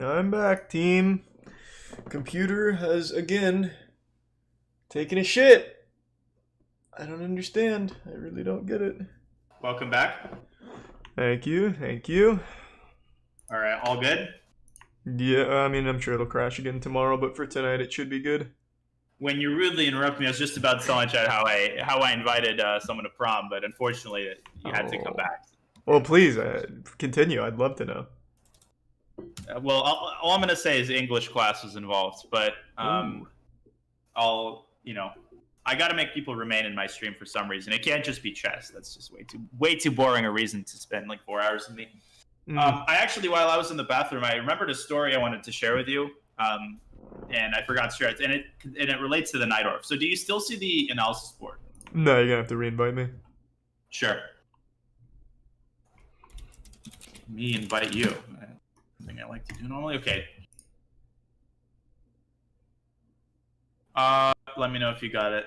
I'm back, team. Computer has again taken a shit. I don't understand. I really don't get it. Welcome back. Thank you, thank you. All right, all good? Yeah, I mean, I'm sure it'll crash again tomorrow, but for tonight it should be good. When you rudely interrupt me, I was just about to tell my chat how I invited someone to prom, but unfortunately you had to come Oh. back. Well, please, continue. I'd love to know. Well, all I'm going to say is English class was involved, but Ooh. I got to make people remain in my stream for some reason. It can't just be chess. That's just way too boring a reason to spend like 4 hours with me. I actually, while I was in the bathroom, I remembered a story I wanted to share with you, and I forgot to share it, and it relates to the Nightorf. So do you still see the analysis board? No, you're gonna have to re-invite me. Sure. Me invite you. Thing I like to do normally. Okay. Let me know if you got it.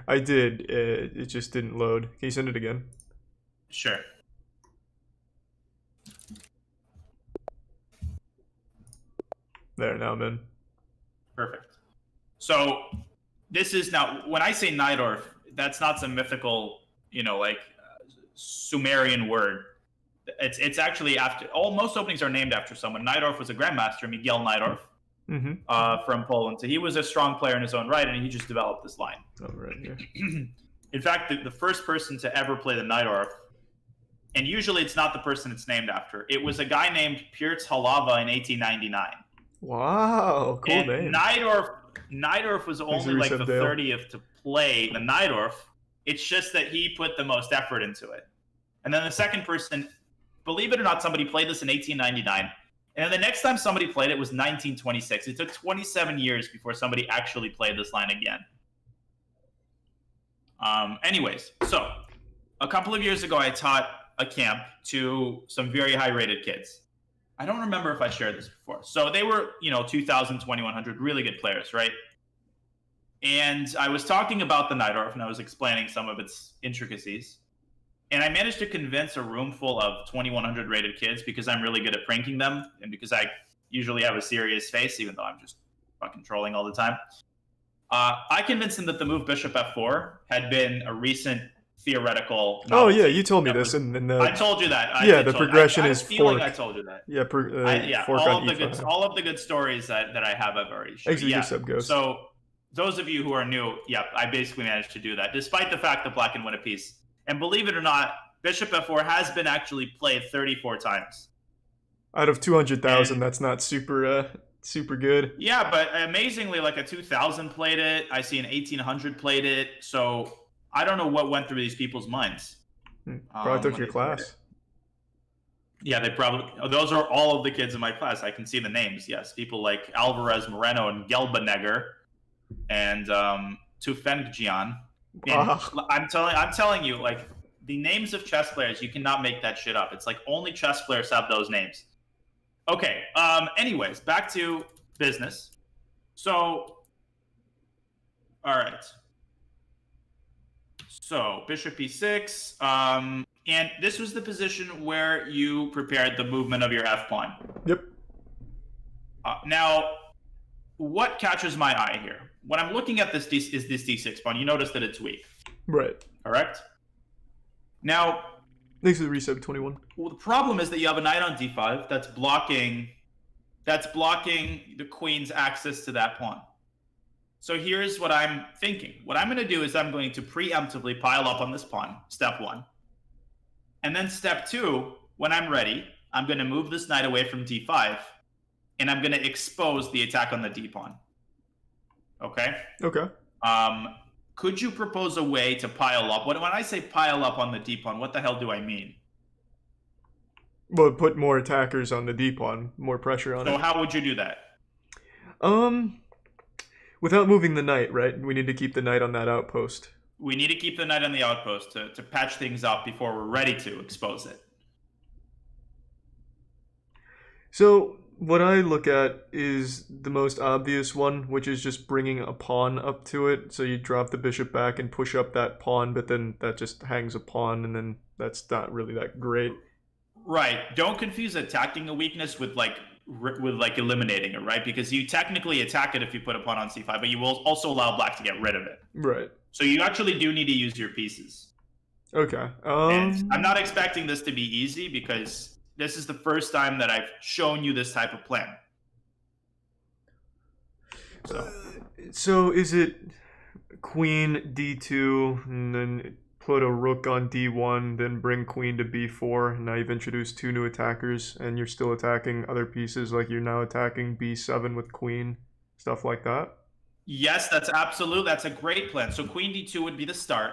I did. It just didn't load. Can you send it again? Sure. There, now I'm in. Perfect. So this is now, when I say Nightorf, that's not some mythical, Sumerian word. It's actually after most openings are named after someone. Nightorf was a grandmaster, Miguel Nightorf, from Poland. So he was a strong player in his own right, and he just developed this line. Oh, right here. In fact, the first person to ever play the Nightorf, and usually it's not the person it's named after. It was a guy named Piotr Halava in 1899. Wow, cool and name. Nightorf was only like the 30th to play the Nightorf. It's just that he put the most effort into it. And then the second person, believe it or not, somebody played this in 1899. And then the next time somebody played it was 1926. It took 27 years before somebody actually played this line again. Anyways, so a couple of years ago, I taught a camp to some very high-rated kids. I don't remember if I shared this before. So they were, 2,000, 2,100, really good players, right? And I was talking about the Nightorf, and I was explaining some of its intricacies. And I managed to convince a room full of 2,100 rated kids, because I'm really good at pranking them, and because I usually have a serious face, even though I'm just fucking trolling all the time. I convinced them that the move Bishop F4 had been a recent theoretical novelty. Oh yeah, you told me this, and I told you that. The progression is fork. I told you that. Yeah, fork all on of the E5. all of the good stories that I have, I've already shared. Exit your sub ghost. So those of you who are new, I basically managed to do that, despite the fact that Black can win a piece. And believe it or not, Bishop F4 has been actually played 34 times. Out of 200,000, that's not super good. Yeah, but amazingly, like a 2,000 played it. I see an 1,800 played it. So I don't know what went through these people's minds. Probably took your class. Yeah, they probably. Those are all of the kids in my class. I can see the names. Yes, people like Alvarez Moreno and Gelbenegger, and Tufengjian. I'm telling you, like, the names of chess players, you cannot make that shit up. It's like only chess players have those names. Okay. Anyways, back to business. So, all right. So Bishop E6, and this was the position where you prepared the movement of your F pawn. Yep. Now, what catches my eye here? When I'm looking at this D6 pawn, you notice that it's weak. Right. Correct? Now, thanks for the reset, 21. Well, the problem is that you have a knight on D5 that's blocking the queen's access to that pawn. So here's what I'm thinking. What I'm going to do is I'm going to preemptively pile up on this pawn, step one. And then step two, when I'm ready, I'm going to move this knight away from D5, and I'm going to expose the attack on the D pawn. Okay? Okay. Could you propose a way to pile up? When I say pile up on the D pawn, what the hell do I mean? Well, put more attackers on the D pawn, more pressure on it. So how would you do that? Without moving the knight, right? We need to keep the knight on that outpost. We need to keep the knight on the outpost to patch things up before we're ready to expose it. So what I look at is the most obvious one, which is just bringing a pawn up to it. So you drop the bishop back and push up that pawn, but then that just hangs a pawn, and then that's not really that great. Right. Don't confuse attacking a weakness with like eliminating it, right? Because you technically attack it if you put a pawn on c5, but you will also allow black to get rid of it. Right. So you actually do need to use your pieces. Okay. And I'm not expecting this to be easy because this is the first time that I've shown you this type of plan. So is it queen d2 and then put a rook on d1, then bring queen to b4, and now you've introduced two new attackers, and you're still attacking other pieces, like you're now attacking b7 with queen, stuff like that? Yes, that's a great plan. So queen d2 would be the start.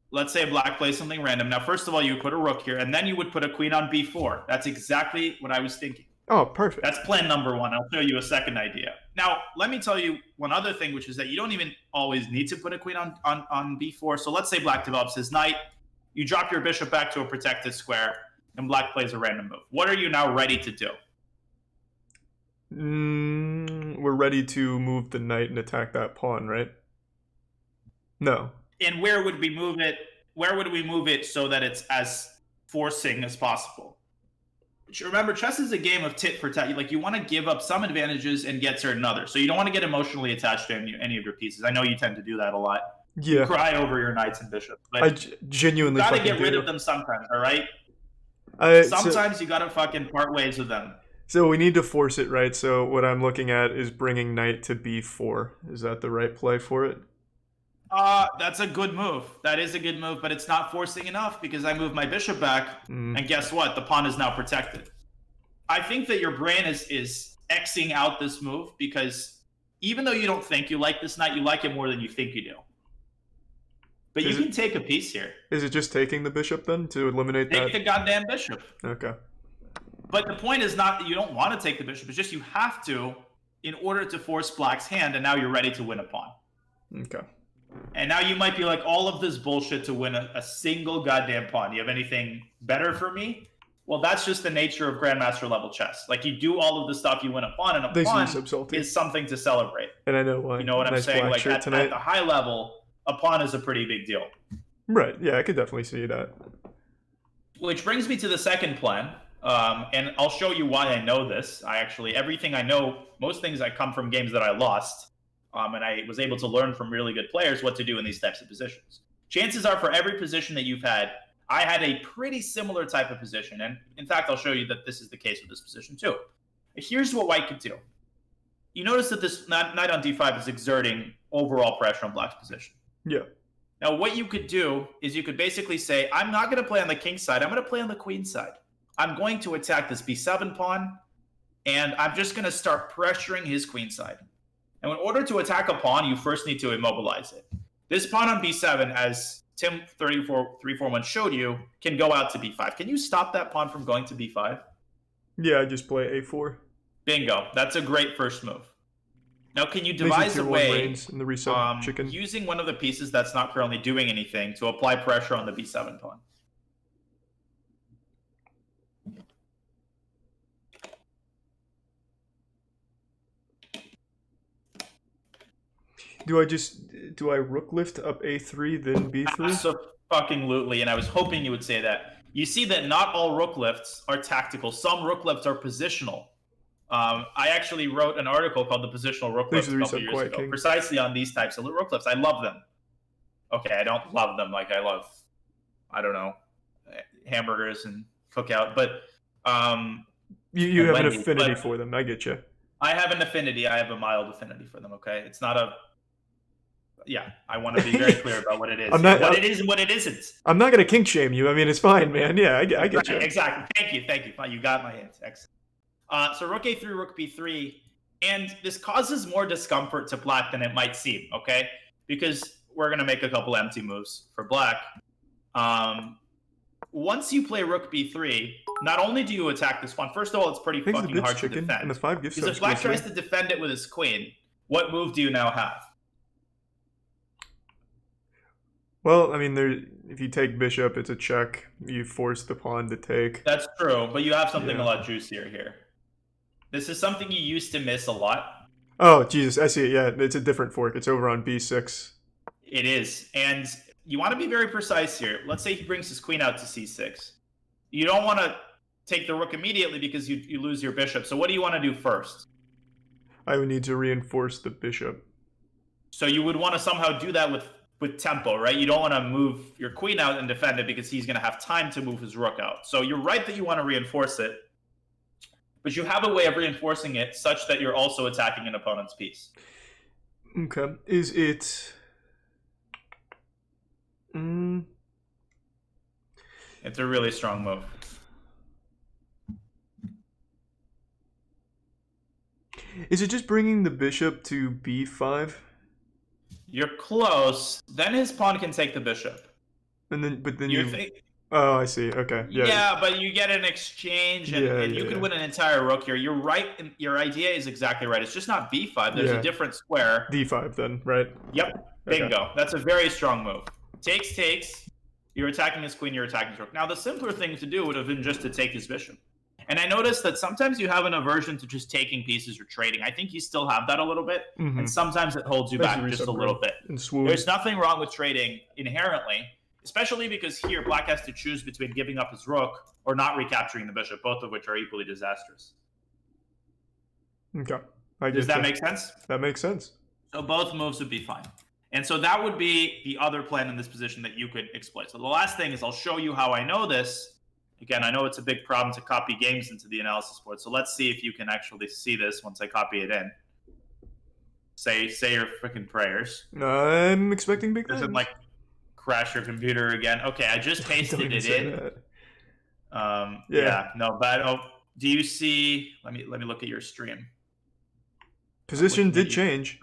Let's say black plays something random. Now, first of all, you would put a rook here, and then you would put a queen on b4. That's exactly what I was thinking. Oh, perfect. That's plan number one. I'll show you a second idea. Now, let me tell you one other thing, which is that you don't even always need to put a queen on b4. So let's say black develops his knight. You drop your bishop back to a protected square, and black plays a random move. What are you now ready to do? We're ready to move the knight and attack that pawn, right? No. And where would we move it? Where would we move it so that it's as forcing as possible? Remember, chess is a game of tit for tat. Like, you want to give up some advantages and get certain others. So you don't want to get emotionally attached to any of your pieces. I know you tend to do that a lot. Yeah. You cry over your knights and bishops. But I genuinely you gotta get rid of them sometimes, all right? Sometimes you gotta fucking part ways with them. So we need to force it, right? So what I'm looking at is bringing knight to b4. Is that the right play for it? That's a good move. That is a good move, but it's not forcing enough because I moved my bishop back, and guess what? The pawn is now protected. I think that your brain is Xing out this move because even though you don't think you like this knight, you like it more than you think you do. But you can take a piece here. Is it just taking the bishop then to eliminate that? Take the goddamn bishop. Okay. But the point is not that you don't want to take the bishop. It's just you have to in order to force black's hand, and now you're ready to win a pawn. Okay. And now you might be like, all of this bullshit to win a single goddamn pawn. Do you have anything better for me? Well, that's just the nature of grandmaster level chess. Like, you do all of the stuff, you win a pawn, and a pawn is something to celebrate. And I know why. You know what I'm saying? Like, at the high level, a pawn is a pretty big deal. Right. Yeah, I could definitely see that. Which brings me to the second plan. And I'll show you why I know this. Everything I know, most things I come from games that I lost. And I was able to learn from really good players what to do in these types of positions. Chances are, for every position that you've had, I had a pretty similar type of position. And in fact, I'll show you that this is the case with this position too. Here's what white could do. You notice that this knight on d5 is exerting overall pressure on black's position. Yeah. Now, what you could do is you could basically say, I'm not going to play on the king side. I'm going to play on the queen side. I'm going to attack this b7 pawn, and I'm just going to start pressuring his queen side. And in order to attack a pawn, you first need to immobilize it. This pawn on b7, as Tim 341 showed you, can go out to b5. Can you stop that pawn from going to b5? Yeah, I just play a4. Bingo. That's a great first move. Now, can you devise a way, in the reset chicken, using one of the pieces that's not currently doing anything, to apply pressure on the b7 pawn? Do I rook lift up a3 then b3? Absolutely, and I was hoping you would say that. You see that not all rook lifts are tactical. Some rook lifts are positional. I actually wrote an article called "The Positional Rook Lifts" a couple years ago, precisely on these types of rook lifts. I love them. Okay, I don't love them like I love, I don't know, hamburgers and cookout, but you have an affinity for them. I get you. I have an affinity. I have a mild affinity for them. Okay, it's not a. Yeah, I want to be very clear about what it is. What it is and what it isn't. I'm not going to kink shame you. I mean, it's fine, man. Yeah, I get you. Exactly. Thank you. Fine, you got my hint. Excellent. So rook a3, rook b3, and this causes more discomfort to black than it might seem, okay? Because we're going to make a couple empty moves for black. Once you play rook b3, not only do you attack this pawn, first of all, it's pretty fucking hard to defend. And the 5 gift because if black tries to defend it with his queen, what move do you now have? Well, I mean, if you take bishop, it's a check. You force the pawn to take. That's true, but you have something a lot juicier here. This is something you used to miss a lot. Oh, Jesus, I see it. Yeah, it's a different fork. It's over on B6. It is. And you want to be very precise here. Let's say he brings his queen out to c6. You don't want to take the rook immediately because you lose your bishop. So what do you want to do first? I would need to reinforce the bishop. So you would want to somehow do that with tempo, right? You don't want to move your queen out and defend it because he's going to have time to move his rook out. So you're right that you want to reinforce it, but you have a way of reinforcing it such that you're also attacking an opponent's piece. Okay. Is it... It's a really strong move. Is it just bringing the bishop to b5? You're close. Then his pawn can take the bishop. And then, but then You think... Oh, I see. Okay. Yeah. Yeah, but you get an exchange, and you could win an entire rook here. You're right. Your idea is exactly right. It's just not b5. There's a different square. d5 then, right? Yep. Bingo. Okay. That's a very strong move. Takes. You're attacking his queen. You're attacking his rook. Now, the simpler thing to do would have been just to take his bishop. And I noticed that sometimes you have an aversion to just taking pieces or trading. I think you still have that a little bit, and sometimes it holds you back just a little bit. There's nothing wrong with trading inherently, especially because here Black has to choose between giving up his rook or not recapturing the bishop, both of which are equally disastrous. Okay. Does that make sense? That makes sense. So both moves would be fine. And so that would be the other plan in this position that you could exploit. So the last thing is I'll show you how I know this. Again, I know it's a big problem to copy games into the analysis board, so let's see if you can actually see this once I copy it in. Say your freaking prayers. I'm expecting big things. Doesn't like crash your computer again. Okay, I just pasted it in. Yeah, no, but do you see? Let me look at your stream. Position did change.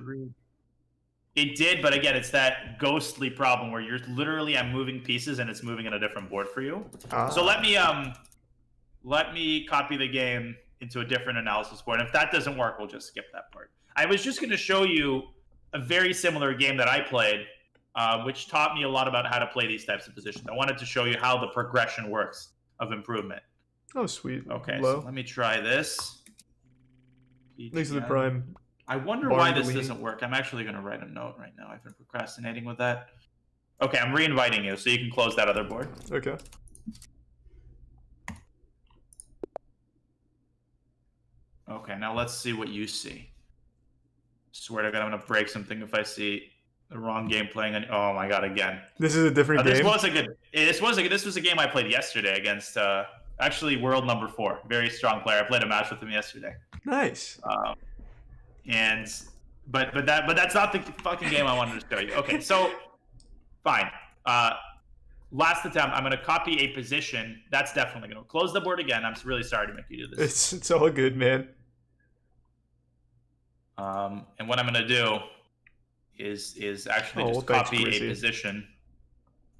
It did, but again, it's that ghostly problem where you're literally I'm moving pieces and it's moving in a different board for you. So let me copy the game into a different analysis board. And if that doesn't work, we'll just skip that part. I was just going to show you a very similar game that I played, which taught me a lot about how to play these types of positions. I wanted to show you how the progression works of improvement. Oh, sweet. Okay, so let me try this. Thanks to the prime. I wonder why this doesn't work. I'm actually going to write a note right now. I've been procrastinating with that. Okay, I'm re-inviting you, so you can close that other board. Okay. Okay, now let's see what you see. Swear to God, I'm going to break something if I see the wrong game playing. Oh my God, again. This is a different game? This was a game I played yesterday against, actually, world number 4. Very strong player. I played a match with him yesterday. Nice. But that's not the fucking game I wanted to show you. Okay, so fine. Last attempt, I'm going to copy a position. That's definitely going to close the board again. I'm really sorry to make you do this. It's all good, man. And what I'm going to do is actually just copy a position,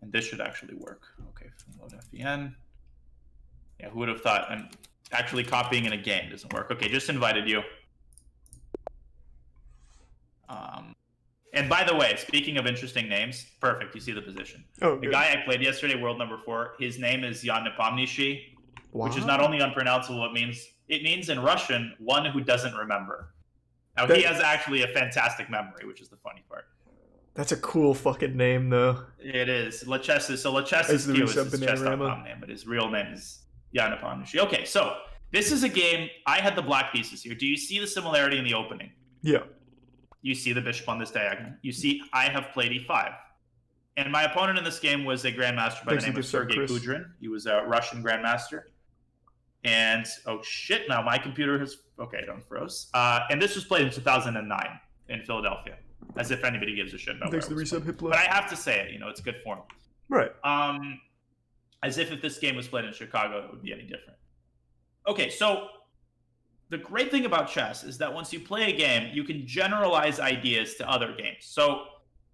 and this should actually work. Okay, load FEN. Yeah, who would have thought? I'm actually copying in a game doesn't work. Okay, just invited you. And by the way, speaking of interesting names, perfect. You see the position. Oh, the guy I played yesterday, world number 4, his name is Jan Nepomniachtchi, which is not only unpronounceable, it means in Russian, one who doesn't remember. Now, he has actually a fantastic memory, which is the funny part. That's a cool fucking name, though. It is. Lechess so Lechess is his chess.com name, but his real name is Jan Nepomniachtchi. Okay, so this is a game. I had the black pieces here. Do you see the similarity in the opening? Yeah. You see the bishop on this diagonal. You see I have played e5. And my opponent in this game was a grandmaster by the name of Sergei Kudrin. He was a Russian grandmaster. And, oh shit, now my computer has... Okay, don't froze. And this was played in 2009 in Philadelphia. As if anybody gives a shit about Thanks to the resub hit. But I have to say it, it's good form. Right. As if this game was played in Chicago, it would be any different. Okay, so... The great thing about chess is that once you play a game, you can generalize ideas to other games. So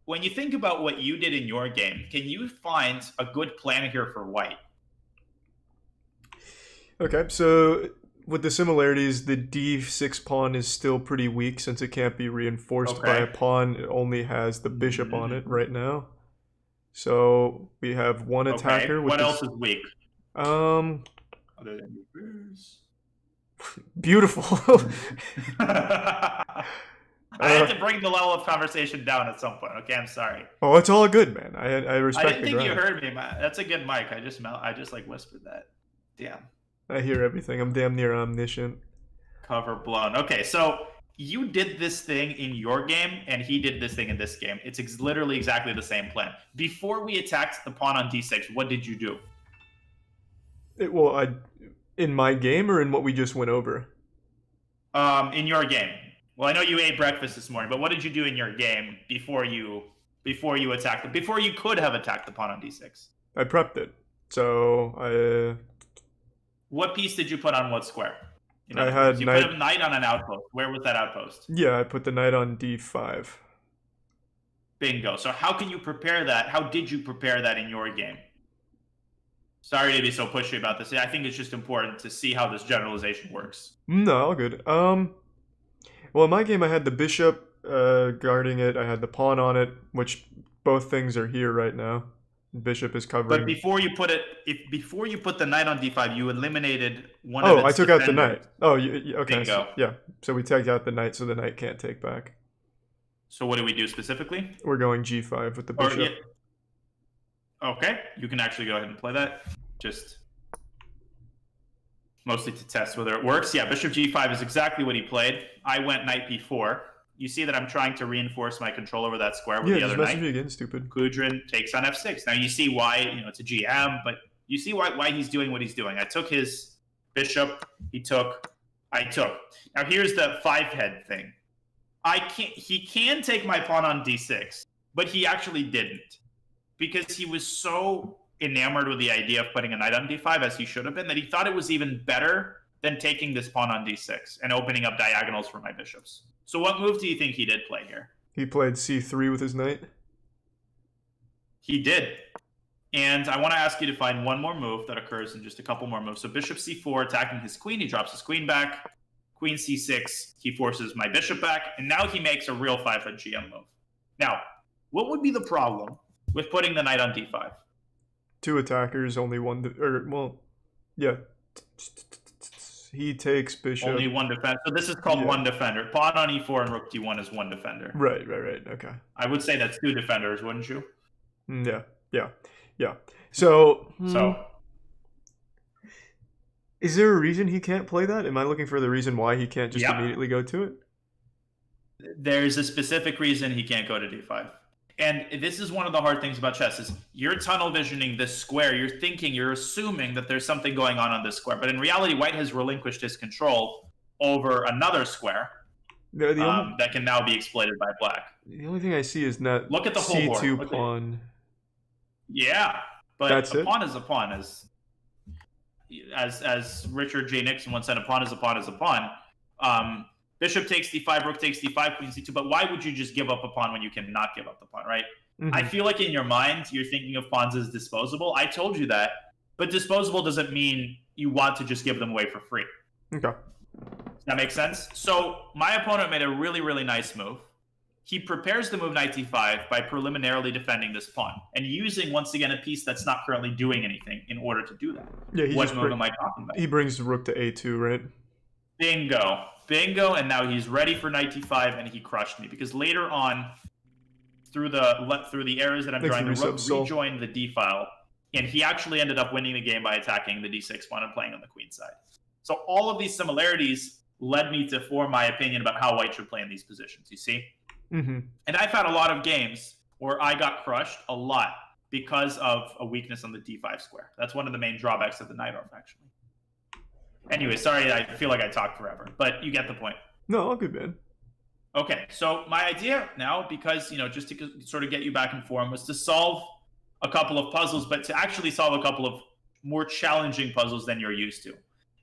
when you think about what you did in your game, can you find a good plan here for white? Okay, so with the similarities, the d6 pawn is still pretty weak since it can't be reinforced by a pawn. It only has the bishop on it right now. So we have one attacker. What else is weak? Other than yours. Beautiful. I had to bring the level of conversation down at some point. Okay, I'm sorry. Oh, it's all good, man. I I respect didn't the think you grind. heard me, man. That's a good mic. I just like whispered that. Damn. I hear everything. I'm damn near omniscient. Cover blown. Okay, so you did this thing in your game, and he did this thing in this game. It's literally exactly the same plan. Before we attacked the pawn on d6, what did you do? In my game or in what we just went over? In your game. Well, I know you ate breakfast this morning, but what did you do in your game before you attacked it? Before you could have attacked the pawn on d6? I prepped it. So What piece did you put on what square? I had you knight. put a knight on an outpost. Where was that outpost? Yeah, I put the knight on d5. Bingo. So how can you prepare that? How did you prepare that in your game? Sorry to be so pushy about this. I think it's just important to see how this generalization works. No, all good. Well, in my game, I had the bishop guarding it. I had the pawn on it, which both things are here right now. Bishop is covering. But before you put the knight on d5, you eliminated one Oh, of its I took out the defenders. knight. Oh, okay. Bingo. So, yeah. So we tagged out the knight, so the knight can't take back. So what do we do specifically? We're going g5 with the Or, bishop. Okay, you can actually go ahead and play that. Just mostly to test whether it works. Yeah, bishop g5 is exactly what he played. I went knight b4. You see that I'm trying to reinforce my control over that square with Yeah, the just other message knight. me again, stupid. Gudrun takes on f6. Now you see why, it's a GM, but you see why he's doing what he's doing. I took his bishop, I took. Now here's the 5-head thing. He can take my pawn on d6, but he actually didn't. Because he was so enamored with the idea of putting a knight on d5, as he should have been, that he thought it was even better than taking this pawn on d6 and opening up diagonals for my bishops. So what move do you think he did play here? He played c3 with his knight. He did. And I want to ask you to find one more move that occurs in just a couple more moves. So bishop c4 attacking his queen. He drops his queen back. Queen c6. He forces my bishop back. And now he makes a real 5-head GM move. Now, what would be the problem with putting the knight on d5? Two attackers, only one... yeah. He takes bishop. Only one defender. So this is called Yeah. one defender. Pawn on e4 and rook d1 is one defender. Right. Okay. I would say that's two defenders, wouldn't you? Yeah. So... So is there a reason he can't play that? Am I looking for the reason why he can't just Yeah. immediately go to it? there's a specific reason he can't go to d5. And this is one of the hard things about chess is you're tunnel visioning this square. You're assuming that there's something going on this square. But in reality, white has relinquished his control over another square that can now be exploited by black. The only thing I see is that Look at the whole board. c2 pawn. Yeah, but That's a it? pawn is a pawn. As Richard J. Nixon once said, a pawn is a pawn is a pawn. Bishop takes d5, rook takes d5, queen c2. But why would you just give up a pawn when you cannot give up the pawn, right? Mhm. I feel like in your mind, you're thinking of pawns as disposable. I told you that. But disposable doesn't mean you want to just give them away for free. Okay. Does that make sense? So my opponent made a really, really nice move. He prepares the move knight d5 by preliminarily defending this pawn and using, once again, a piece that's not currently doing anything in order to do that. Yeah, What move am I talking about? he brings rook to a2, right? Bingo, and now he's ready for knight d5, and he crushed me. Because later on, through the errors that I'm Thanks drawing, for the rook resub, Sol. rejoined the d file, and he actually ended up winning the game by attacking the d6 pawn and playing on the queen side. So all of these similarities led me to form my opinion about how white should play in these positions, you see? Mm-hmm. And I've had a lot of games where I got crushed a lot because of a weakness on the d5 square. That's one of the main drawbacks of the knight arm, actually. Anyway, sorry, I feel like I talked forever, but you get the point. No, all good, man. Okay, so my idea now, because, just to sort of get you back in form, was to solve a couple of puzzles, but to actually solve a couple of more challenging puzzles than you're used to.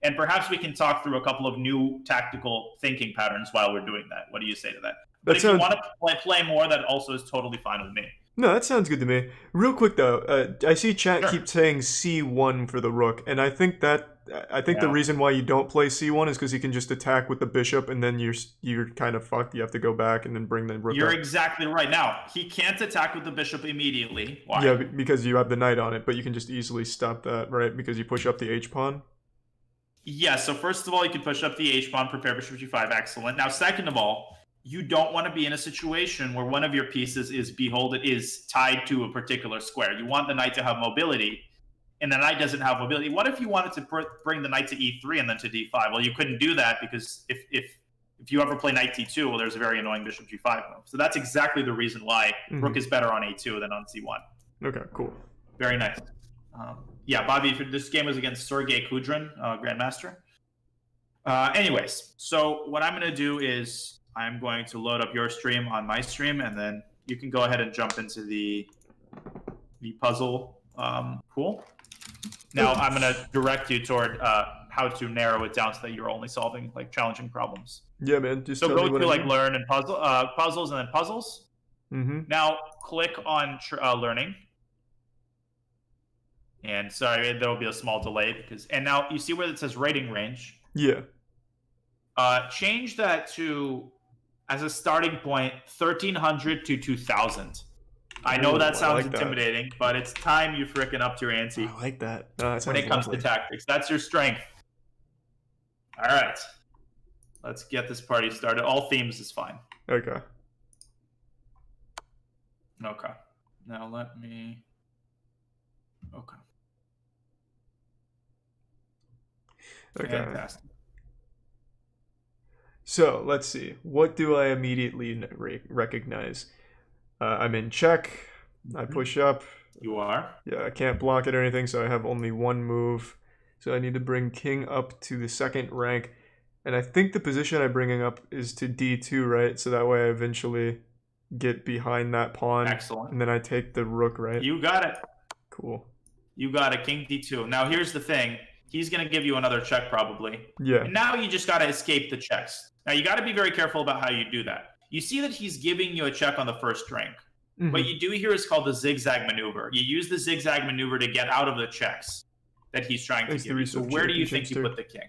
And perhaps we can talk through a couple of new tactical thinking patterns while we're doing that. What do you say to that? But if you want to play more, that also is totally fine with me. No, that sounds good to me. Real quick though, I see chat Sure. keep saying c1 for the rook, and I think the reason why you don't play c1 is because you can just attack with the bishop, and then you're kind of fucked. You have to go back and then bring the rook You're up. exactly right. Now, he can't attack with the bishop immediately. Why? Yeah, because you have the knight on it, but you can just easily stop that, right? Because you push up the h pawn. Yeah, so first of all, you can push up the H pawn, prepare bishop g5, excellent. Now, second of all, you don't want to be in a situation where one of your pieces is tied to a particular square. You want the knight to have mobility, and the knight doesn't have mobility. What if you wanted to bring the knight to e3 and then to d5? Well, you couldn't do that because if you ever play knight t2, well, there's a very annoying bishop g5 move. So that's exactly the reason why rook is better on a2 than on c1. Okay, cool. Very nice. Yeah, Bobby, this game was against Sergey Kudrin, Grandmaster. Anyways, so what I'm going to do is I'm going to load up your stream on my stream, and then you can go ahead and jump into the puzzle pool. Now I'm going to direct you toward how to narrow it down so that you're only solving like challenging problems. Yeah, man. Just so tell go me what to I like do. learn and puzzles and then puzzles. Now click on learning. And sorry, there will be a small delay and now you see where it says rating range. Yeah. Change that to, as a starting point, 1300 to 2000. I know that sounds intimidating, but it's time you frickin' up to your ante. I like that. No, when it comes to tactics. That's your strength. All right. Let's get this party started. All themes is fine. Okay. Okay. Now let me... Okay. Okay. Fantastic. So let's see. What do I immediately recognize? I'm in check. I push up. You are. Yeah, I can't block it or anything, so I have only one move. So I need to bring king up to the second rank. And I think the position I'm bringing up is to d2, right? So that way I eventually get behind that pawn. Excellent. And then I take the rook, right? You got it. Cool. You got it. King d2. Now here's the thing. He's going to give you another check probably. Yeah. And now you just got to escape the checks. Now you got to be very careful about how you do that. You see that he's giving you a check on the first rank. What you do here is called the zigzag maneuver. You use the zigzag maneuver to get out of the checks that he's trying to give you. So where do you think you put the king?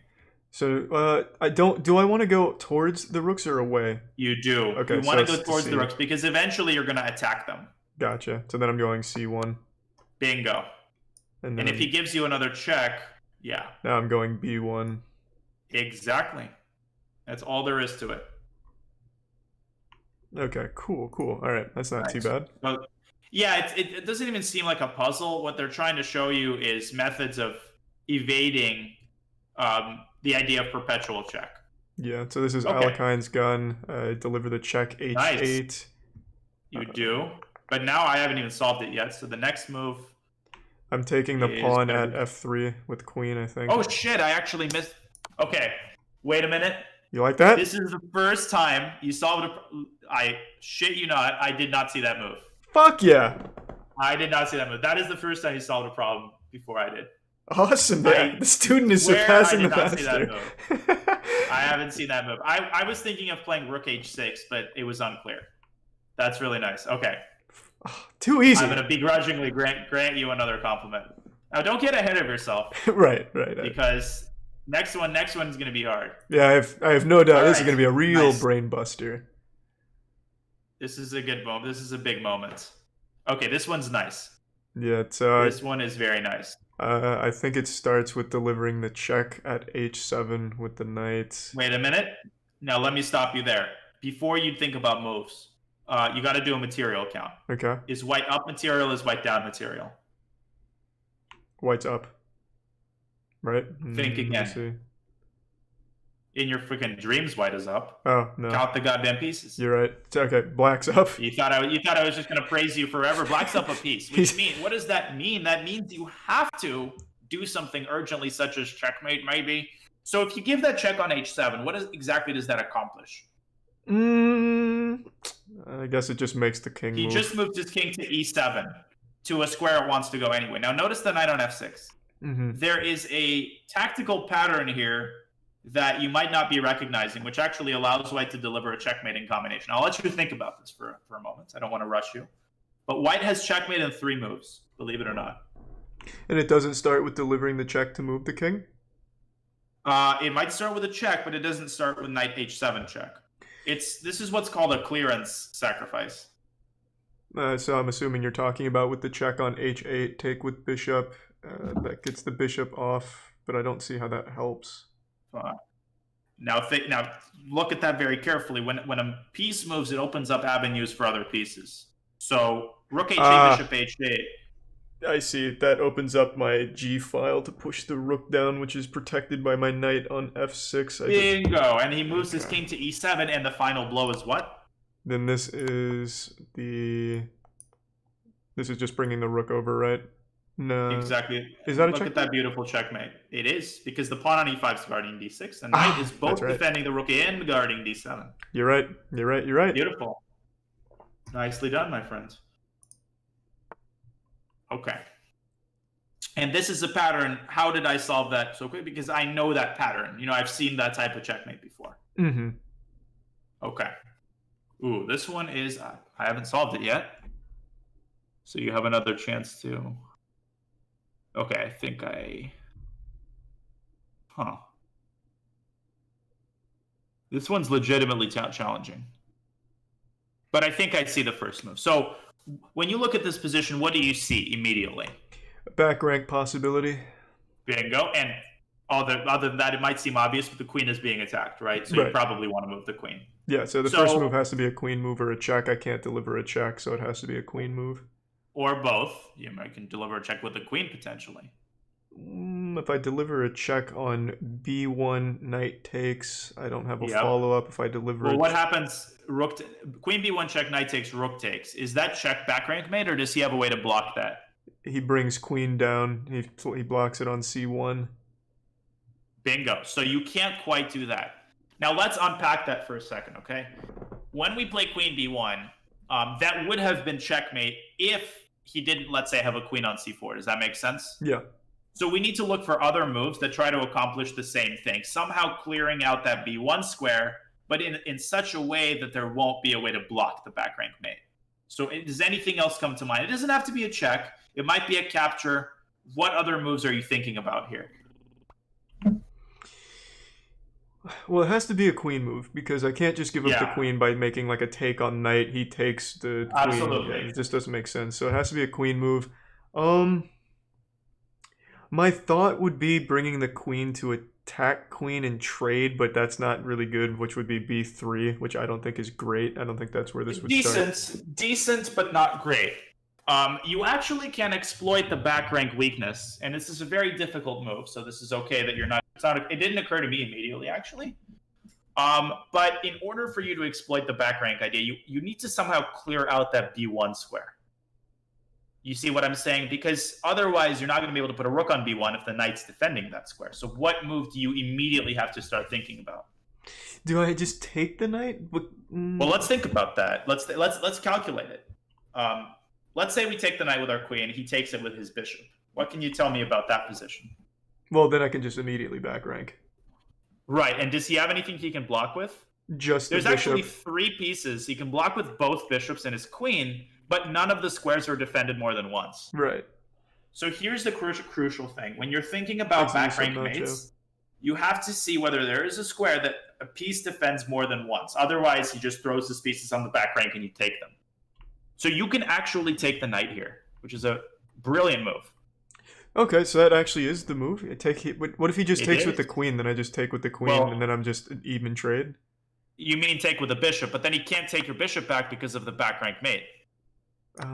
So I don't. Do I want to go towards the rooks or away? You do. Okay. You want to go towards the rooks because eventually you're going to attack them. Gotcha. So then I'm going c1. Bingo. And if he gives you another check, yeah. Now I'm going b1. Exactly. That's all there is to it. Okay, cool. All right, that's not too bad. Well, yeah, it doesn't even seem like a puzzle. What they're trying to show you is methods of evading the idea of perpetual check. Yeah, so this is Alekhine's gun. Deliver the check h8. Nice. You do, but now I haven't even solved it yet. So the next move. I'm taking the pawn at f3 with queen, I think. Oh shit! I actually missed. Okay, wait a minute. You like that? This is the first time you solved a... I shit you not, I did not see that move. Fuck yeah! I did not see that move. That is the first time you solved a problem before I did. Awesome, man. The student is surpassing the master. I did not see that move. I haven't seen that move. I was thinking of playing rook h6, but it was unclear. That's really nice. Okay. Too easy. I'm going to begrudgingly grant you another compliment. Now, don't get ahead of yourself. Right. Because... Next one's going to be hard. Yeah, I have no doubt this is going to be a real brain buster. This is a good moment. This is a big moment. Okay, this one's nice. Yeah, it's this one is very nice. I think it starts with delivering the check at h7 with the knight. Wait a minute. Now let me stop you there. Before you think about moves, you got to do a material count. Okay. Is white up material? Is white down material? White's up. Right? Think again. In your freaking dreams, white is up. Oh, no. Count the goddamn pieces. You're right. Okay, black's up. You thought I was just going to praise you forever. Black's up a piece. What do you mean? What does that mean? That means you have to do something urgently, such as checkmate, maybe. So if you give that check on h7, what exactly does that accomplish? I guess it just makes the king move. He just moved his king to e7, to a square it wants to go anyway. Now notice the knight on f6. There is a tactical pattern here that you might not be recognizing, which actually allows white to deliver a checkmating combination. I'll let you think about this for a moment. I don't want to rush you. But white has checkmate in 3 moves, believe it or not. And it doesn't start with delivering the check to move the king? It might start with a check, but it doesn't start with knight h7 check. This is what's called a clearance sacrifice. So I'm assuming you're talking about with the check on h8, take with bishop. That gets the bishop off, but I don't see how that helps. Uh, now look at that very carefully. When a piece moves, it opens up avenues for other pieces. So rook h8, bishop h8. I see. That opens up my G file to push the rook down, which is protected by my knight on f6. Bingo! And he moves his king to e7, and the final blow is what? Then this is just bringing the rook over, right? No. Exactly. Is that a Look check? at that beautiful checkmate. It is, because the pawn on e5 is guarding d6, and knight is both defending the rook and guarding d7. You're right. You're right. You're right. Beautiful. Nicely done, my friend. Okay. And this is a pattern. How did I solve that so quick? Because I know that pattern. You know, I've seen that type of checkmate before. Mm-hmm. Okay. Ooh, this one is... I haven't solved it yet. So you have another chance to... Okay, I think I... Huh. This one's legitimately challenging. But I think I see the first move. So when you look at this position, what do you see immediately? A back rank possibility. Bingo. And other than that, it might seem obvious, but the queen is being attacked, right? So you probably want to move the queen. Yeah, so the first move has to be a queen move or a check. I can't deliver a check, so it has to be a queen move. Or both. You can deliver a check with the queen, potentially. If I deliver a check on b1, knight takes, I don't have a follow-up. If I deliver well, what happens? Queen b1 check, knight takes, rook takes. Is that check back rank mate, or does he have a way to block that? He brings queen down. He blocks it on c1. Bingo. So you can't quite do that. Now let's unpack that for a second, okay? When we play queen b1, that would have been checkmate if he didn't, let's say, have a queen on c4. Does that make sense? Yeah. So we need to look for other moves that try to accomplish the same thing, somehow clearing out that b1 square, but in such a way that there won't be a way to block the back rank mate. So does anything else come to mind? It doesn't have to be a check. It might be a capture. What other moves are you thinking about here? Well, it has to be a queen move, because I can't just give up the queen by making like a take on knight. He takes the queen. Absolutely. Yeah, it just doesn't make sense. So it has to be a queen move. My thought would be bringing the queen to attack queen and trade, but that's not really good, which would be b3, which I don't think is great. I don't think that's where this would start. Decent, but not great. You actually can exploit the back rank weakness, and this is a very difficult move, so this is okay that you're not... It didn't occur to me immediately, actually. But in order for you to exploit the back rank idea, you need to somehow clear out that b1 square. You see what I'm saying? Because otherwise, you're not going to be able to put a rook on b1 if the knight's defending that square. So what move do you immediately have to start thinking about? Do I just take the knight? Well, let's think about that. Let's calculate it. Let's say we take the knight with our queen. He takes it with his bishop. What can you tell me about that position? Well, then I can just immediately back rank. Right, and does he have anything he can block with? Just There's actually 3 pieces. He can block with both bishops and his queen, but none of the squares are defended more than once. Right. So here's the crucial thing. When you're thinking about back rank mates, you have to see whether there is a square that a piece defends more than once. Otherwise, he just throws his pieces on the back rank and you take them. So you can actually take the knight here, which is a brilliant move. Okay, so that actually is the move. What if he just takes with the queen? Then I just take with the queen, and then I'm just an even trade? You mean take with the bishop, but then he can't take your bishop back because of the back rank mate.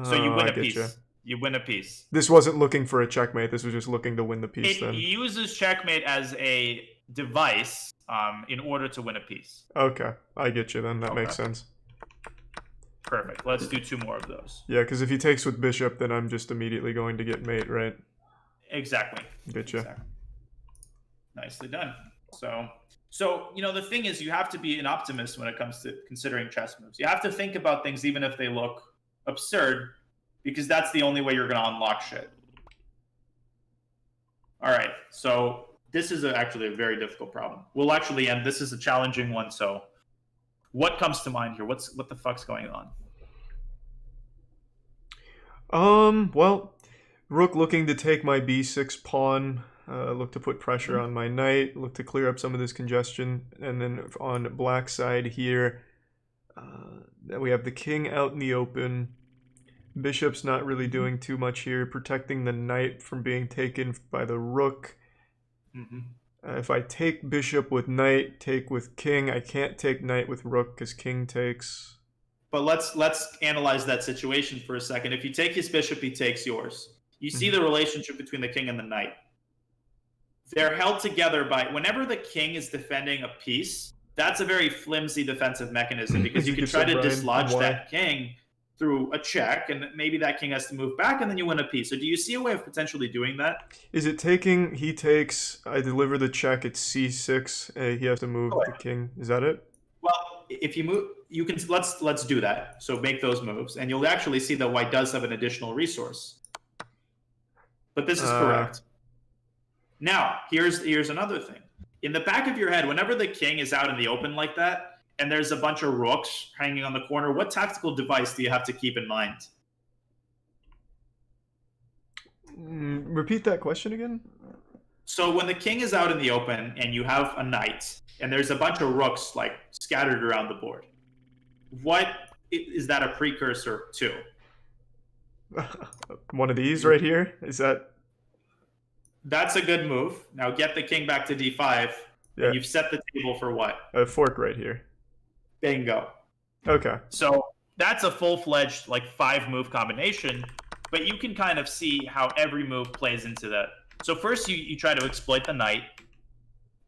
So you win a piece. You win a piece. This wasn't looking for a checkmate. This was just looking to win the piece. It uses checkmate as a device in order to win a piece. Okay, I get you then. That makes sense. Perfect. Let's do 2 more of those. Yeah, because if he takes with bishop, then I'm just immediately going to get mate, right? Exactly. Getcha. Exactly. Nicely done. So you know, the thing is, you have to be an optimist when it comes to considering chess moves. You have to think about things even if they look absurd, because that's the only way you're going to unlock shit. All right, so this is actually a very difficult problem. We'll actually end. This is a challenging one, so what comes to mind here? What the fuck's going on? Well, rook looking to take my b6 pawn, look to put pressure on my knight, look to clear up some of this congestion, and then on black side here, we have the king out in the open. Bishop's not really doing too much here, protecting the knight from being taken by the rook. If I take bishop with knight, take with king, I can't take knight with rook because king takes. But let's analyze that situation for a second. If you take his bishop, he takes yours. You see the relationship between the king and the knight. They're held together by whenever the king is defending a piece, that's a very flimsy defensive mechanism because you can try to dislodge that king through a check, and maybe that king has to move back, and then you win a piece. So do you see a way of potentially doing that? Is it taking, he takes, I deliver the check, it's c6, he has to move the king. Is that it? Well, if you move, you can, let's do that. So make those moves, and you'll actually see that white does have an additional resource. But this is correct. Now, here's another thing. In the back of your head, whenever the king is out in the open like that, and there's a bunch of rooks hanging on the corner, what tactical device do you have to keep in mind? Repeat that question again? So when the king is out in the open and you have a knight, and there's a bunch of rooks like scattered around the board, what is that a precursor to? One of these right here? Is that... That's a good move. Now get the king back to d5, and you've set the table for what? A fork right here. Bingo. Okay. So that's a full-fledged, like, 5-move combination, but you can kind of see how every move plays into that. So first you try to exploit the knight,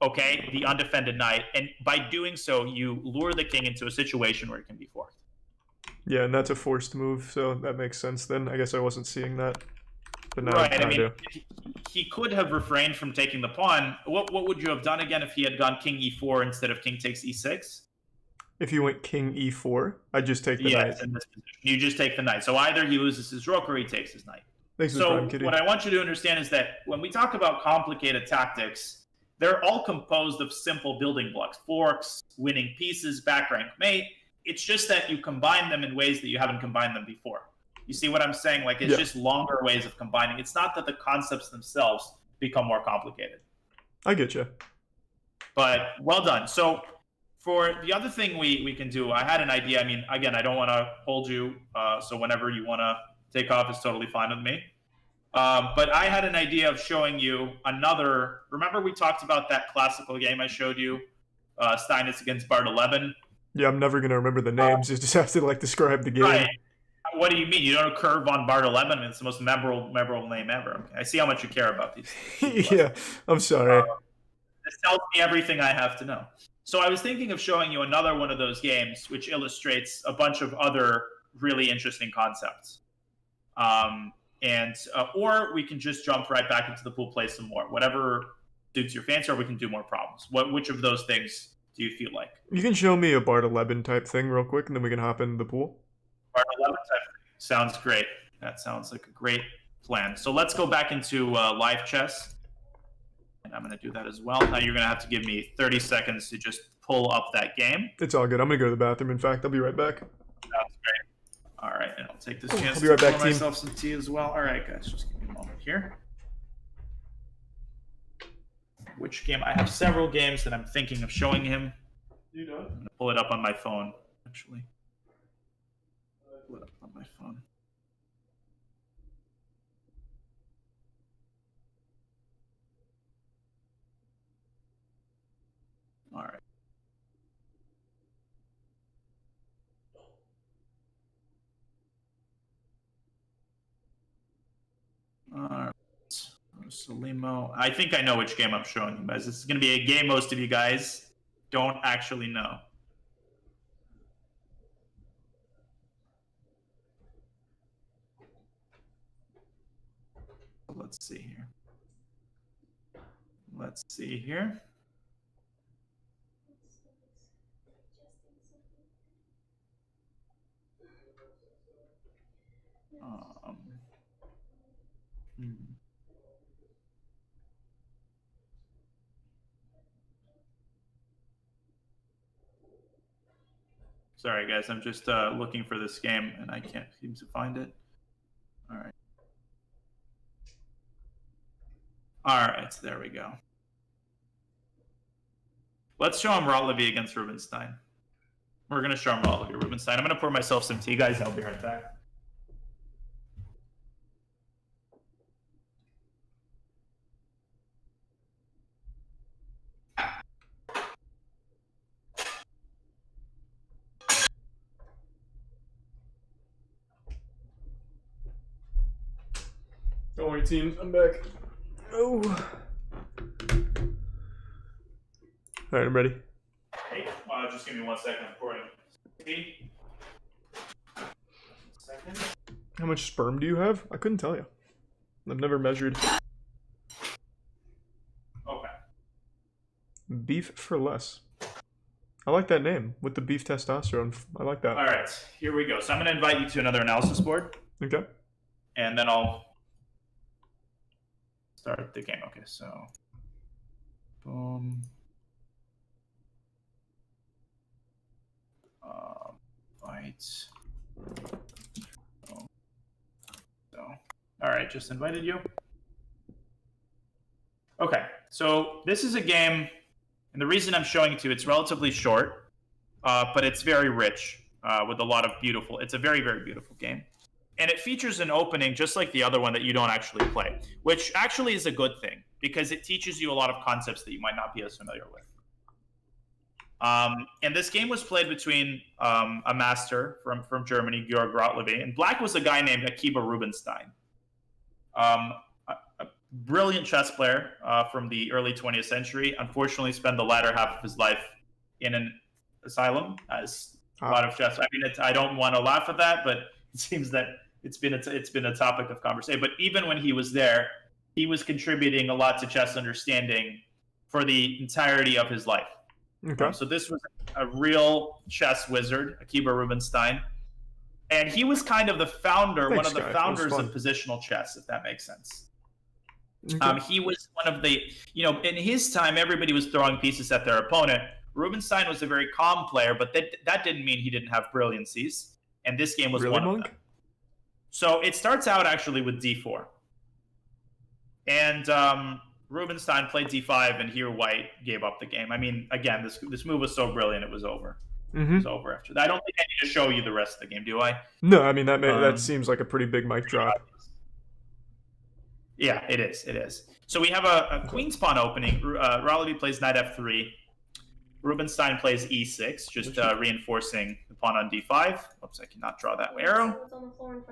okay, the undefended knight, and by doing so, you lure the king into a situation where it can be forked. Yeah, and that's a forced move, so that makes sense then. I guess I wasn't seeing that. But now right, I mean, he could have refrained from taking the pawn. What would you have done again if he had gone king e4 instead of king takes e6? If you went king e4, I'd just take the knight. In this position. You just take the knight. So either he loses his rook or he takes his knight. Thanks for the prime, Kitty. What I want you to understand is that when we talk about complicated tactics, they're all composed of simple building blocks. Forks, winning pieces, back rank mate. It's just that you combine them in ways that you haven't combined them before. You see what I'm saying? Like, it's just longer ways of combining. It's not that the concepts themselves become more complicated. I get you. But well done. So for the other thing we can do, I had an idea. I mean, again, I don't want to hold you. So whenever you want to take off is totally fine with me. But I had an idea of showing you another. Remember we talked about that classical game I showed you, Steinitz against Bartoleben? Yeah, I'm never going to remember the names. You just have to, like, describe the game. Right. What do you mean? You don't know Kurt von Bartoleben? It's the most memorable name ever. Okay. I see how much you care about these. Yeah, I'm sorry. This tells me everything I have to know. So I was thinking of showing you another one of those games which illustrates a bunch of other really interesting concepts. Or we can just jump right back into the pool, play some more. Whatever suits your fancy, or we can do more problems. Which of those things do you feel like? You can show me a Bartoleben type thing real quick, and then we can hop into the pool. Bartoleben type thing. Sounds great. That sounds like a great plan. So let's go back into live chess. And I'm going to do that as well. Now you're going to have to give me 30 seconds to just pull up that game. It's all good. I'm going to go to the bathroom. In fact, I'll be right back. Sounds great. All right, and I'll take this chance I'll be right to back, pour team. myself some tea as well. All right, guys, just give me a moment here. Which game? I have several games that I'm thinking of showing him. I'm going to pull it up on my phone, actually. Pull it up on my phone. All right. Salimo. I think I know which game I'm showing you guys. This is going to be a game most of you guys don't actually know. Let's see here. Let's see here. Sorry, guys. I'm just looking for this game, and I can't seem to find it. All right. All right, there we go. Let's show him Rotlevi against Rubinstein. We're going to show him Rotlevi, Rubinstein. I'm going to pour myself some tea, guys. I'll be right back. team. I'm back. Oh. Alright, I'm ready. Hey, just give me 1 second. I'm recording. See? Second. How much sperm do you have? I couldn't tell you. I've never measured. Okay. Beef for less. I like that name with the beef testosterone. I like that. All right, here we go. So I'm going to invite you to another analysis board, Okay. and then I'll start the game. Okay, so boom. Right. So, all right, just invited you. Okay, so this is a game, and the reason I'm showing it to you, it's relatively short, but it's very rich with a lot of beautiful. It's a very, very beautiful game. And it features an opening just like the other one that you don't actually play, which actually is a good thing because it teaches you a lot of concepts that you might not be as familiar with. And this game was played between a master from Germany, Georg Rottleby, and black was a guy named Akiba Rubinstein. A brilliant chess player from the early 20th century, unfortunately spent the latter half of his life in an asylum, as a lot of chess. I mean, I don't want to laugh at that, but it seems that it's been a topic of conversation. But even when he was there, he was contributing a lot to chess understanding for the entirety of his life. Okay. So this was a real chess wizard, Akiba Rubinstein. And he was kind of the founder, one of the founders of positional chess, if that makes sense. Okay. He was one of the, in his time, everybody was throwing pieces at their opponent. Rubinstein was a very calm player, but that didn't mean he didn't have brilliancies. And this game was one of them. So it starts out actually with d4. And Rubinstein played d5, and here white gave up the game. I mean, again, this move was so brilliant, it was over. Mm-hmm. It was over after that. I don't think I need to show you the rest of the game, do I? No, I mean, that seems like a pretty big mic drop. Yeah, it is. It is. So we have a queen's pawn opening. Rottleby plays knight f3. Rubinstein plays e6, just reinforcing the pawn on d5. Oops, I cannot draw that arrow.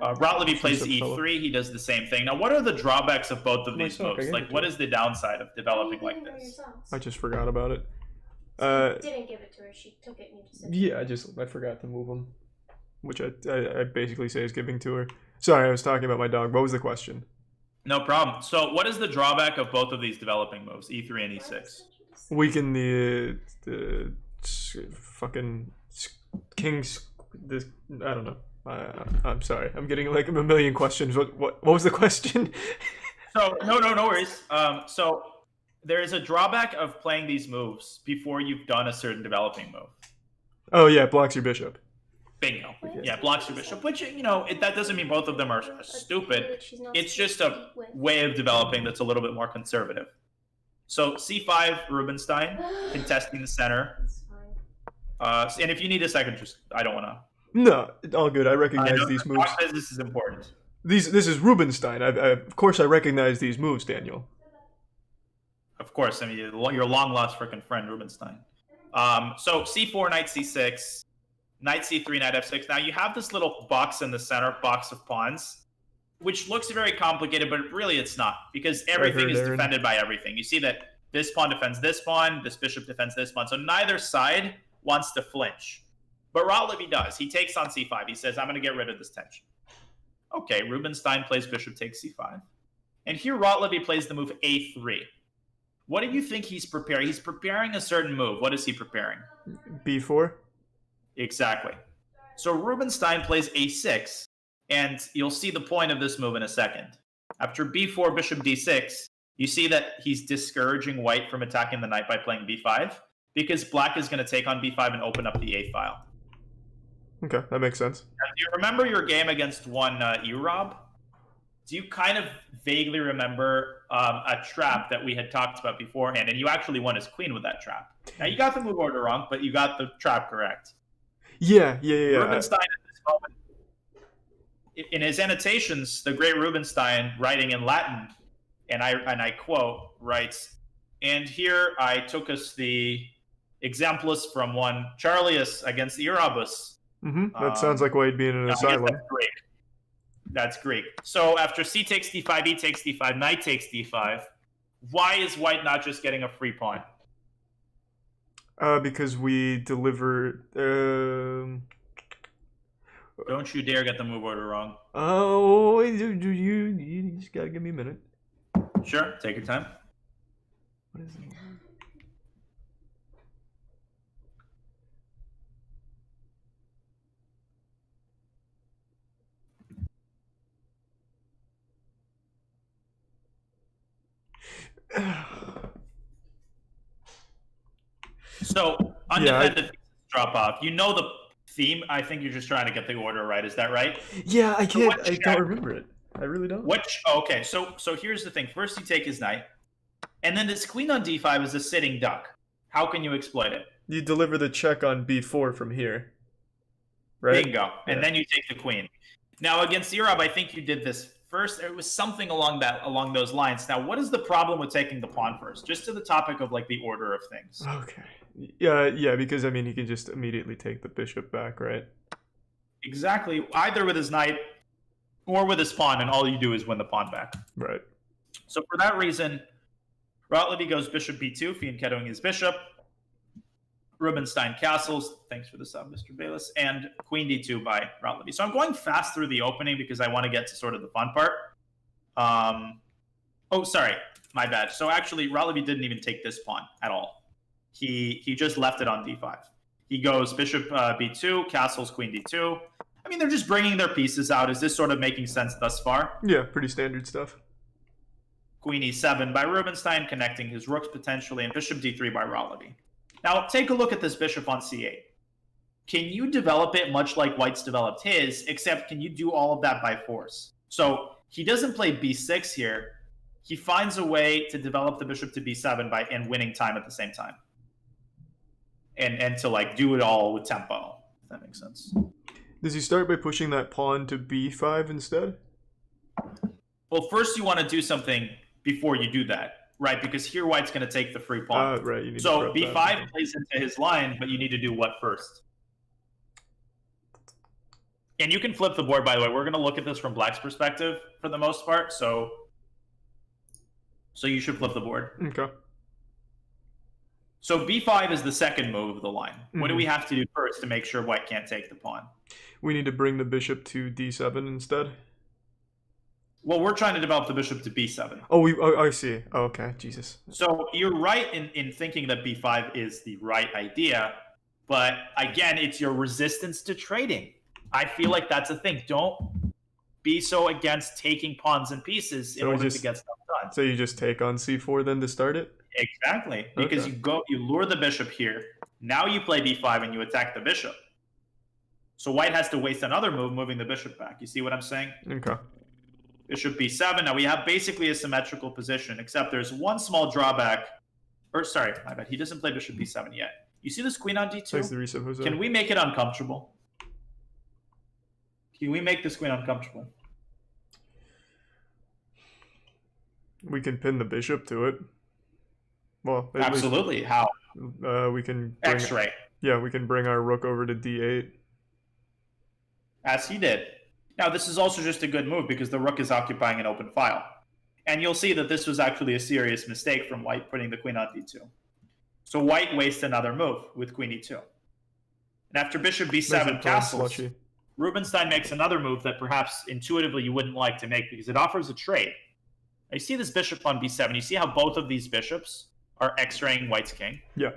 Rottleby plays e3. He does the same thing. Now, what are the drawbacks of both of these moves? Like, what is the downside of developing like this? I just forgot about it. You didn't give it to her. She took it and you just said yeah, I forgot to move them, which I basically say is giving to her. Sorry, I was talking about my dog. What was the question? No problem. So what is the drawback of both of these developing moves, e3 and e6? Weaken the fucking king's. I don't know. I'm sorry. I'm getting like a million questions. What was the question? So no worries. So there is a drawback of playing these moves before you've done a certain developing move. Oh yeah, blocks your bishop. Bingo. Yeah, blocks your bishop. Which that doesn't mean both of them are stupid. It's just a way of developing that's a little bit more conservative. So c5, Rubinstein, contesting the center. And if you need a second, I don't want to. No, all good. I recognize these moves. This is important. This is Rubinstein. Of course, I recognize these moves, Daniel. Of course, I mean your long lost freaking friend Rubinstein. So c4, knight c6, knight c3, knight f6. Now you have this little box in the center, box of pawns, which looks very complicated, but really it's not, because everything is defended by everything. You see that this pawn defends this pawn, this bishop defends this pawn, so neither side wants to flinch. But Rottleby does. He takes on c5. He says, I'm going to get rid of this tension. Okay, Rubinstein plays bishop takes c5. And here Rottleby plays the move a3. What do you think he's preparing? He's preparing a certain move. What is he preparing? b4? Exactly. So Rubinstein plays a6. And you'll see the point of this move in a second. After b4, bishop d6, you see that he's discouraging white from attacking the knight by playing b5, because black is going to take on b5 and open up the a file. Okay, that makes sense. Now, do you remember your game against one Erob? Do you kind of vaguely remember a trap that we had talked about beforehand, and you actually won his queen with that trap? Now, you got the move order wrong, but you got the trap correct. Yeah. Rubinstein at this moment, in his annotations, the great Rubinstein, writing in Latin, and I quote, writes, and here I took us the exemplus from one Charlius against the Erebus. That sounds like why he'd be in an asylum. That's Greek. So after c takes d5, e takes d5, knight takes d5, why is white not just getting a free pawn? Because we deliver. Don't you dare get the move order wrong. Oh, you just gotta give me a minute. Sure, take your time. What is it? So undefended pieces drop off. You know the theme. I think you're just trying to get the order right. Is that right? Yeah, I can't. what I check- don't remember it. I really don't. Okay, so here's the thing. First, you take his knight, and then this queen on d5 is a sitting duck. How can you exploit it? You deliver the check on b4 from here, right? Bingo. And Yeah. then you take the queen. Now against Irab, I think you did this first. It was something along those lines. Now, what is the problem with taking the pawn first? Just to the topic of like the order of things. Okay. Yeah, because I mean, he can just immediately take the bishop back, right? Exactly. Either with his knight or with his pawn, and all you do is win the pawn back. Right. So for that reason, Rotlevi goes bishop b2, fianchettoing his bishop. Rubinstein castles, thanks for the sub, Mr. Bayless, and queen d2 by Rotlevi. So I'm going fast through the opening because I want to get to sort of the fun part. Oh, sorry, my bad. So actually, Rotlevi didn't even take this pawn at all. He just left it on d5. He goes bishop b2, castles, queen d2. I mean, they're just bringing their pieces out. Is this sort of making sense thus far? Yeah, pretty standard stuff. Queen e7 by Rubinstein, connecting his rooks potentially, and bishop d3 by Rotlevi. Now, take a look at this bishop on c8. Can you develop it much like White's developed his, except can you do all of that by force? So he doesn't play b6 here. He finds a way to develop the bishop to b7 and winning time at the same time. And to like do it all with tempo, if that makes sense. Does he start by pushing that pawn to b5 instead? Well, first you want to do something before you do that, right? Because here White's going to take the free pawn. Right. You need So to prep b5 that. plays into his line, but you need to do what first? And you can flip the board, by the way. We're going to look at this from Black's perspective for the most part, so you should flip the board. Okay. So b5 is the second move of the line. What do Mhm. we have to do first to make sure White can't take the pawn? We need to bring the bishop to d7 instead. Well, we're trying to develop the bishop to b7. Oh, I see. Oh, okay. Jesus. So you're right in thinking that b5 is the right idea, but again, it's your resistance to trading. I feel like that's a thing. Don't be so against taking pawns and pieces in So we order just- to get stuff done. So you just take on c4 then to start it? Exactly, because Okay. you lure the bishop here. Now you play b5 and you attack the bishop. So White has to waste another move moving the bishop back. You see what I'm saying? Okay. Bishop b7. Now we have basically a symmetrical position, except there's one small drawback. Or sorry, my bad. He doesn't play bishop b7 yet. You see this queen on d2? Thanks to the reset, Jose. Can we make it uncomfortable? Can we make this queen uncomfortable? We can pin the bishop to it. Well, at Absolutely. How? least, we can bring, X-ray. yeah, we can bring our rook over to d8. As he did. Now, this is also just a good move because the rook is occupying an open file. And you'll see that this was actually a serious mistake from White putting the queen on d2. So White wastes another move with queen e2. And after bishop There's b7 a pawn castles, slushy. Rubinstein makes another move that perhaps intuitively you wouldn't like to make because it offers a trade. Now, you see this bishop on b7. You see how both of these bishops are X-raying White's king? Yeah.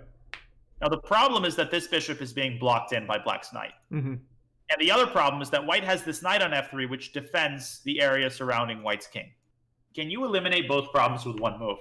Now, the problem is that this bishop is being blocked in by Black's knight. Mm-hmm. And the other problem is that White has this knight on f3, which defends the area surrounding White's king. Can you eliminate both problems with one move?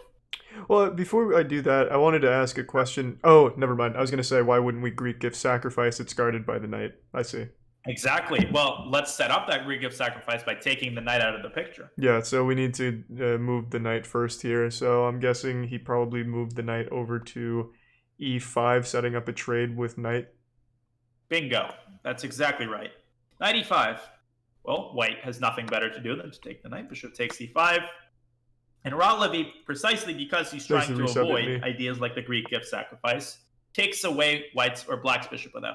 Well, before I do that, I wanted to ask a question. Oh, never mind. I was going to say, why wouldn't we Greek gift sacrifice? It's guarded by the knight. I see. Exactly. Well, let's set up that Greek gift sacrifice by taking the knight out of the picture. Yeah, so we need to move the knight first here. So I'm guessing he probably moved the knight over to e5, setting up a trade with knight. Bingo. That's exactly right. Knight e5. Well, White has nothing better to do than to take the knight. Bishop takes e5. And Rotlevi, precisely because he's There's trying the to reset avoid with me. ideas like the Greek gift sacrifice, takes away White's or Black's bishop with f4.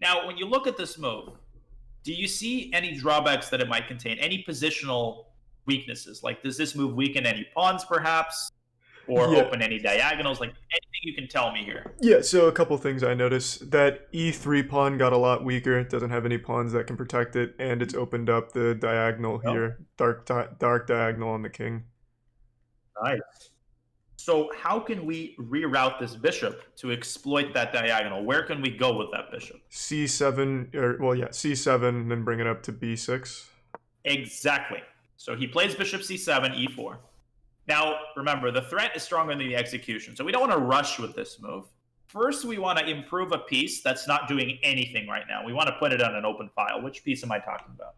Now, when you look at this move, do you see any drawbacks that it might contain? Any positional weaknesses? Like, does this move weaken any pawns, perhaps? Or Yeah. open any diagonals? Like, anything you can tell me here. Yeah, so a couple things I noticed. That E3 pawn got a lot weaker. It doesn't have any pawns that can protect it, and it's opened up the diagonal Oh. here. Dark diagonal on the king. Nice. So how can we reroute this bishop to exploit that diagonal? Where can we go with that bishop? C7, or, well, yeah, C7, then bring it up to B6. Exactly. So he plays bishop c7, e4. Now, remember, the threat is stronger than the execution, so we don't want to rush with this move. First, we want to improve a piece that's not doing anything right now. We want to put it on an open file. Which piece am I talking about?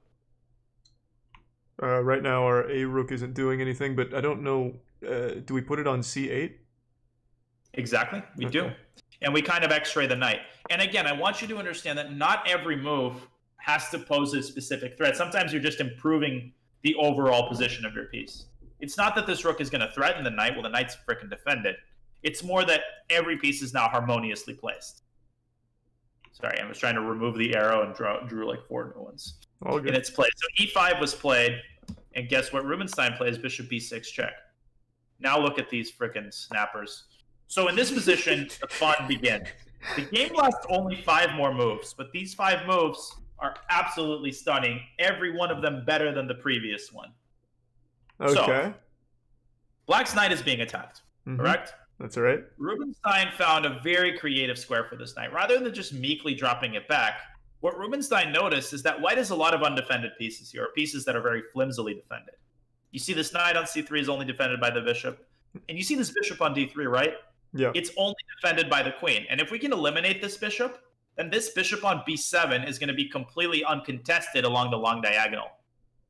Right now, our A rook isn't doing anything, but I don't know. Do we put it on C8? Exactly, we do. And we kind of x-ray the knight. And again, I want you to understand that not every move has to pose a specific threat. Sometimes you're just improving the overall position of your piece. It's not that this rook is going to threaten the knight. Well, the knight's frickin' defended. It's more that every piece is now harmoniously placed. Sorry, I was trying to remove the arrow and drew like 4 new ones. All good. In its place. So e5 was played, and guess what Rubinstein plays? Bishop b6 check. Now look at these frickin' snappers. So in this position, the fun begins. The game lasts only 5 more moves, but these 5 moves are absolutely stunning. Every one of them better than the previous one. Okay. So, Black's knight is being attacked, correct? That's all right. Rubinstein found a very creative square for this knight. Rather than just meekly dropping it back, what Rubinstein noticed is that white has a lot of undefended pieces here, or pieces that are very flimsily defended. You see this knight on c3 is only defended by the bishop. And you see this bishop on d3, right? Yeah. It's only defended by the queen. And if we can eliminate this bishop, then this bishop on b7 is going to be completely uncontested along the long diagonal.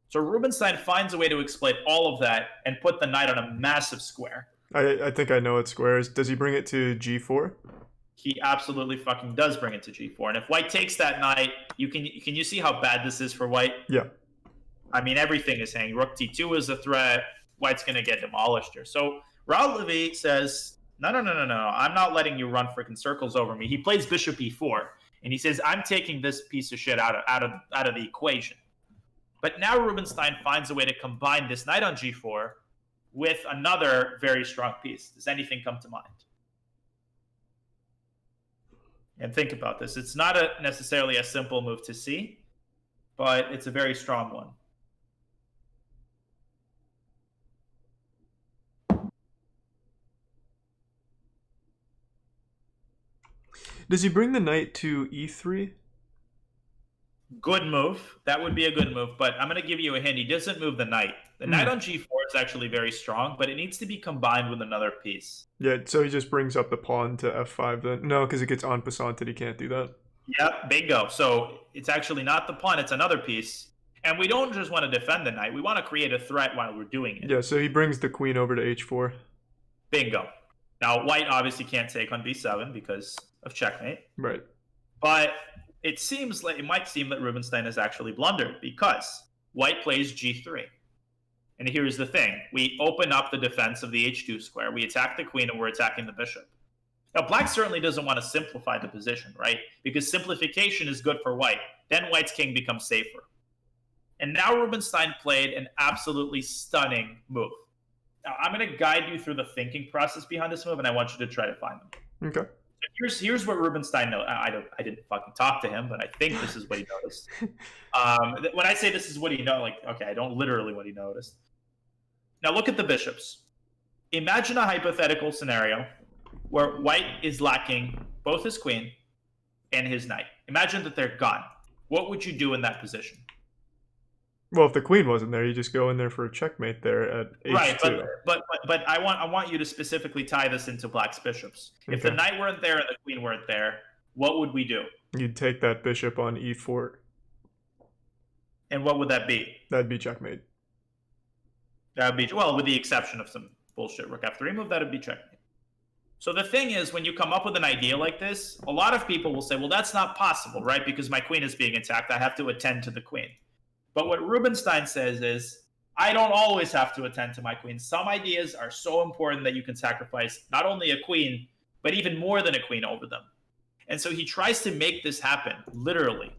So Rubinstein finds a way to exploit all of that and put the knight on a massive square. I think I know what square is. Does he bring it to G4? He absolutely fucking does bring it to G4. And if white takes that knight, can you see how bad this is for white? Yeah. I mean, everything is hanging. Rook T2 is a threat. White's going to get demolished here. So Raoul Levy says, no. I'm not letting you run freaking circles over me. He plays bishop E4. And he says, I'm taking this piece of shit out of the equation. But now Rubinstein finds a way to combine this knight on G4 with another very strong piece. Does anything come to mind? And think about this. It's not necessarily a simple move to see, but it's a very strong one. Does he bring the knight to E3? Good move. That would be a good move, but I'm going to give you a hint. He doesn't move the knight. The knight on G4 is actually very strong, but it needs to be combined with another piece. Yeah, so he just brings up the pawn to F5 then. No, because it gets en passanted. He can't do that. Yep, bingo. So it's actually not the pawn, it's another piece. And we don't just want to defend the knight. We want to create a threat while we're doing it. Yeah, so he brings the queen over to H4. Bingo. Now, white obviously can't take on B7 because of checkmate. Right. But it might seem that Rubinstein has actually blundered because white plays G3. And here's the thing. We open up the defense of the H2 square. We attack the queen and we're attacking the bishop. Now, black certainly doesn't want to simplify the position, right? Because simplification is good for white. Then white's king becomes safer. And now Rubinstein played an absolutely stunning move. Now, I'm going to guide you through the thinking process behind this move, and I want you to try to find them. Okay. Here's what Rubinstein knows. I didn't fucking talk to him, but I think this is what he noticed. When I say this is what he noticed, I don't literally what he noticed. Now look at the bishops. Imagine a hypothetical scenario where white is lacking both his queen and his knight. Imagine that they're gone. What would you do in that position? Well, if the queen wasn't there, you just go in there for a checkmate there at H2. Right, but I want you to specifically tie this into black's bishops. If the knight weren't there and the queen weren't there, what would we do? You'd take that bishop on E4. And what would that be? That'd be checkmate. That would be, well, with the exception of some bullshit rook F3 move, that would be checkmate. So the thing is, when you come up with an idea like this, a lot of people will say, well, that's not possible, right? Because my queen is being attacked. I have to attend to the queen. But what Rubinstein says is, I don't always have to attend to my queen. Some ideas are so important that you can sacrifice not only a queen, but even more than a queen over them. And so he tries to make this happen, literally,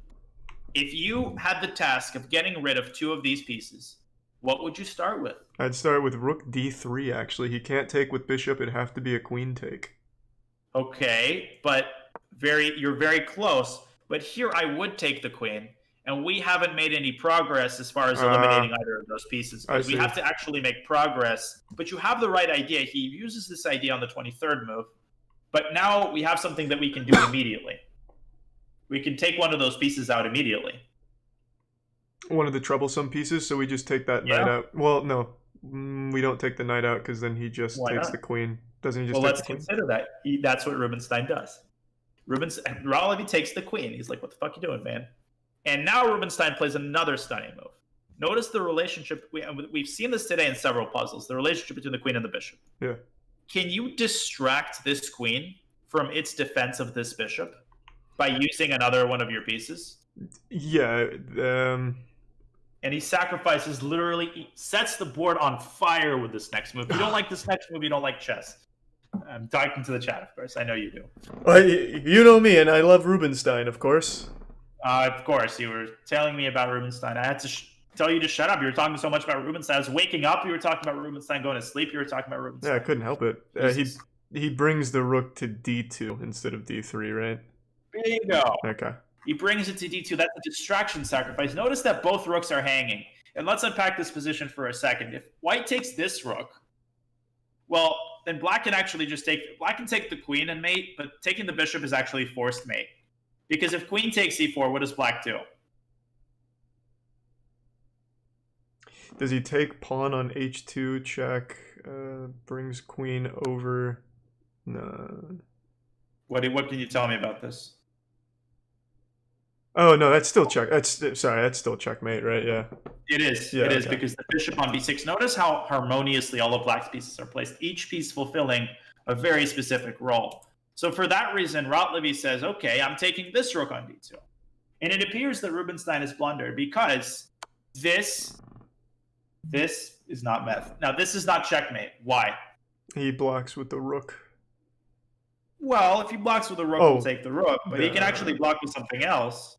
if you had the task of getting rid of 2 of these pieces, what would you start with? I'd start with rook d3, actually. He can't take with bishop. It'd have to be a queen take. Okay, but you're very close. But here I would take the queen, and we haven't made any progress as far as eliminating either of those pieces. Because we have to actually make progress. But you have the right idea. He uses this idea on the 23rd move. But now we have something that we can do immediately. We can take one of those pieces out immediately. One of the troublesome pieces, so we just take that knight out. Well, no. We don't take the knight out because then he just takes the queen. Doesn't he just take the queen? Let's consider that. That's what Rubinstein does. Rottlevy takes the queen. He's like, what the fuck you doing, man? And now Rubinstein plays another stunning move. Notice the relationship. We've seen this today in several puzzles. The relationship between the queen and the bishop. Yeah. Can you distract this queen from its defense of this bishop by using another one of your pieces? Yeah. And he sacrifices, literally sets the board on fire with this next move. If you don't like this next move, you don't like chess. I'm talking to the chat, of course. I know you do. Well, you know me, and I love Rubinstein, of course. Of course. You were telling me about Rubinstein. I had to tell you to shut up. You were talking so much about Rubinstein. I was waking up. You were talking about Rubinstein. Going to sleep. You were talking about Rubinstein. Yeah, I couldn't help it. He brings the rook to d2 instead of d3, right? Bingo. Okay. He brings it to d2. That's a distraction sacrifice. Notice that both rooks are hanging. And let's unpack this position for a second. If white takes this rook, well, then black can actually black can take the queen and mate, but taking the bishop is actually forced mate. Because if queen takes e4, what does black do? Does he take pawn on h2, check, brings queen over? No. What can you tell me about this? Oh no, that's still check. That's still checkmate, right? Yeah. It is. Yeah, it is because the bishop on b6. Notice how harmoniously all of black's pieces are placed. Each piece fulfilling a very specific role. So for that reason, Rottlevy says, "Okay, I'm taking this rook on d2," and it appears that Rubinstein has blundered because this is not meth. Now this is not checkmate. Why? He blocks with the rook. Well, if he blocks with the rook, we'll take the rook, but he can actually block with something else.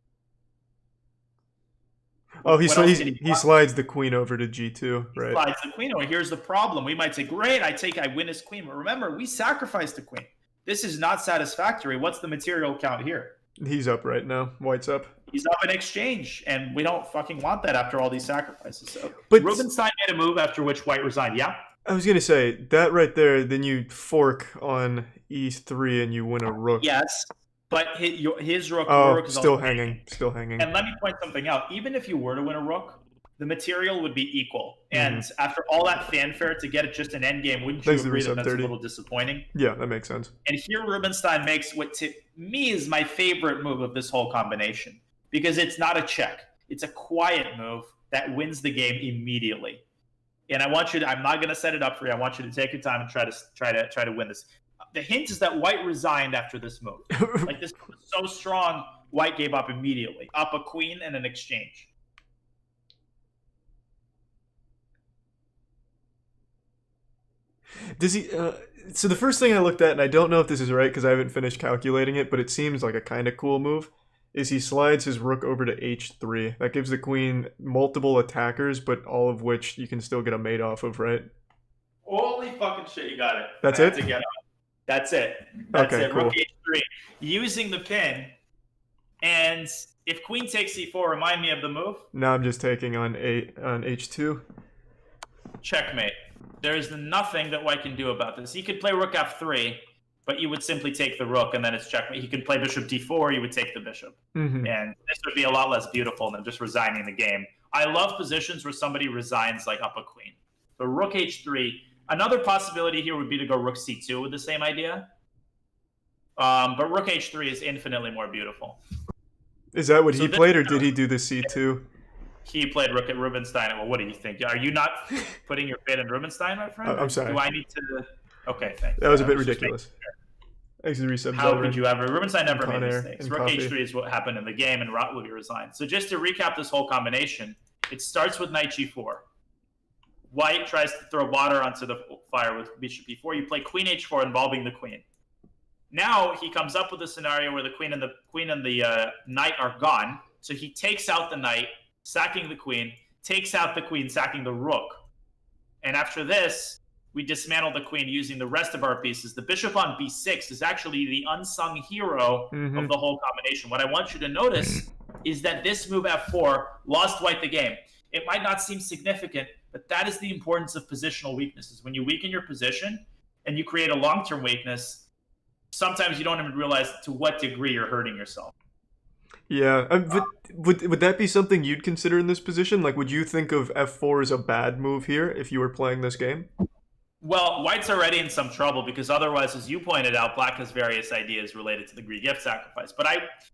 Oh, he slides the queen over to g2, right? He slides the queen over. Here's the problem. We might say, great, I win his queen. But remember, we sacrificed the queen. This is not satisfactory. What's the material count here? He's up right now. White's up. He's up in exchange, and we don't fucking want that after all these sacrifices. So but Rubinstein made a move after which white resigned, yeah? I was going to say, that right there, then you fork on e3 and you win a rook. Yes. But his rook, rook is still hanging. Still hanging. And let me point something out. Even if you were to win a rook, the material would be equal. And after all that fanfare to get it just an endgame, wouldn't you agree that that's a little disappointing? Yeah, that makes sense. And here Rubinstein makes what to me is my favorite move of this whole combination. Because it's not a check. It's a quiet move that wins the game immediately. And I want you to, I'm not going to set it up for you. I want you to take your time and try to win this. The hint is that white resigned after this move. Like this was so strong, white gave up immediately. Up a queen and an exchange. Does he? So the first thing I looked at, and I don't know if this is right because I haven't finished calculating it, but it seems like a kind of cool move, is he slides his rook over to h3. That gives the queen multiple attackers, but all of which you can still get a mate off of, right? Holy fucking shit, you got it. That's it? That's it. That's okay, it. Cool. Rook h3. Using the pin. And if queen takes e4, remind me of the move. Now I'm just taking on h2. Checkmate. There is nothing that white can do about this. He could play rook f3, but you would simply take the rook, and then it's checkmate. He could play bishop d4, you would take the bishop. And this would be a lot less beautiful than just resigning the game. I love positions where somebody resigns like up a queen. But rook h3. Another possibility here would be to go rook c2 with the same idea. But rook h3 is infinitely more beautiful. Is that what he played, or did he do the c2? He played rook at Rubinstein. Well, what do you think? Are you not putting your bid in Rubinstein, my friend? I'm sorry. Do I need to... Okay, thanks. That was a bit ridiculous. Sure. How could you ever? Rubinstein never made mistakes. Rook h3 is what happened in the game, and Rottlevy resigned. So just to recap this whole combination, it starts with knight g4. White tries to throw water onto the fire with bishop e4. You play queen h4 involving the queen. Now he comes up with a scenario where the queen and the knight are gone. So he takes out the knight, sacking the queen, takes out the queen, sacking the rook. And after this, we dismantle the queen using the rest of our pieces. The bishop on b6 is actually the unsung hero of the whole combination. What I want you to notice is that this move f4 lost white the game. It might not seem significant, but that is the importance of positional weaknesses. When you weaken your position and you create a long-term weakness, sometimes you don't even realize to what degree you're hurting yourself. Yeah, would that be something you'd consider in this position? Like, would you think of f4 as a bad move here if you were playing this game? Well, white's already in some trouble because otherwise, as you pointed out, black has various ideas related to the Greek gift sacrifice. But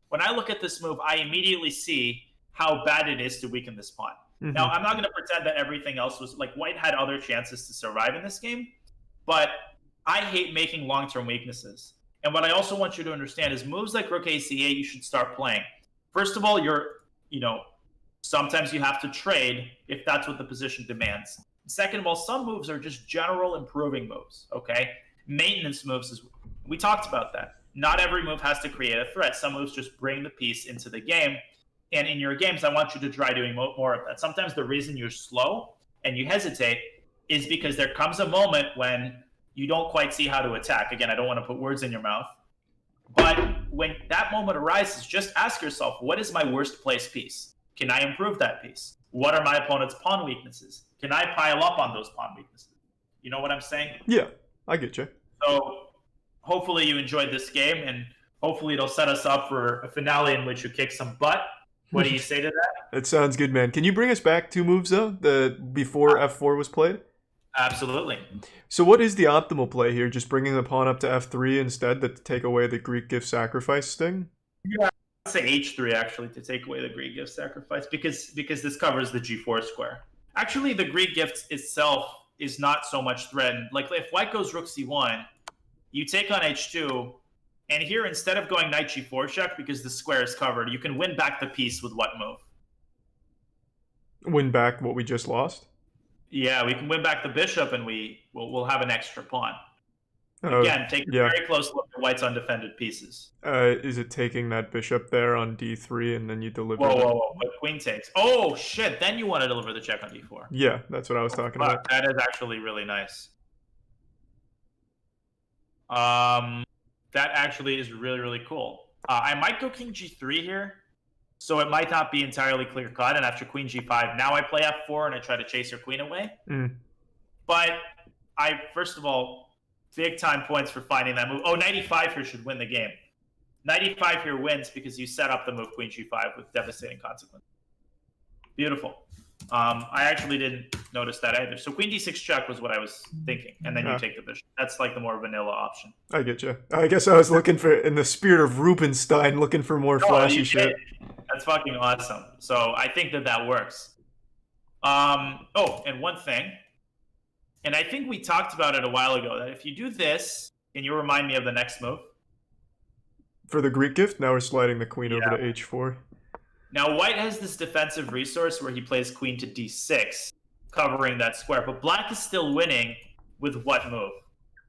when I look at this move, I immediately see how bad it is to weaken this pawn. Now, I'm not going to pretend that everything else was like white had other chances to survive in this game, but I hate making long-term weaknesses. And what I also want you to understand is moves like rook a8 you should start playing. First of all, sometimes you have to trade if that's what the position demands. Second of all, some moves are just general improving moves, okay? Maintenance moves, we talked about that. Not every move has to create a threat. Some moves just bring the piece into the game. And in your games, I want you to try doing more of that. Sometimes the reason you're slow and you hesitate is because there comes a moment when you don't quite see how to attack. Again, I don't want to put words in your mouth. But when that moment arises, just ask yourself, what is my worst placed piece? Can I improve that piece? What are my opponent's pawn weaknesses? Can I pile up on those pawn weaknesses? You know what I'm saying? Yeah, I get you. So hopefully you enjoyed this game, and hopefully it'll set us up for a finale in which you kick some butt. What do you say to that? It sounds good, man. Can you bring us back 2 moves, though, before f4 was played? Absolutely. So what is the optimal play here? Just bringing the pawn up to f3 instead to take away the Greek gift sacrifice thing? Yeah, I'd say h3, actually, to take away the Greek gift sacrifice, because this covers the g4 square. Actually, the Greek gift itself is not so much threatened. Like, if white goes rook c1, you take on h2, and here, instead of going knight g4 check, because the square is covered, you can win back the piece with what move? Win back what we just lost? Yeah, we can win back the bishop, and we'll have an extra pawn. Again, take a very close look at white's undefended pieces. Is it taking that bishop there on d3, and then you deliver Whoa. But queen takes. Oh, shit. Then you want to deliver the check on d4. Yeah, that's what I was talking about. That is actually really nice. That actually is really, really cool. I might go king g3 here, so it might not be entirely clear-cut, and after queen g5, now I play f4 and I try to chase your queen away. But first of all, big-time points for finding that move. Oh, 95 here should win the game. 95 here wins because you set up the move queen g5 with devastating consequences. Beautiful. I actually didn't notice that either. So queen d6 check was what I was thinking, and then you take the bishop. That's like the more vanilla option. I get you. I guess I was looking for, in the spirit of Rubenstein, looking for more flashy shit. That's fucking awesome. So I think that works. Oh, and one thing, and I think we talked about it a while ago, that if you do this, can you remind me of the next move? For the Greek gift, now we're sliding the queen over to h4. Now, white has this defensive resource where he plays queen to d6, covering that square. But black is still winning with what move?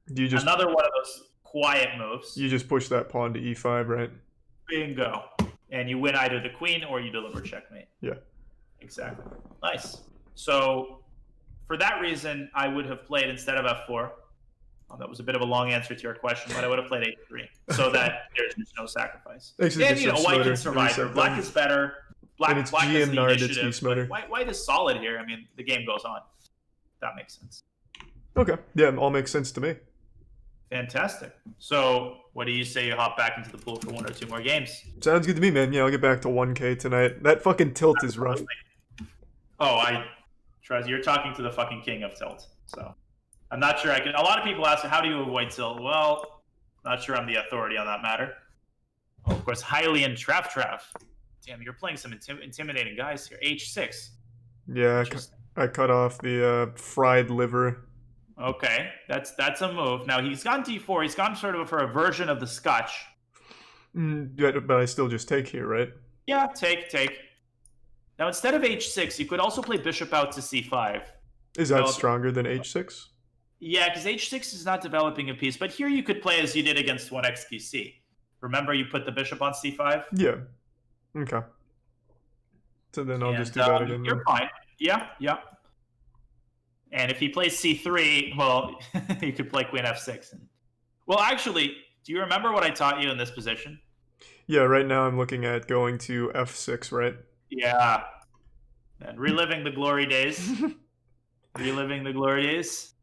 Another one of those quiet moves. You just push that pawn to e5, right? Bingo. And you win either the queen or you deliver checkmate. Yeah. Exactly. Nice. So, for that reason, I would have played instead of f4. That was a bit of a long answer to your question, but I would have played h3 so that there's just no sacrifice. And, white can survive. Black is better. Black is the initiative. White is solid here. I mean, the game goes on. That makes sense. Okay. Yeah, it all makes sense to me. Fantastic. So, what do you say you hop back into the pool for 1 or 2 more games? Sounds good to me, man. Yeah, I'll get back to 1K tonight. That fucking tilt is rough. Oh, you're talking to the fucking king of tilt, so... I'm not sure I can... A lot of people ask, how do you avoid tilt? Well, not sure I'm the authority on that matter. Oh, of course, Hylian Traff. Damn, you're playing some intimidating guys here. H6. Yeah, I cut off the fried liver. Okay, that's a move. Now, he's gone d4. He's gone sort of for a version of the Scotch. But I still just take here, right? Yeah, take. Now, instead of h6, you could also play bishop out to c5. Is that stronger than h6? Yeah, because h6 is not developing a piece. But here you could play as you did against 1xqc. Remember you put the bishop on c5? Yeah. Okay. So then I'll And, just do that again. You're fine. Yeah, yeah. And if he plays c3, well, you could play queen f6. Well, actually, do you remember what I taught you in this position? Yeah, right now I'm looking at going to f6, right? Yeah. And reliving the glory days. Reliving the glory days.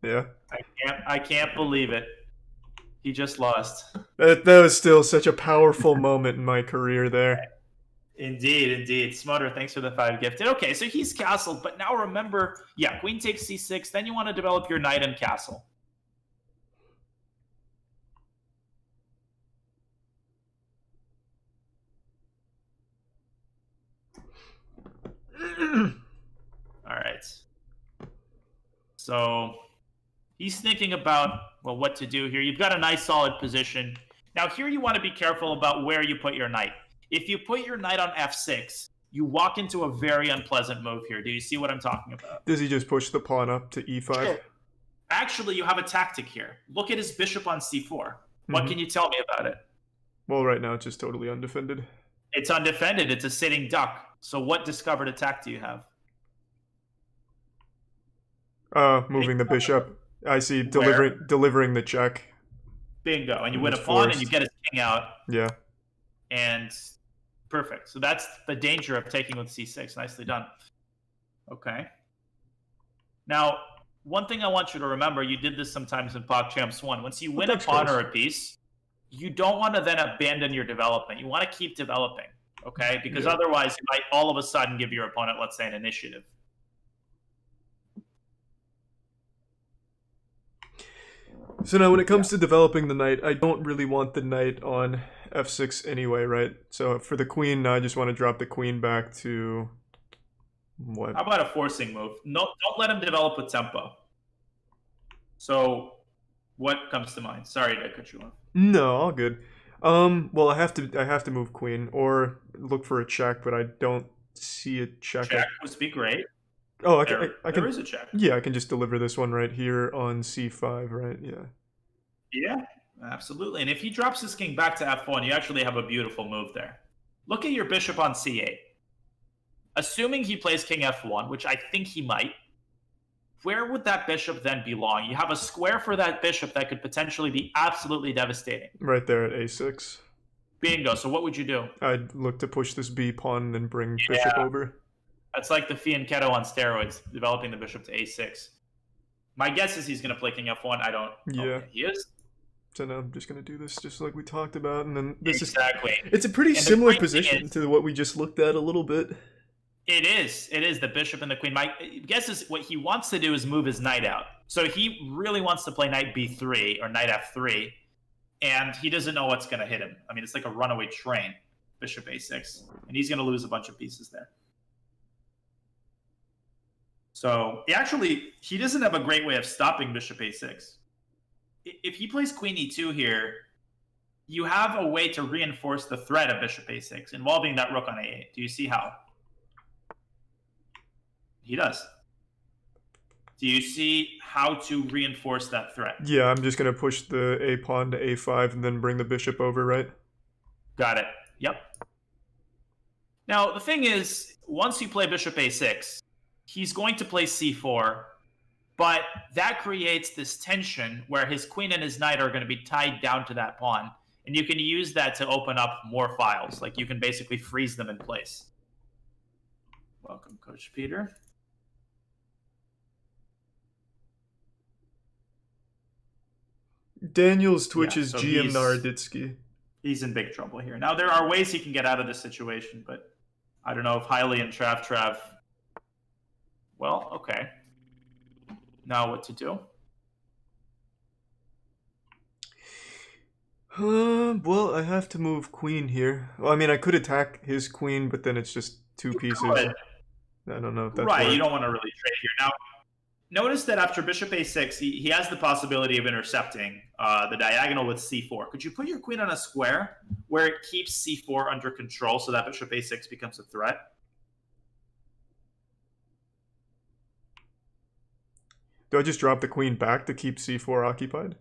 Yeah. I can't believe it. He just lost. That was still such a powerful moment in my career there. Indeed, indeed. Smother, thanks for the 5 gifted. Okay, so he's castled, but now remember, yeah, queen takes c6, then you want to develop your knight and castle. All right. So he's thinking about, well, what to do here. You've got a nice solid position. Now here you want to be careful about where you put your knight. If you put your knight on f6, you walk into a very unpleasant move here. Do you see what I'm talking about? Does he just push the pawn up to e5? Sure. Actually, you have a tactic here. Look at his bishop on c4. What can you tell me about it? Well, right now it's just totally undefended. It's undefended. It's a sitting duck. So what discovered attack do you have? Moving the bishop. I see, delivering the check. Bingo. And you And win a it's pawn forced. and you get his king out. Yeah. And perfect. So that's the danger of taking with c6. Nicely done. Okay. Now, one thing I want you to remember, you did this sometimes in PogChamps 1. Once you win a pawn or a piece, you don't want to then abandon your development. You want to keep developing, okay? Because otherwise, you might all of a sudden give your opponent, let's say, an initiative. So now when it comes to developing the knight, I don't really want the knight on f6 anyway, right? So for the queen, now I just want to drop the queen back to... what? How about a forcing move? No, don't let him develop with tempo. So what comes to mind? Sorry to cut you off. No, all good. Well, I have to move queen or look for a check, but I don't see a check. Check would be great. Oh, I There can. is a check. Yeah, I can just deliver this one right here on c5, right? Yeah. Yeah, absolutely. And if he drops his king back to f1, you actually have a beautiful move there. Look at your bishop on c8. Assuming he plays king f1, which I think he might, where would that bishop then belong? You have a square for that bishop that could potentially be absolutely devastating. Right there at a6. Bingo. So what would you do? I'd look to push this b pawn and then bring bishop over. That's like the fianchetto on steroids, developing the bishop to a6. My guess is he's going to play king f1. I don't... Yeah. Okay, he is? So now I'm just going to do this just like we talked about, and then this Exactly. It's a pretty And the similar great thing position is- to what we just looked at a little bit. It is. It is the bishop and the queen. My guess is what he wants to do is move his knight out. So he really wants to play knight b3 or knight f3, and he doesn't know what's going to hit him. I mean, it's like a runaway train, bishop a6, and he's going to lose a bunch of pieces there. So he doesn't have a great way of stopping bishop a6. If he plays queen e2 here, you have a way to reinforce the threat of bishop a6 involving that rook on a8. Do you see how? He does. Do you see how to reinforce that threat? Yeah, I'm just going to push the a pawn to a5 and then bring the bishop over, right? Got it. Yep. Now, the thing is, once you play bishop a6, he's going to play c4, but that creates this tension where his queen and his knight are going to be tied down to that pawn, and you can use that to open up more files. Like, you can basically freeze them in place. Welcome, Coach Peter. Daniel's Twitch is so GM he's- Naroditsky. He's in big trouble here. Now, there are ways he can get out of this situation, but I don't know if Haile and Trav... Well, okay. Now what to do? Well, I have to move queen here. Well, I mean, I could attack his queen, but then it's just two pieces. could. I don't know if that's Right, worth. you don't want to really trade here. Now, notice that after bishop a6, he has the possibility of intercepting the diagonal with c4. Could you put your queen on a square where it keeps c4 under control so that bishop a6 becomes a threat? Do I just drop the queen back to keep c4 occupied?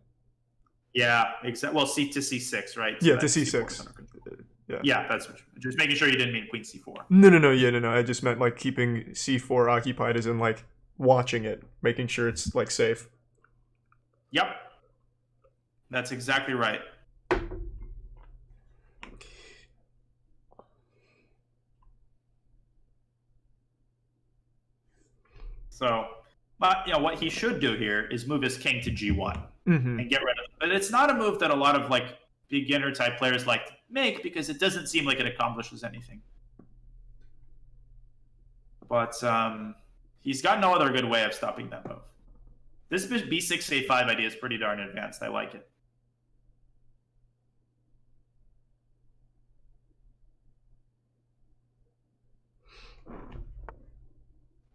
Yeah, exactly. Well, c to c6, right? So Yeah, to that c4 is c6. under control. Yeah. Yeah, that's what just making sure you didn't mean queen c4. No. I just meant like keeping c4 occupied, as in like watching it, making sure it's like safe. Yep. That's exactly right. So, but what he should do here is move his king to g1 and get rid of it. But it's not a move that a lot of like beginner type players like to make because it doesn't seem like it accomplishes anything. But he's got no other good way of stopping that move. This b6 a5 idea is pretty darn advanced. I like it.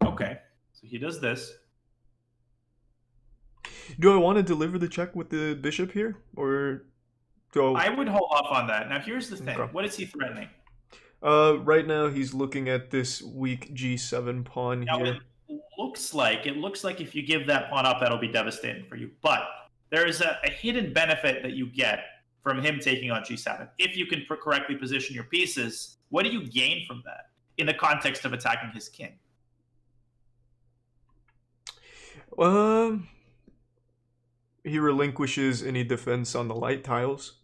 Okay, so he does this. Do I want to deliver the check with the bishop here, or do I would hold off on that. Now, here's the thing. Okay. What is he threatening? Right now he's looking at this weak g7 pawn Now, here. it looks like if you give that pawn up, that'll be devastating for you. But there is a hidden benefit that you get from him taking on g7. If you can correctly position your pieces, what do you gain from that in the context of attacking his king? He relinquishes any defense on the light tiles.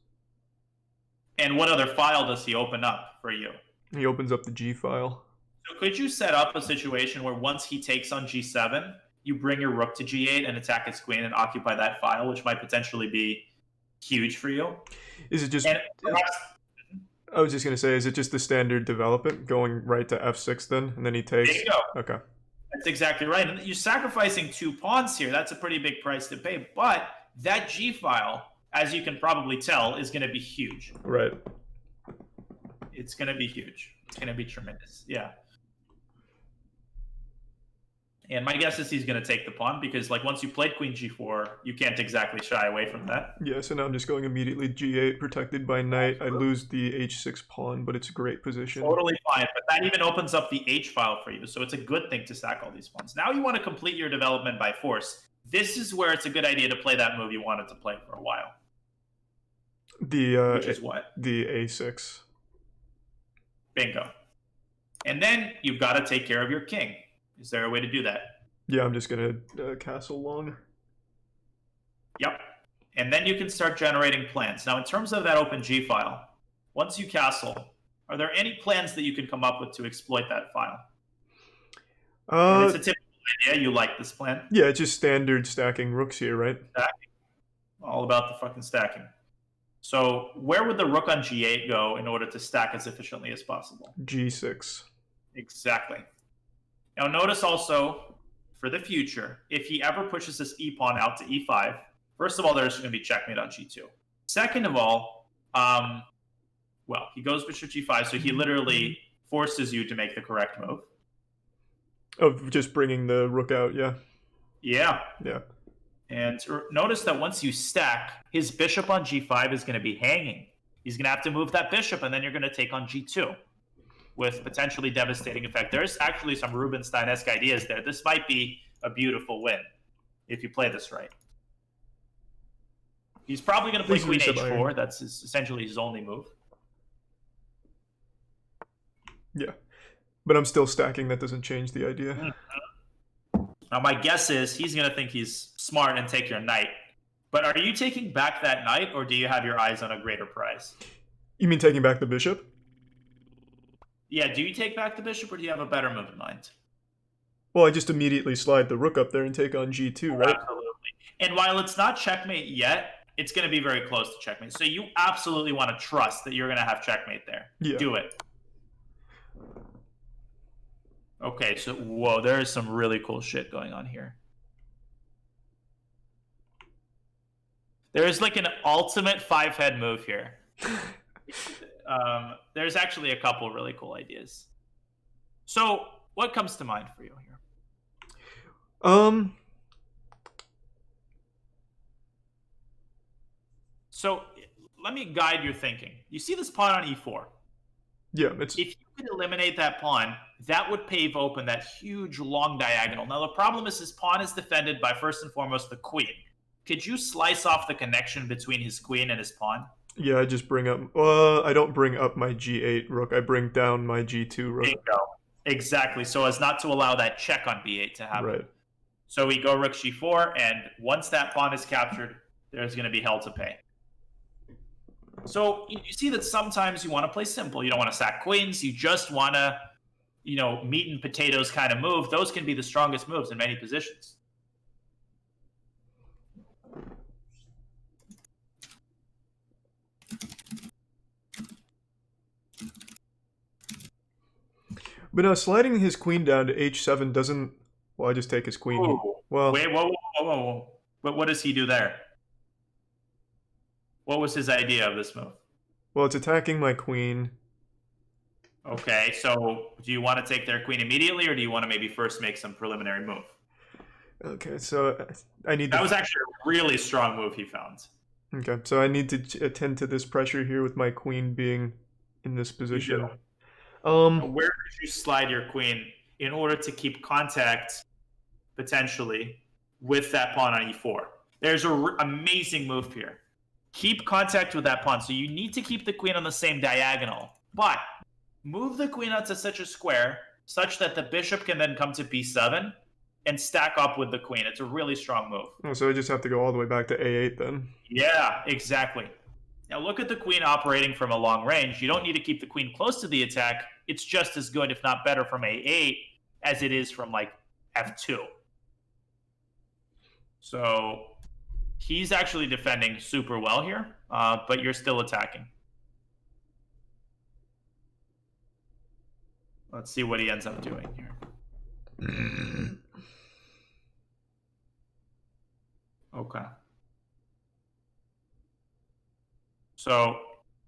And what other file does he open up for you? He opens up the G file. So could you set up a situation where once he takes on g7, you bring your rook to g8 and attack his queen and occupy that file, which might potentially be huge for you? Is it just... And perhaps, I was just going to say, is it just the standard development, going right to f6 then, and then he takes... there you go. Okay. That's exactly right. And you're sacrificing 2 pawns here. That's a pretty big price to pay. But that G file, as you can probably tell, is going to be huge. Right. It's going to be huge. It's going to be tremendous. Yeah. And my guess is he's going to take the pawn because, like, once you played queen g4, you can't exactly shy away from that. Yeah, so now I'm just going immediately g8, protected by knight. I lose the h6 pawn, but it's a great position. Totally fine, but that even opens up the h file for you, so it's a good thing to stack all these pawns. Now you want to complete your development by force. This is where it's a good idea to play that move you wanted to play for a while. Which is what? The a6. Bingo. And then you've got to take care of your king. Is there a way to do that? Yeah, I'm just going to castle long. Yep. And then you can start generating plans. Now, in terms of that open G file, once you castle, are there any plans that you can come up with to exploit that file? And it's a typical idea. You like this plan? Yeah, it's just standard stacking rooks here, right? Stacking. All about the fucking stacking. So where would the rook on G8 go in order to stack as efficiently as possible? G6. Exactly. Now notice also, for the future, if he ever pushes this e-pawn out to e5, first of all, there's going to be checkmate on g2. Second of all, well, he goes bishop g5, so he literally forces you to make the correct move. Of just bringing the rook out, yeah. Yeah. Yeah. And notice that once you stack, his bishop on g5 is going to be hanging. He's going to have to move that bishop, and then you're going to take on g2 with potentially devastating effect. There's actually some Rubinstein-esque ideas there. This might be a beautiful win if you play this right. He's probably going to play queen h4. That's essentially his only move. Yeah. But I'm still stacking. That doesn't change the idea. Mm-hmm. Now, my guess is he's going to think he's smart and take your knight. But are you taking back that knight, or do you have your eyes on a greater prize? You mean taking back the bishop? Yeah, do you take back the bishop, or do you have a better move in mind? Well, I just immediately slide the rook up there and take on g2, right? Absolutely. And while it's not checkmate yet, it's going to be very close to checkmate. So you absolutely want to trust that you're going to have checkmate there. Yeah. Do it. Okay, so, whoa, there is some really cool shit going on here. There is like an ultimate 5-head move here. There's actually a couple really cool ideas. So, what comes to mind for you here? So, let me guide your thinking. You see this pawn on e4. Yeah, it's... If you could eliminate that pawn, that would pave open that huge long diagonal. Now, the problem is his pawn is defended by, first and foremost, the queen. Could you slice off the connection between his queen and his pawn? Yeah, I just bring up. I don't bring up my g8 rook. I bring down my g2 rook. Bingo. Exactly. So as not to allow that check on b8 to happen. Right. So we go rook g4, and once that pawn is captured, there's going to be hell to pay. So you see that sometimes you want to play simple. You don't want to sack queens. You just want to, meat and potatoes kind of move. Those can be the strongest moves in many positions. But now sliding his queen down to h7 doesn't. Well, I just take his queen. Ooh. Well, Wait, whoa. But what does he do there? What was his idea of this move? well, it's attacking my queen. Okay, so do you want to take their queen immediately, or do you want to maybe first make some preliminary move? Okay, so I need. That was actually a really strong move he found. Okay, so I need to attend to this pressure here with my queen being in this position. Where could you slide your queen in order to keep contact, potentially, with that pawn on e4? There's an amazing move here. Keep contact with that pawn. So you need to keep the queen on the same diagonal, but move the queen out to such a square such that the bishop can then come to b7 and stack up with the queen. It's a really strong move. Oh, so I just have to go all the way back to a8 then. Yeah, exactly. Now look at the queen operating from a long range. You don't need to keep the queen close to the attack. It's just as good, if not better, from a8 as it is from like f2. So he's actually defending super well here, but you're still attacking. Let's see what he ends up doing here. Okay. So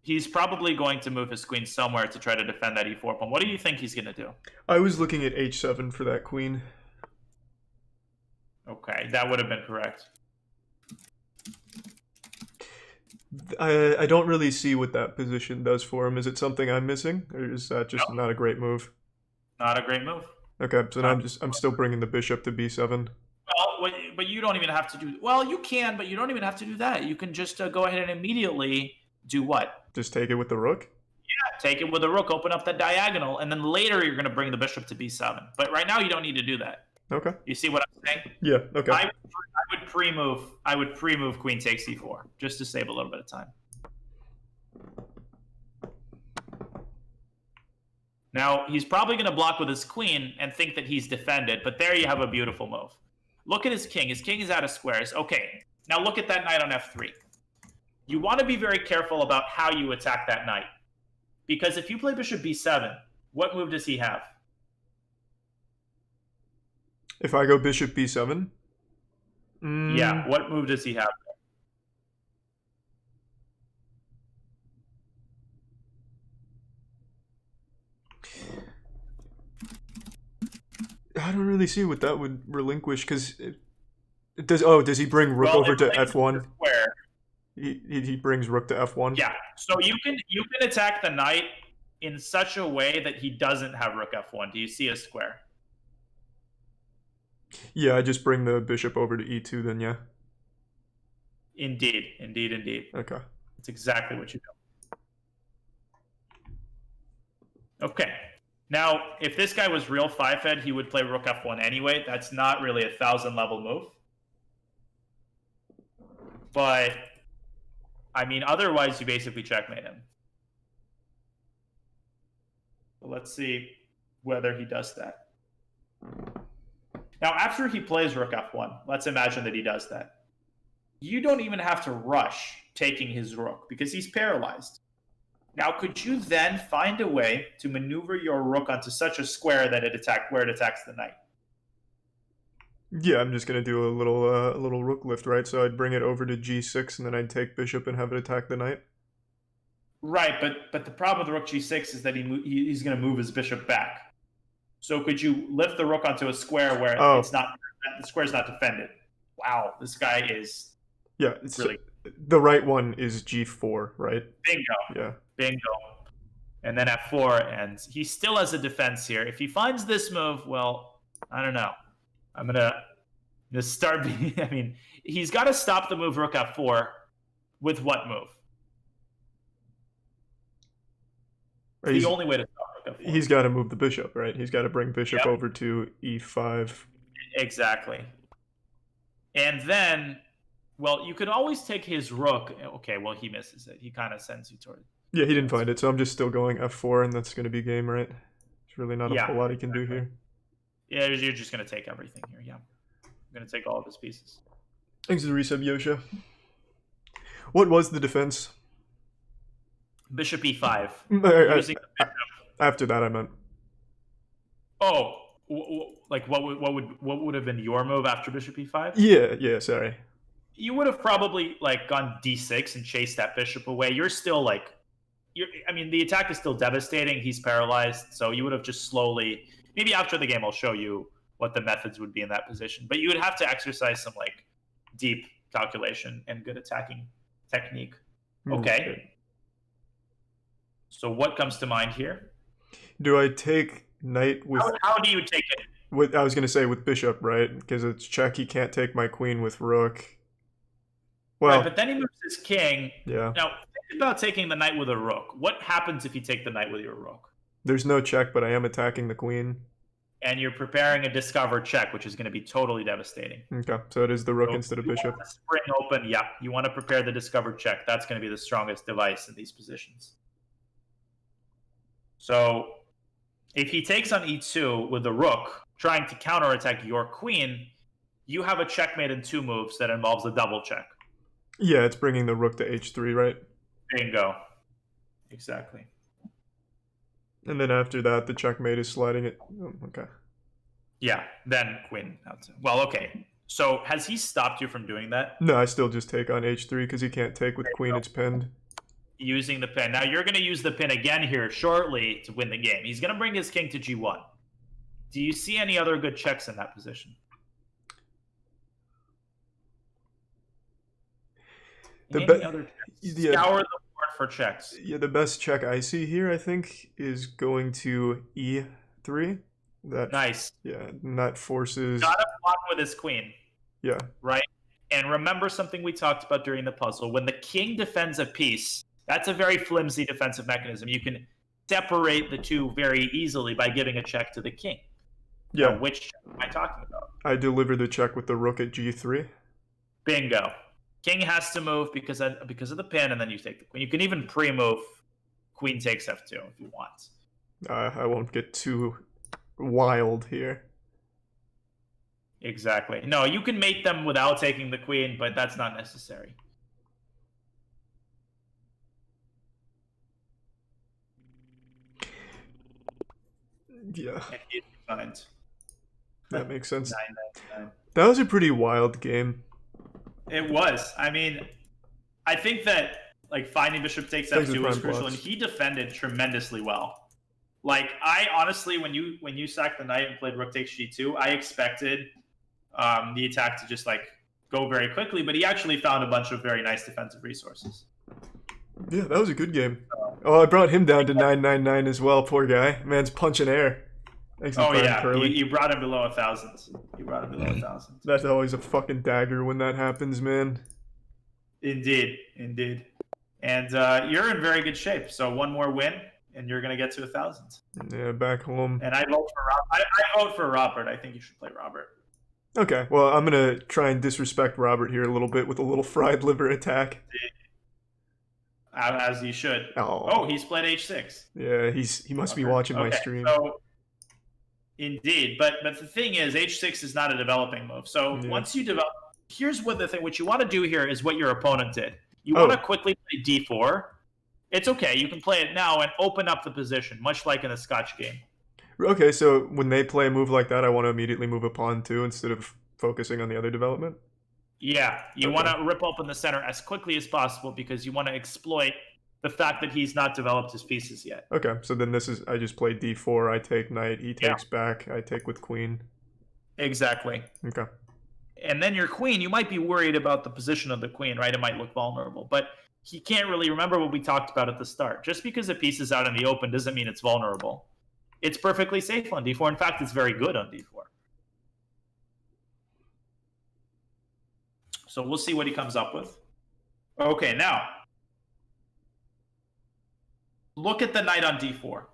he's probably going to move his queen somewhere to try to defend that e4 pawn. What do you think he's going to do? I was looking at h7 for that queen. Okay, that would have been correct. I don't really see what that position does for him. Is it something I'm missing, or is that just not a great move? Not a great move. Okay, so now I'm still bringing the bishop to b7. Well, but you don't even have to do. Well, you can, but you don't even have to do that. You can just go ahead and immediately do what? Just take it with the rook? Yeah, take it with the rook, open up the diagonal, and then later you're going to bring the bishop to b7. But right now you don't need to do that. Okay. You see what I'm saying? Yeah. Okay. I would pre-move. I would pre-move queen takes e4 just to save a little bit of time. Now he's probably going to block with his queen and think that he's defended, but there you have a beautiful move. Look at his king. His king is out of squares. Okay. Now look at that knight on f3. You want to be very careful about how you attack that knight, because if you play bishop b7, what move does he have? If I go bishop b7? Yeah, what move does he have? I don't really see what that would relinquish, because does he bring rook over to f1? Square. He brings rook to f1? Yeah, so you can attack the knight in such a way that he doesn't have rook f1. Do you see a square? Yeah, I just bring the bishop over to e2 then, yeah. Indeed. Okay. That's exactly what you do. Okay. Now, if this guy was real 5-fed, he would play rook f1 anyway. That's not really a 1,000-level move. But, I mean, otherwise you basically checkmate him. So let's see whether he does that. Now, after he plays rook f1, let's imagine that he does that. You don't even have to rush taking his rook because he's paralyzed. Now, could you then find a way to maneuver your rook onto such a square that it attacks the knight? Yeah, I'm just gonna do a little rook lift, right? So I'd bring it over to g6, and then I'd take bishop and have it attack the knight. Right, but the problem with rook g6 is that he's going to move his bishop back. So could you lift the rook onto a square where the square's not defended? Wow, this guy is really the right one is g4, right? Bingo. Yeah. Bingo. And then f4, and he still has a defense here. If he finds this move, well, I don't know. I'm gonna start. I mean, he's got to stop the move rook f4 with what move? Or It's the only way to stop rook f4. he's got to move the bishop, right? He's got to bring bishop Yep. over to e5. Exactly. And then, well, you could always take his rook. Okay, well, he misses it. He kind of sends you toward. Yeah, he didn't find it, so I'm just still going f4, and that's going to be game, right? There's really not a Yeah, whole lot he can do here. Yeah, you're just going to take everything here. Yeah. I'm going to take all of his pieces. Thanks for the resub, Yosha. What was the defense? Bishop e5. Using the bishop. After that, I meant. Oh, like what would have been your move after bishop e5? Yeah, sorry. You would have probably like gone d6 and chased that bishop away. You're still like, I mean, the attack is still devastating. He's paralyzed, so you would have just slowly. Maybe after the game, I'll show you what the methods would be in that position. But you would have to exercise some like deep calculation and good attacking technique. Okay. So what comes to mind here? Do I take knight with? How do you take it? With I was gonna say with bishop, right? Because it's check. He can't take my queen with rook. Well, Right, but then he moves his king. yeah. Now think about taking the knight with a rook. What happens if you take the knight with your rook? There's no check, but I am attacking the queen. And you're preparing a discovered check, which is going to be totally devastating. Okay, so it is the rook So instead of you bishop. want to spring open, yeah. You want to prepare the discovered check. That's going to be the strongest device in these positions. So if he takes on e2 with the rook, trying to counterattack your queen, you have a checkmate in 2 moves that involves a double check. Yeah, it's bringing the rook to h3, right? Bingo. Exactly. And then after that, the checkmate is sliding it. Oh, okay. Yeah, then queen. Well, okay. So has he stopped you from doing that? No, I still just take on h3 because he can't take with queen. It's pinned. Using the pin. Now you're going to use the pin again here shortly to win the game. He's going to bring his king to g1. Do you see any other good checks in that position? Any other checks? Yeah. Scour the board for checks. Yeah, the best check I see here, I think, is going to e3. That Nice. Yeah, and that forces. Got to block with his queen. Yeah. Right? And remember something we talked about during the puzzle. When the king defends a piece, that's a very flimsy defensive mechanism. You can separate the two very easily by giving a check to the king. Yeah. Now, which check am I talking about? I deliver the check with the rook at g3. Bingo. King has to move because of the pin, and then you take the queen. You can even pre-move queen takes f2 if you want. I won't get too wild here. Exactly. No, you can mate them without taking the queen, but that's not necessary. Yeah, And he's fine. that makes sense. 999. That was a pretty wild game. It was. I mean, I think that like finding bishop takes Thanks f2 for was prime crucial, blocks. and he defended tremendously well. Like I honestly, when you sacked the knight and played rook takes g2, I expected the attack to just like go very quickly, but he actually found a bunch of very nice defensive resources. Yeah, that was a good game. Oh, I brought him down to 999 as well. Poor guy. Man's punching air. Thanks for Oh prime yeah, Curly. you brought him below 1,000. You brought him below 1,000. That's always a fucking dagger when that happens, man. Indeed. And you're in very good shape. So one more win, and you're gonna get to 1,000. Yeah, back home. And I vote for I vote for Robert. I think you should play Robert. Okay, well, I'm gonna try and disrespect Robert here a little bit with a little fried liver attack. As you should. Oh, he's played h6. Yeah, he must be watching my stream. So, indeed, but the thing is, h6 is not a developing move. So once you develop, here's what the thing. What you want to do here is what your opponent did. You want to quickly play d4. It's okay. You can play it now and open up the position, much like in the Scotch game. Okay, so when they play a move like that, I want to immediately move a pawn too instead of focusing on the other development? Yeah, you want to rip open the center as quickly as possible because you want to exploit the fact that he's not developed his pieces yet. Okay, so then this is, I just play d4, I take knight, he takes back, I take with queen. Exactly. Okay. And then your queen, you might be worried about the position of the queen, right? It might look vulnerable, but he can't really remember what we talked about at the start. Just because a piece is out in the open doesn't mean it's vulnerable. It's perfectly safe on d4. In fact, it's very good on d4. So we'll see what he comes up with. Okay, now. look at the knight on d4.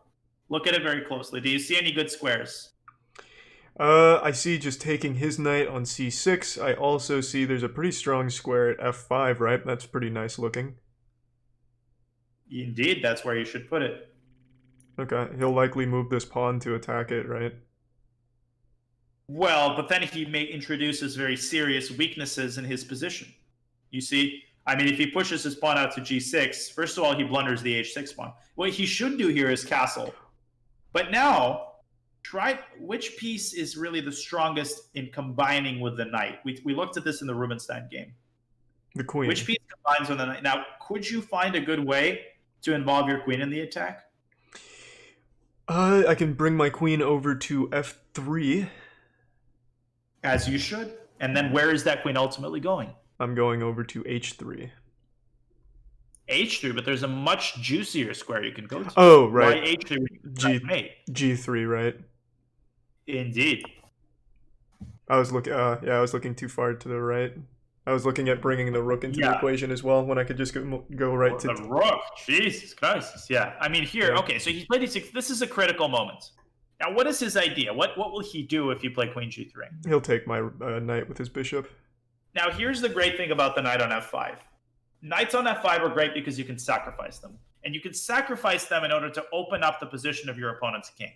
Look at it very closely. Do you see any good squares? I see just taking his knight on c6. I also see there's a pretty strong square at f5, right? That's pretty nice looking. Indeed, that's where you should put it. Okay, he'll likely move this pawn to attack it, right? Well, but then he may introduce his very serious weaknesses in his position. You see? I mean, if he pushes his pawn out to g6, first of all, he blunders the h6 pawn. What he should do here is castle. But now, try which piece is really the strongest in combining with the knight. We looked at this in the Rubinstein game. The queen. Which piece combines with the knight? Now, could you find a good way to involve your queen in the attack? I can bring my queen over to f3. As you should. And then where is that queen ultimately going? I'm going over to h3. h3, but there's a much juicier square you can go to. Oh, right. Why h3 G3, right? Indeed. I was looking too far to the right. I was looking at bringing the rook into the equation as well, when I could just go right to... The rook, Jesus Christ. Yeah, I mean here, okay, so he's played e6. This is a critical moment. Now, what is his idea? What will he do if you play queen g3? He'll take my knight with his bishop. Now, here's the great thing about the knight on f5. Knights on f5 are great because you can sacrifice them. And you can sacrifice them in order to open up the position of your opponent's king.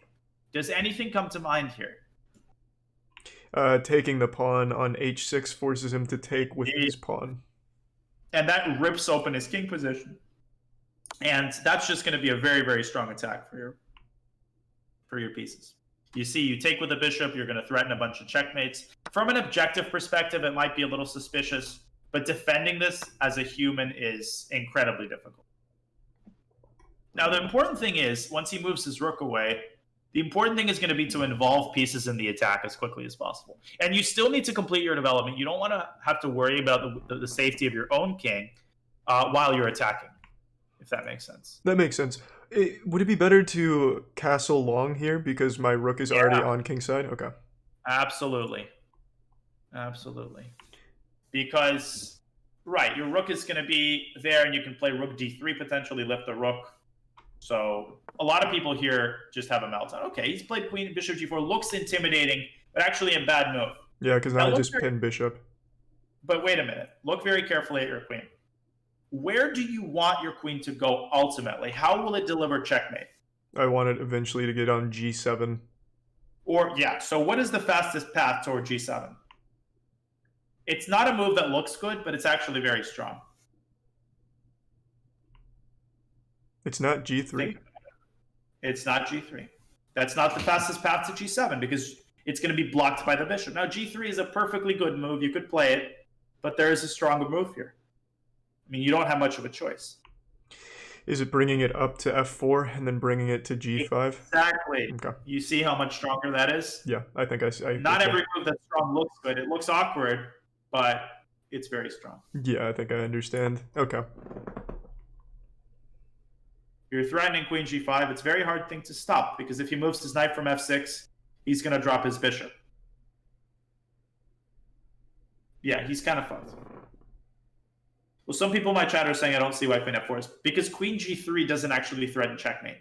Does anything come to mind here? Taking the pawn on h6 forces him to take with his pawn. And that rips open his king position. And that's just going to be a very, very strong attack for your pieces. You see, you take with the bishop, you're going to threaten a bunch of checkmates. From an objective perspective, it might be a little suspicious, but defending this as a human is incredibly difficult. Now, the important thing is, once he moves his rook away, the important thing is going to be to involve pieces in the attack as quickly as possible. And you still need to complete your development. You don't want to have to worry about the safety of your own king while you're attacking, if that makes sense. That makes sense. Would it be better to castle long here because my rook is already on kingside? Okay. Absolutely. Absolutely. Because, right, your rook is going to be there and you can play rook d3, potentially lift the rook. So a lot of people here just have a meltdown. Okay, he's played queen, bishop g4, looks intimidating, but actually a bad move. Yeah, because now I just pin bishop. But wait a minute. Look very carefully at your queen. Where do you want your queen to go ultimately? How will it deliver checkmate? I want it eventually to get on g7. Or, yeah, so what is the fastest path toward g7? It's not a move that looks good, but it's actually very strong. It's not g3? It's not g3. That's not the fastest path to g7 because it's going to be blocked by the bishop. Now, g3 is a perfectly good move. You could play it, but there is a stronger move here. I mean, you don't have much of a choice. Is it bringing it up to f4 and then bringing it to g5? Exactly. Okay. You see how much stronger that is? Yeah, I think I see. Not every move that's strong looks good. It looks awkward, but it's very strong. Yeah, I think I understand. Okay. You're threatening queen g5. It's a very hard thing to stop because if he moves his knight from f6, he's going to drop his bishop. Yeah, he's kind of fucked. Well, some people in my chat are saying I don't see why queen f4 is because queen g3 doesn't actually threaten checkmate.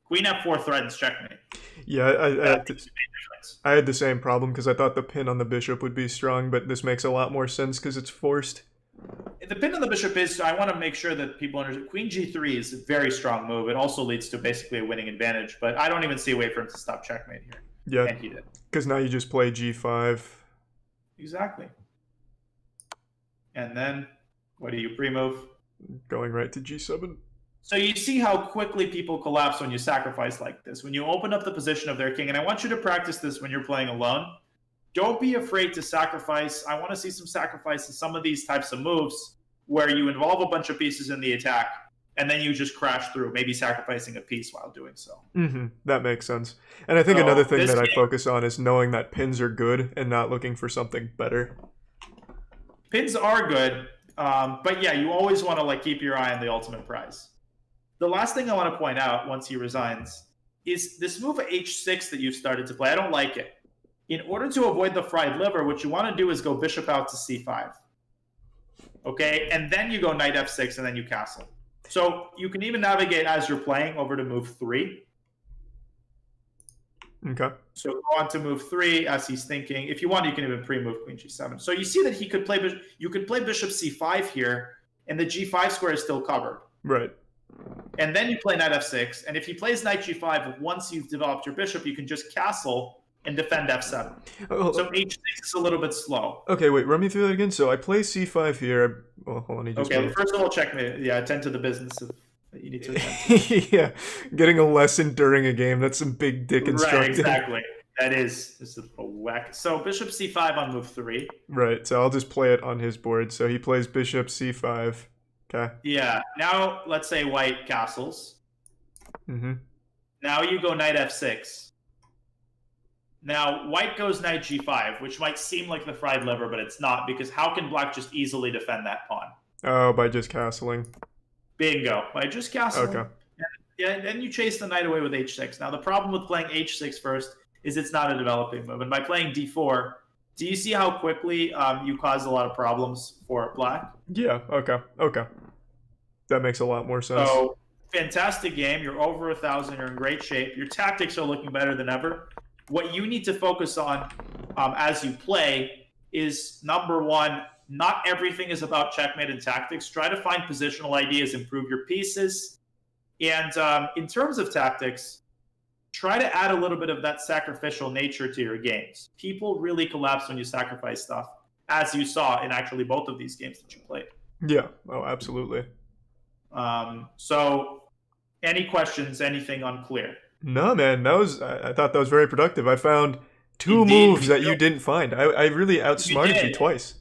Queen f4 threatens checkmate. Yeah, I had the same problem because I thought the pin on the bishop would be strong, but this makes a lot more sense because it's forced. The pin on the bishop is, I want to make sure that people understand, queen g3 is a very strong move. It also leads to basically a winning advantage, but I don't even see a way for him to stop checkmate here. Yeah, and he did. Because now you just play g5. Exactly. And then, what do you pre-move? Going right to g7. So you see how quickly people collapse when you sacrifice like this. When you open up the position of their king, and I want you to practice this when you're playing alone. Don't be afraid to sacrifice. I want to see some sacrifice in some of these types of moves where you involve a bunch of pieces in the attack, and then you just crash through, maybe sacrificing a piece while doing so. That makes sense. And I think another thing that I focus on is knowing that pins are good and not looking for something better. Pins are good, but yeah, you always want to keep your eye on the ultimate prize. The last thing I want to point out once he resigns is this move h6 that you've started to play. I don't like it. In order to avoid the fried liver, what you want to do is go bishop out to c5. Okay? And then you go knight f6 and then you castle. So you can even navigate as you're playing over to move 3. Okay. So go on to move 3 as he's thinking. If you want, you can even pre-move queen g7. So you see that he could play. You could play bishop c5 here, and the g5 square is still covered. Right. And then you play knight f6. And if he plays knight g5, once you've developed your bishop, you can just castle and defend f7. Oh, So h6 is a little bit slow. okay, wait, run me through that again. So I play c5 here. Well, hold on. He just Okay, moved. first of all, checkmate. Yeah, attend to the business of that you need to attend to. Yeah, getting a lesson during a game. That's some big dick instructing. Right, exactly. That is just a whack. So bishop c5 on move 3. Right, so I'll just play it on his board. So he plays bishop c5. Okay. Yeah. Now let's say white castles. Mm-hmm. Now you go knight f6. Now white goes knight g5, which might seem like the fried liver, but it's not, because how can black just easily defend that pawn? Oh, by just castling. Bingo. By just castling. Okay. Yeah, and then you chase the knight away with h6. Now the problem with playing h6 first is it's not a developing move. And by playing d4, do you see how quickly you cause a lot of problems for black? Yeah, okay. Okay. That makes a lot more sense. So, fantastic game. You're over 1,000. You're in great shape. Your tactics are looking better than ever. What you need to focus on as you play is, number one, not everything is about checkmate and tactics. Try to find positional ideas, improve your pieces. And in terms of tactics, try to add a little bit of that sacrificial nature to your games. People really collapse when you sacrifice stuff, as you saw in actually both of these games that you played. Yeah, oh, absolutely. So, any questions, anything unclear? No, man, that was. I thought that was very productive. I found two Indeed, moves that you didn't find. I really outsmarted you did. twice.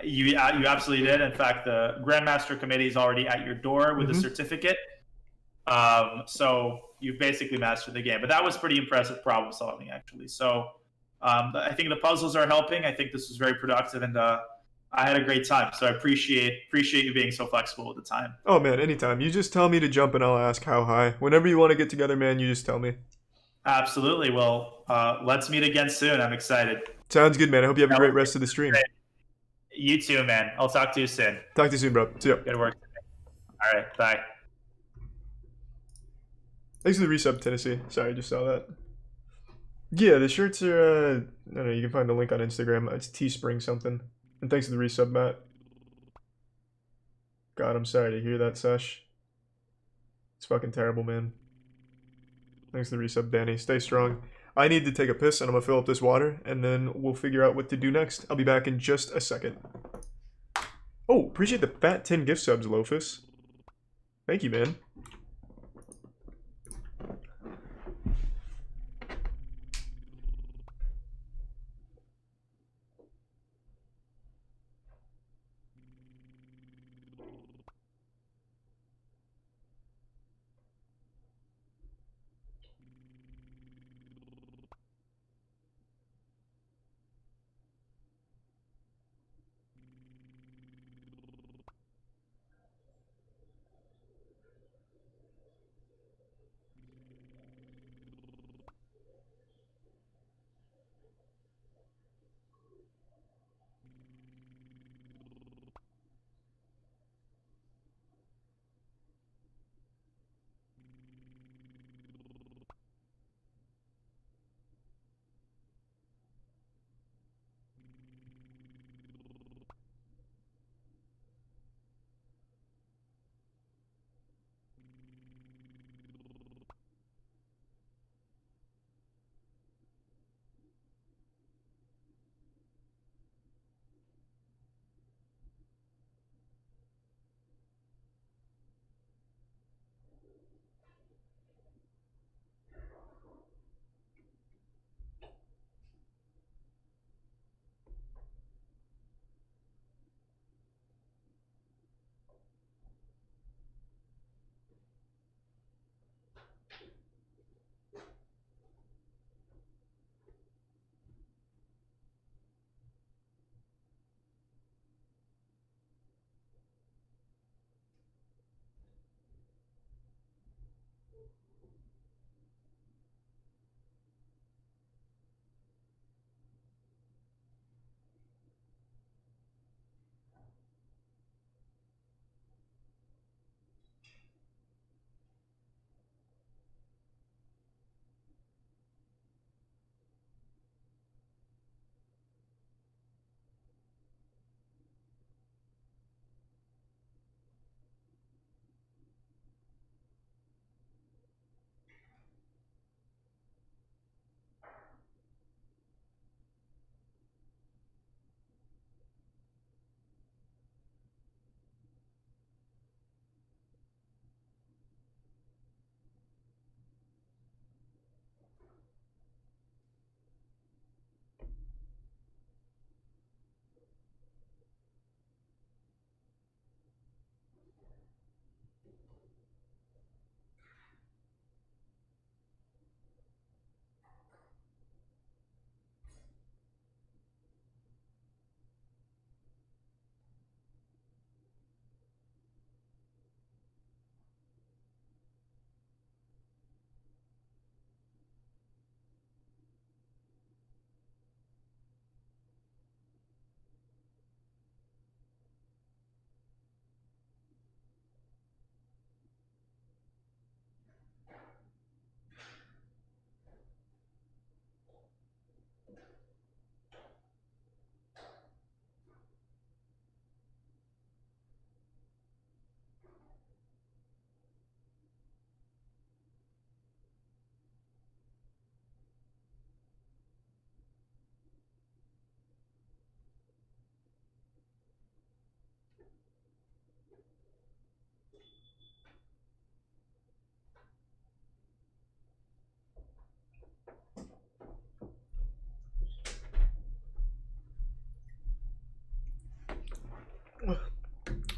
You absolutely did. In fact, the Grandmaster Committee is already at your door with a certificate. So you've basically mastered the game. But that was pretty impressive problem solving, actually. So I think the puzzles are helping. I think this was very productive, and I had a great time. So I appreciate you being so flexible with the time. Oh man, anytime. You just tell me to jump and I'll ask how high. Whenever you want to get together, man, you just tell me. Absolutely. Well, let's meet again soon. I'm excited. Sounds good, man. I hope you have a great rest of the stream. You too, man. I'll talk to you soon. Talk to you soon, bro. See ya. Good work. All right. Bye. Thanks for the resub, Tennessee. Sorry, I just saw that. Yeah, the shirts are, I don't know, you can find the link on Instagram. It's Teespring something. And thanks for the resub, Matt. God, I'm sorry to hear that, Sesh. It's fucking terrible, man. Thanks for the resub, Danny. Stay strong. I need to take a piss, and I'm gonna fill up this water, and then we'll figure out what to do next. I'll be back in just a second. Oh, appreciate the fat 10 gift subs, Lofus. Thank you, man.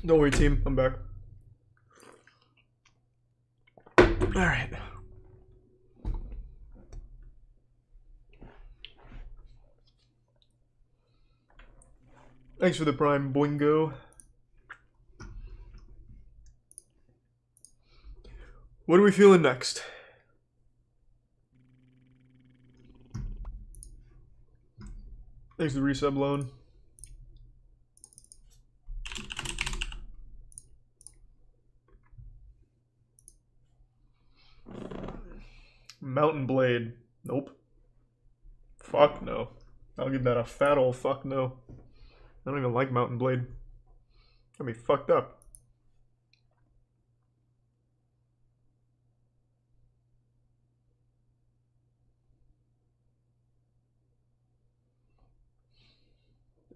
Don't worry, team. I'm back. Alright. Thanks for the prime, Boingo. What are we feeling next? Thanks for the resub loan. Mountain Blade. Nope. Fuck no. I'll give that a fat old fuck no. I don't even like Mountain Blade. Got me fucked up.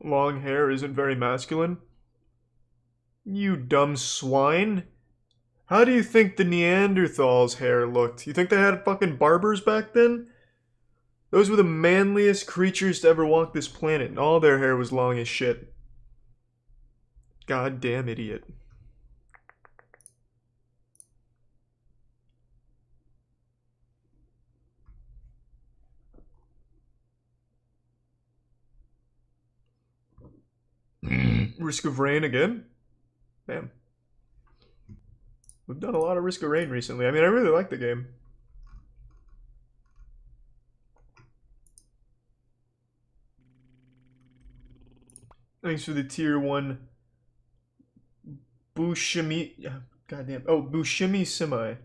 Long hair isn't very masculine. You dumb swine. How do you think the Neanderthals' hair looked? You think they had fucking barbers back then? Those were the manliest creatures to ever walk this planet, and all their hair was long as shit. Goddamn idiot. Risk of Rain again? Damn. We've done a lot of Risk of Rain recently. I mean, I really like the game. Thanks for the tier 1 Bushimi. Goddamn. Oh, Bushimi Semi.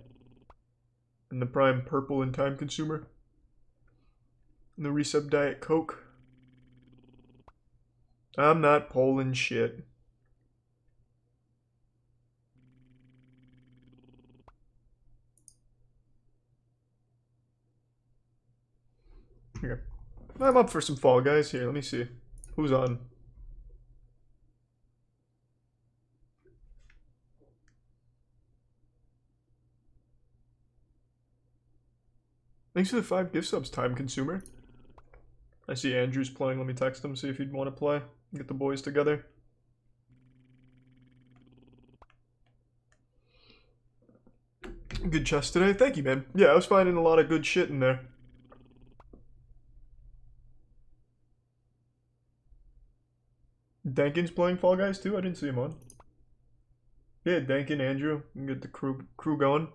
And the prime purple and time consumer. And the resub Diet Coke. I'm not polling shit. Here. I'm up for some Fall Guys. Here, let me see. Who's on? Thanks for the 5 gift subs, time consumer. I see Andrew's playing. Let me text him, see if he'd want to play. Get the boys together. Good chest today. Thank you, man. Yeah, I was finding a lot of good shit in there. Dankin's playing Fall Guys too? I didn't see him on. Yeah, Dankin, Andrew. We can get the crew going.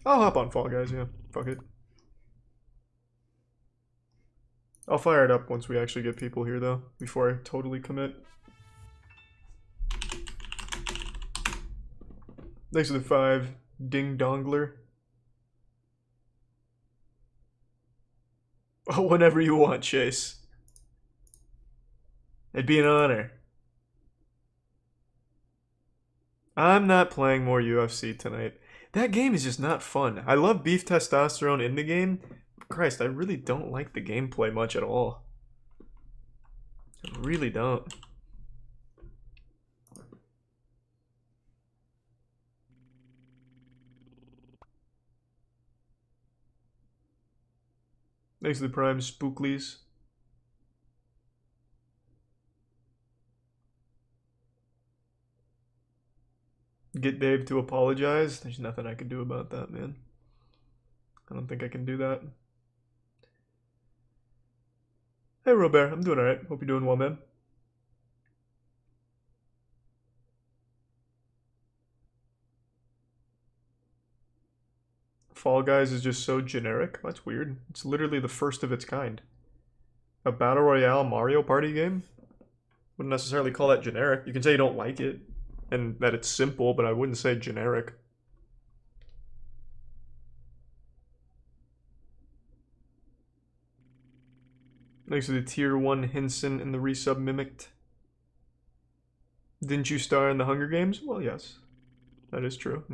I'll hop on Fall Guys, yeah. Fuck it. I'll fire it up once we actually get people here, though, before I totally commit. Thanks for the 5, Ding Dongler. Oh, whenever you want, Chase. It'd be an honor. I'm not playing more UFC tonight. That game is just not fun. I love Beef Testosterone in the game. Christ, I really don't like the gameplay much at all. I really don't. Thanks to the Prime Spooklies. Get Dave to apologize. There's nothing I can do about that, man. I don't think I can do that. Hey, Robert. I'm doing alright. Hope you're doing well, man. Fall Guys is just so generic. That's weird. It's literally the first of its kind. A Battle Royale Mario Party game? Wouldn't necessarily call that generic. You can say you don't like it, and that it's simple, but I wouldn't say generic. Thanks to the tier 1 Hinson and the resub Mimicked. Didn't you star in the Hunger Games? Well, yes. That is true.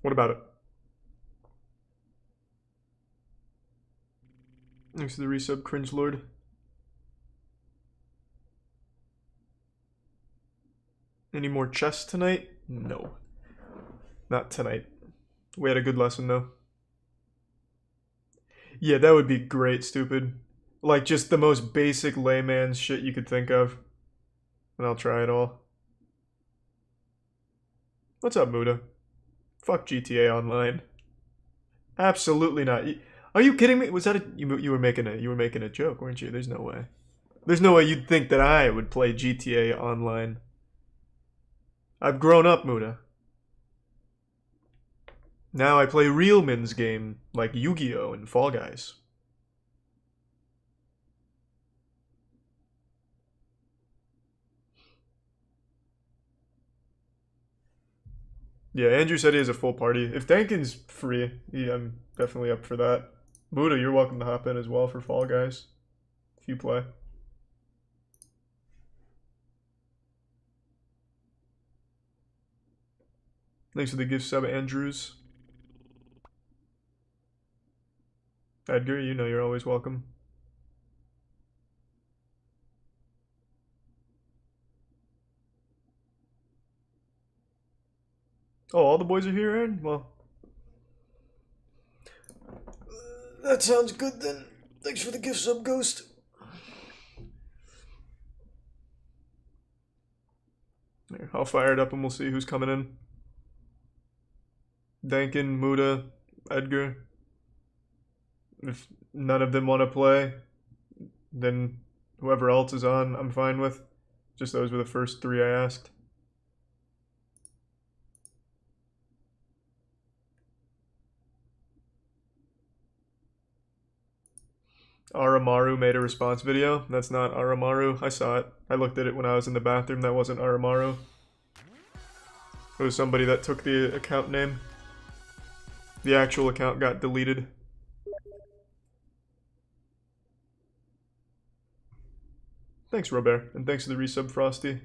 What about it? Thanks to the resub Cringe Lord. Any more chess tonight? No. Not tonight. We had a good lesson, though. Yeah, that would be great, stupid. Like, just the most basic layman's shit you could think of. and I'll try it all. What's up, Muda? Fuck GTA Online. Absolutely not. Are you kidding me? Was that you were making a joke, weren't you? There's no way. There's no way you'd think that I would play GTA Online. I've grown up, Muda. Now I play real men's game like Yu-Gi-Oh! And Fall Guys. Yeah, Andrew said he has a full party. If Dankin's free, yeah, I'm definitely up for that. Muda, you're welcome to hop in as well for Fall Guys. If you play. Thanks for the gift sub, Andrews. Edgar, you know you're always welcome. Oh, all the boys are here, Aaron? Well, that sounds good then. Thanks for the gift sub, Ghost. There, I'll fire it up and we'll see who's coming in. Dankin, Muda, Edgar. If none of them want to play, then whoever else is on, I'm fine with. Just those were the first three I asked. Aramaru made a response video. That's not Aramaru. I saw it. I looked at it when I was in the bathroom. That wasn't Aramaru. It was somebody that took the account name. The actual account got deleted. Thanks, Robert, and thanks for the resub, Frosty.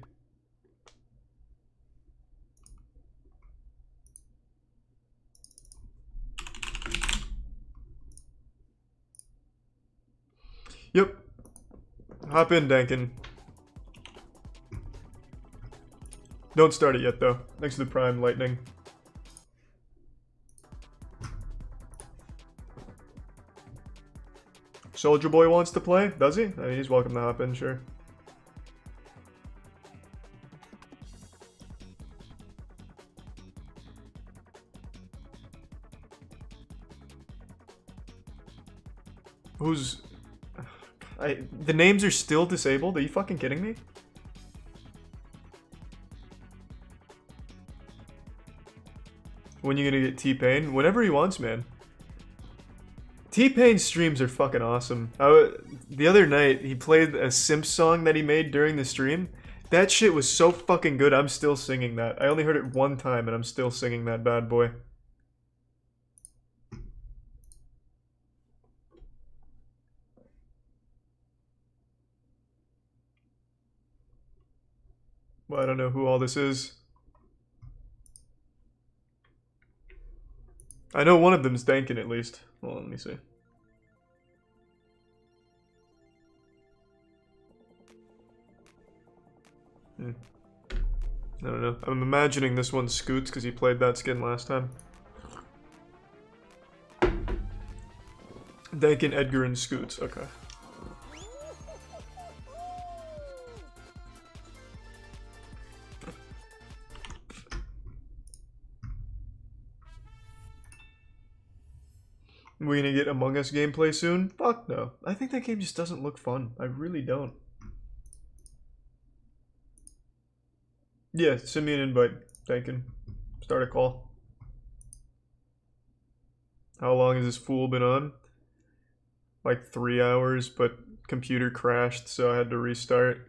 Yep. Hop in, Dankin. Don't start it yet, though. Thanks for the Prime Lightning. Soldier Boy wants to play? Does he? I mean, he's welcome to hop in, sure. Who's... The names are still disabled? Are you fucking kidding me? When you gonna get T-Pain? Whenever he wants, man. T-Pain's streams are fucking awesome. The other night, he played a Simp song that he made during the stream. That shit was so fucking good, I'm still singing that. I only heard it one time, and I'm still singing that bad boy. Well, I don't know who all this is. I know one of them's Dankin at least. Well, let me see. I don't know. I'm imagining this one's Scoots because he played that skin last time. Dankin, Edgar, and Scoots. Okay. We gonna get Among Us gameplay soon? Fuck no. I think that game just doesn't look fun. I really don't. Yeah, send me an invite. Dankin. Start a call. How long has this fool been on? Like 3 hours, but computer crashed, so I had to restart.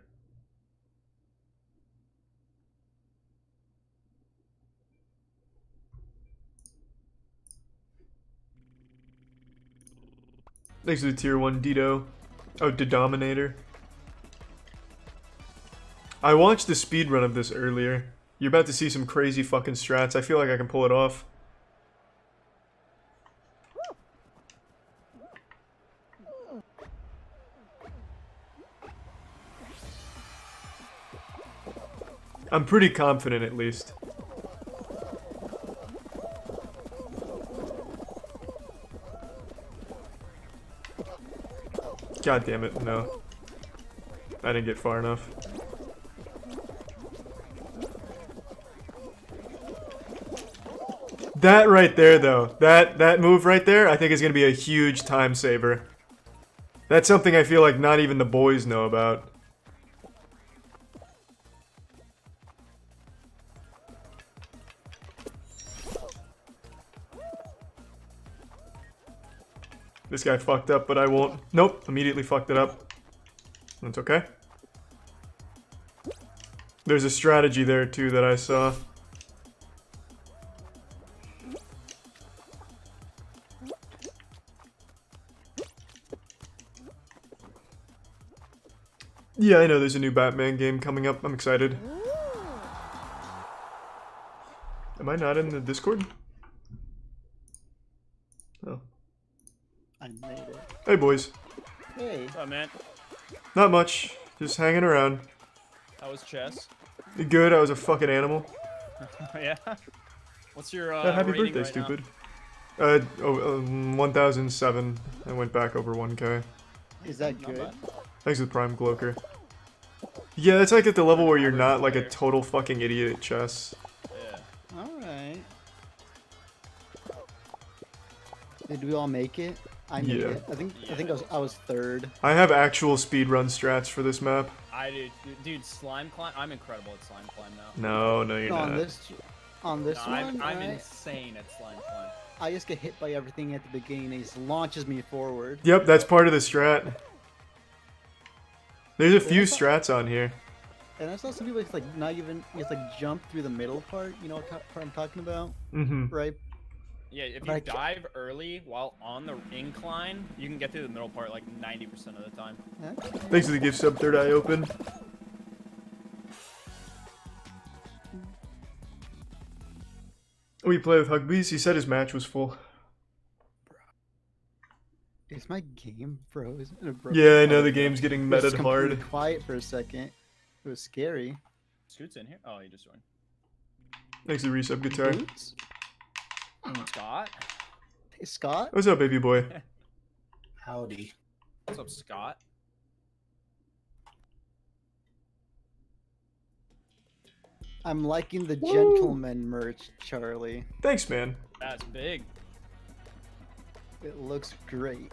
Thanks to the tier 1 Dito. Oh, Dominator. I watched the speedrun of this earlier. You're about to see some crazy fucking strats. I feel like I can pull it off. I'm pretty confident at least. God damn it, no. I didn't get far enough. That right there, though, that move right there, I think is gonna be a huge time saver. That's something I feel like not even the boys know about. This guy fucked up, but I won't. Nope, immediately fucked it up. That's okay. There's a strategy there too that I saw. Yeah, I know there's a new Batman game coming up. I'm excited. Am I not in the Discord? Oh. I made it. Hey, boys. Hey. What's up, man? Not much. Just hanging around. How was chess? Good, I was a fucking animal. Yeah. What's your Happy rating birthday, right stupid. 1007. I went back over 1k. Is that Not good? bad. Thanks to the Prime Cloaker. Yeah, it's like at the level where you're Average not like a player. total fucking idiot at chess. Yeah. Alright. Did we all make it? I made Yeah. it. I think I was third. I have actual speedrun strats for this map. I did, dude. Slime climb. I'm incredible at slime climb now. No, you're No, not. on this No, one, I'm right? insane at slime climb. I just get hit by everything at the beginning and he just launches me forward. Yep, that's part of the strat. There's a few There's a- strats on here. And I saw some people just like not even just like jump through the middle part. You know what part I'm talking about, Mm-hmm. right? Yeah, if But you I ca- dive early while on the incline, you can get through the middle part like 90% of the time. Yeah. Thanks for the gift sub, Third Eye Open. We play with Hugbees. He said his match was full. Is my game frozen? Yeah, I know the game's getting It was meted completely hard. quiet for a second. It was scary. Scoot's in here. Oh, he just joined. Thanks to the resub guitar. Boots? Scott. Hey, Scott? What's up, baby boy? Howdy. What's up, Scott? I'm liking the gentleman merch, Charlie. Thanks, man. That's big. It looks great.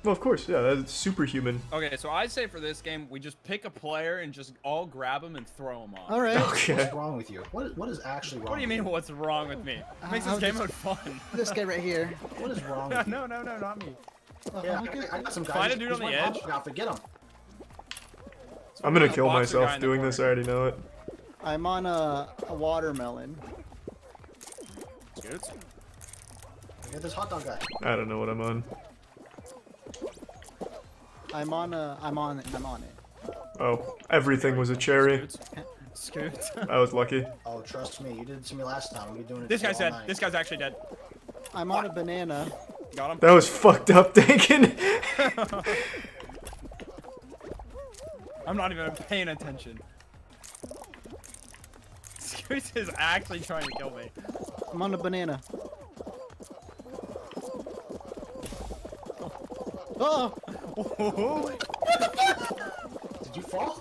Well, of course, yeah, that's superhuman. Okay, so I say for this game, we just pick a player and just all grab him and throw him on. All right. Okay. What's wrong with you? What is actually wrong? What do you with mean? What's wrong with me? Makes this I'll game just- mode fun. This guy right here. What is wrong no, with you? no, not me. Yeah, look at- I got some guys. Find a dude on the edge. Forget him. I'm gonna There's a kill boxer guy myself in the doing this, I corner. already know it. I'm on a watermelon. Scoots. Get this hot dog guy. I don't know what I'm on. I'm on it. Oh, everything was a cherry. Scoots. I was lucky. Oh, trust me, you did it to me last time. We're doing it. This to you guy's all dead. night. This guy's actually dead. I'm on a banana. Got him. That was fucked up, Dankin. I'm not even paying attention. Scoots is actually trying to kill me. I'm on a banana. Oh! Did you fall?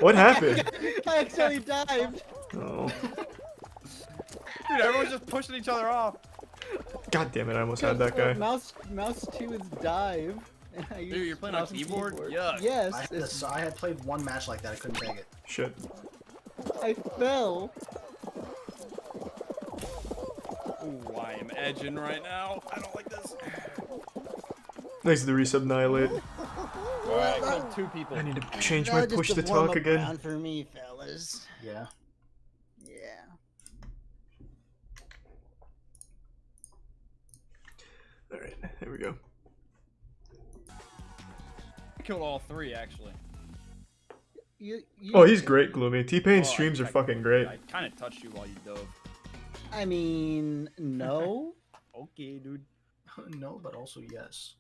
What happened? I accidentally dived. Oh, Dude, everyone's just pushing each other off. god damn it! I almost had that guy. Mouse 2 is dive. And I Dude, use you're playing on mouse and keyboard? keyboard. Yuck. Yes, I had played one match like that. I couldn't take it. Shit. I fell. Ooh, I am edging right now. I don't like this. Thanks to the resub annihilate. Alright, killed 2 people. I need to change Now my just push a to warm-up talk again. round for me, fellas. Yeah. Yeah. All right, here we go. I killed all 3 actually. Oh, he's great, Gloomy. T-Pain Oh, streams I- are fucking great. I kind of touched you while you dove. I mean, no. Okay, dude. No, but also yes.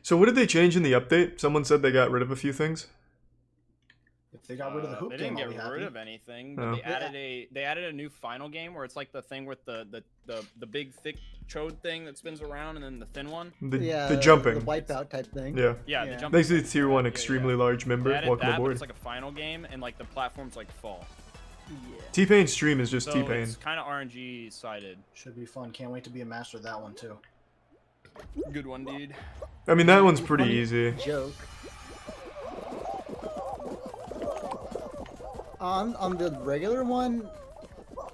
So what did they change in the update? Someone said they got rid of a few things. If they got rid of the hoop They game, didn't I'll be get happy. rid of anything, but Oh. they added a new final game where it's like the thing with the big thick chode thing that spins around and then the thin one. The jumping. The wipeout type thing. Yeah. Yeah, Yeah. the jump. Thanks to the tier 1 Yeah, extremely yeah. large They member. added Welcome that, but aboard. it's like a final game and like the platforms like fall. Yeah. T-Pain stream is just So T-Pain. it's kind of RNG sided. Should be fun. Can't wait to be a master of that one too. Good one, dude. I mean, that one's pretty Funny easy. Joke. On the regular one,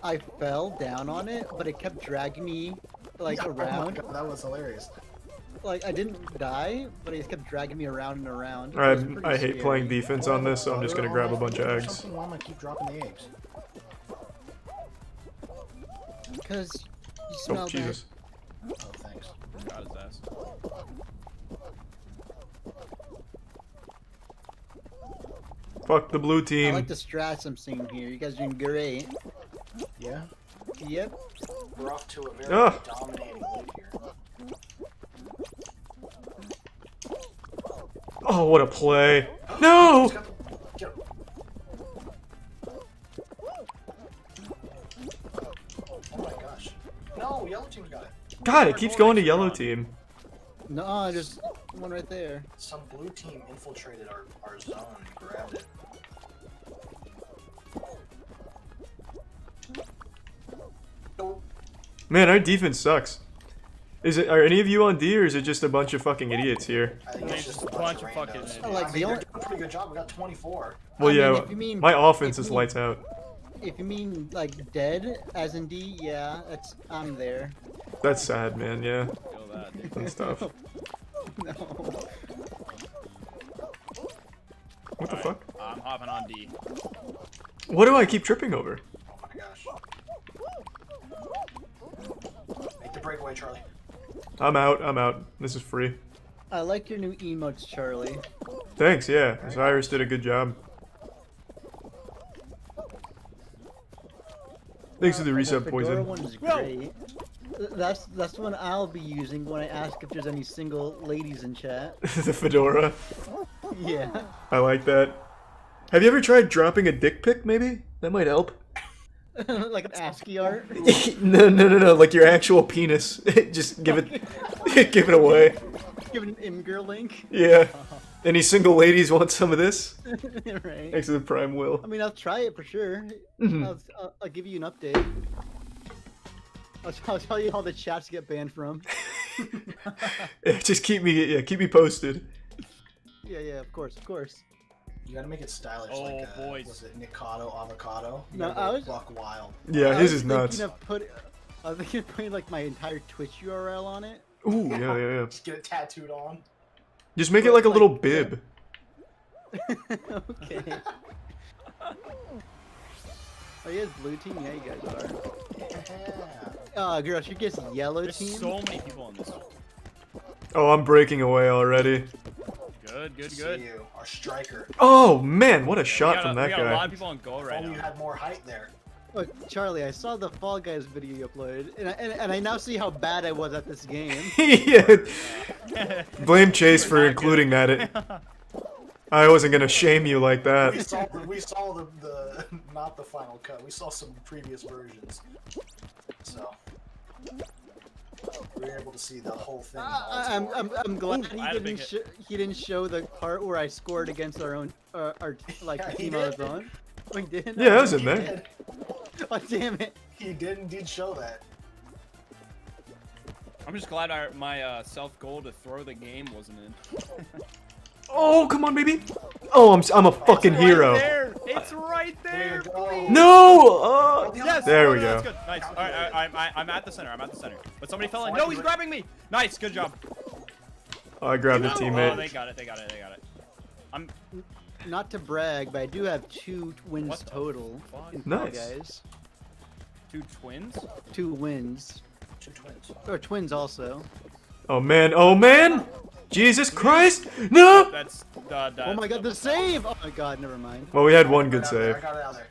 I fell down on it, but it kept dragging me like Oh my around. God, that was hilarious. Like I didn't die, but it just kept dragging me around and around. It I, was pretty I hate playing scary. defense on this, so I'm just gonna grab a bunch of eggs. Something why am I keep dropping the eggs? Cause you smell Oh, Jesus. Oh, thanks. Got his ass. Fuck the blue bad. I team. like the strats I'm seeing here. You guys are doing great. Yeah. Yep. We're off to a very Ah. dominating lead here. Oh, what a play. No! Get him. Oh my gosh. No, yellow team's got it. God, it keeps going to yellow team. No, there's one right there. Some blue team infiltrated our zone and grabbed it. Nope. Man, our defense sucks. Are any of you on D, or is it just a bunch of fucking idiots here? I think It's it's just a bunch bunch of of fucking randos. idiots. I Like, mean, the they're only- doing a pretty good job. We got 24. Well, I mean, yeah, if you mean- my offense if is you- lights out. If you mean like dead, as in D, yeah, I'm there. That's sad, man, yeah. Feel that, dude. And stuff. No. What the Alright, fuck? I'm hopping on D. What do I keep tripping over? Oh my gosh. Make the breakaway, Charlie. I'm out. This is free. I like your new emotes, Charlie. Thanks, yeah. Cyrus did a good job. Thanks for the reset, The Fedora Poison. one is great. That's the one I'll be using when I ask if there's any single ladies in chat. The fedora. Yeah. I like that. Have you ever tried dropping a dick pic, maybe? That might help. Like an ASCII art. No, like your actual penis. Just give it, give it away. Give it an Imgur link. Yeah. Any single ladies want some of this? Right. Thanks to the Prime Will. I mean, I'll try it for sure. Mhm. I'll give you an update. I'll tell you how the chats get banned from. Just keep me posted. Yeah, of course. You gotta make it stylish, Oh, like boys. was it Nikado avocado? You No, gotta I go was- buck wild. Yeah, I his was is nuts. I was thinking of putting like my entire Twitch URL on it. Ooh, yeah. Just get it tattooed on. Just make it like a little bib. Okay. Are you guys blue team? Yeah, you guys are. Yeah. Girl, she gets yellow There's team. so many people on this. Oh, I'm breaking away already. Good. See you, our striker. Oh man, what a We shot got, from we that got a lot guy. of people on go If right only you now. had more height there. Look, Charlie, I saw the Fall Guys video you uploaded, and I now see how bad I was at this game. Yeah. Blame Chase for including that. I wasn't gonna shame you like We that. saw the not the final cut. We saw some previous versions. So we were able to see the whole thing. in all its glory. I'm glad I had a big he didn't show the part where I scored against our own our like Yeah, he team I was did. on. Oh, he did. Yeah, I was in He there. did. Oh damn it! He did indeed show that. I'm just glad my self goal to throw the game wasn't in. Oh, come on, baby. Oh, I'm a fucking hero. Right there. It's right There there. you go. No. Yes. There we That's go. good. Nice. All right, I'm at the center. But somebody fell in. No, he's grabbing me. Nice. Good job. Oh, I grabbed a Oh, they teammate. got it. I'm Not to brag, but I do have 2 wins What the total fuck? in Fall Nice. Guys. 2 twins. 2 wins. 2 twins. Or twins also. Oh man. Jesus Christ. No. That's Oh my god, the save! Oh my god, never mind. Well, we had one good Got it out there, save. I got it out there.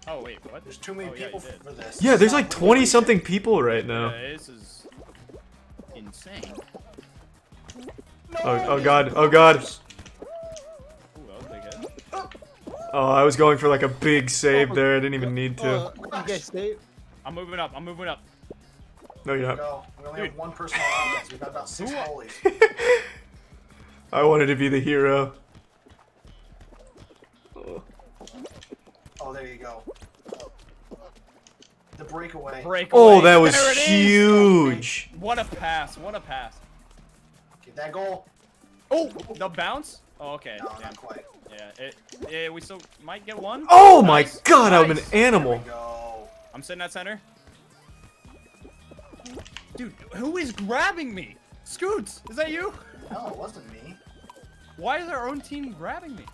Oh wait, what? There's too many Oh, yeah, people you did. for this. Yeah, there's like It's not 20 really something people right Yeah, now. this is insane. Oh god. Oh god. Ooh, that was a big hit. Oh, I was going for like a big save there. I didn't even need to. Oh, you guys save? I'm moving up. No, you're not. No, we only have one person on offense. We've got about 6 goalies. I wanted to be the hero. Oh, there you go. The breakaway. Breakaway. Oh, that was There it is! huge. What a pass! What a pass! Get that goal. Oh, the bounce. Oh, okay. No, Damn. not quite. Yeah, we still might get one. Oh my Nice, god, I'm an nice. animal. There we go. I'm sitting at center. Dude, who is grabbing me? Scoots, is that you? No, it wasn't me. Why is our own team grabbing me?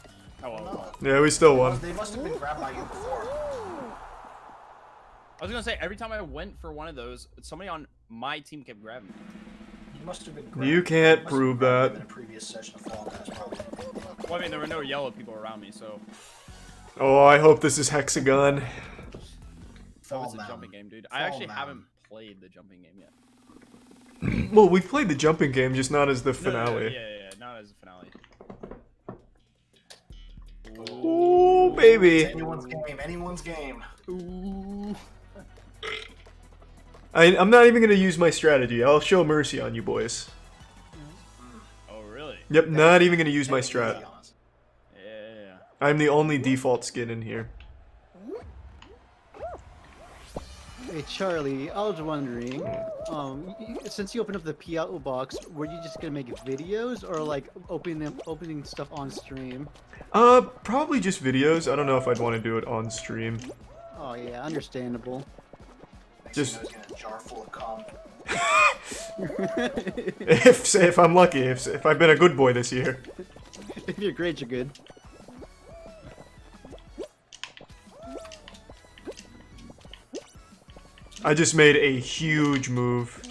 Oh, well. No. Yeah, we still won. They must have been grabbed by you before. I was gonna say every time I went for one of those, somebody on my team kept grabbing me. You must have been. You grabbed- can't must have prove grabbed that. them in a previous session of Fall Guys, probably. Well, I mean, there were no yellow people around me, so Oh, I hope this is Hexagon. that Fall was a Mountain. jumping game, dude. Fall I actually Mountain. haven't played the jumping game yet. Well, we've played the jumping game, just not as the No, finale. yeah, not as a finale. Ooh, baby. Anyone's game. Anyone's game. Ooh. I'm not even gonna use my strategy. I'll show mercy on you boys. Oh, really? Yep, not even gonna use my Let's be strat. honest. Yeah. I'm the only default skin in here. Hey Charlie, I was wondering, since you opened up the PO box, were you just gonna make videos or like opening stuff on stream? Probably just videos. I don't know if I'd want to do it on stream. Oh yeah, understandable. Next Just- thing you know, he's getting a jar full of cum. If I'm lucky, if I've been a good boy this year. If you're great, you're good. I just made a huge move.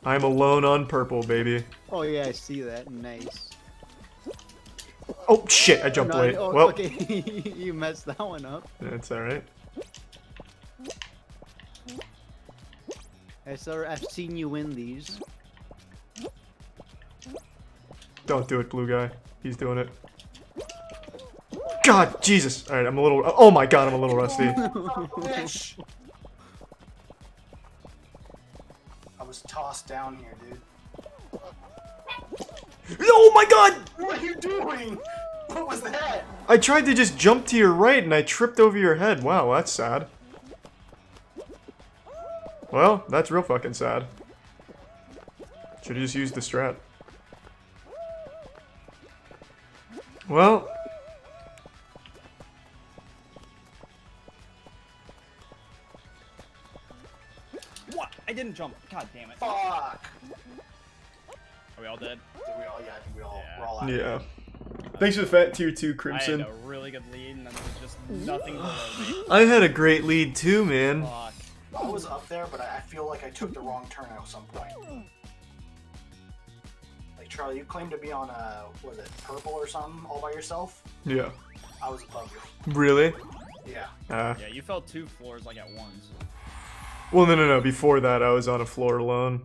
I'm alone on purple, baby. Oh yeah, I see that. Nice. Oh shit! I jumped No, late. oh, Well, okay, you messed that one up. that's all right. I've seen you win these. Don't do it, blue guy. He's doing it. God, Jesus! All right, I'm a little. Oh my God, I'm a little rusty. Bitch. I was tossed down here, dude. Oh my God! What are you doing? What was that? I tried to just jump to your right and I tripped over your head. Wow, that's sad. Well, that's real fucking sad. Should've just used the strat. Well. What? I didn't jump. God damn it. Fuck. Are we all dead? Did we all? Yeah, I think we all. Yeah. We're all out. Yeah. Thanks for the fat tier 2, I had Crimson. a really good lead, and then there was just nothing below me. I had a great lead too, man. Fuck. I was up there, but I feel like I took the wrong turn at some point. Like Charlie, you claimed to be on was it purple or something all by yourself? Yeah. I was above you. Really? Yeah. Yeah, you fell 2 floors like at once. Well, no. Before that, I was on a floor alone.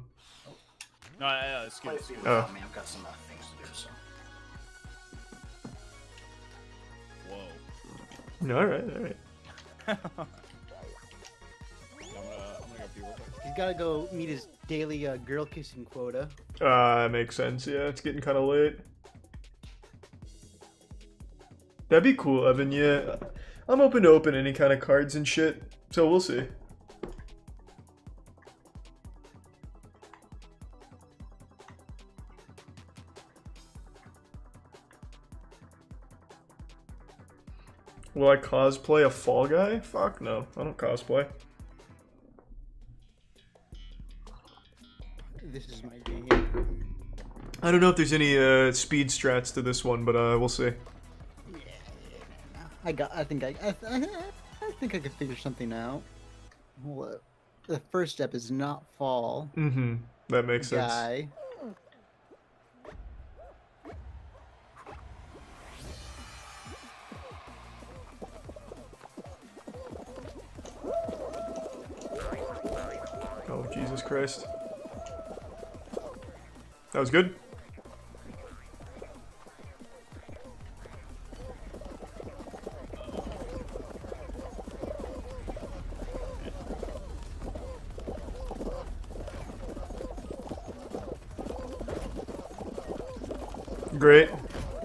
No, Play excuse a few me. without me. I've got some things to do. So. Whoa. All right. I'm gonna go pee real quick. He's gotta go meet his daily girl kissing quota. Makes sense. Yeah, it's getting kind of late. That'd be cool, Evan. Yeah, I'm open to open any kind of cards and shit. So we'll see. Will I cosplay a Fall Guy? Fuck no, I don't cosplay. This is my game. I don't know if there's any speed strats to this one, but we'll see. I think I think I could figure something out. Well, the first step is not fall, Mm-hmm. That makes sense. guy. Oh, Jesus Christ. That was good. Great.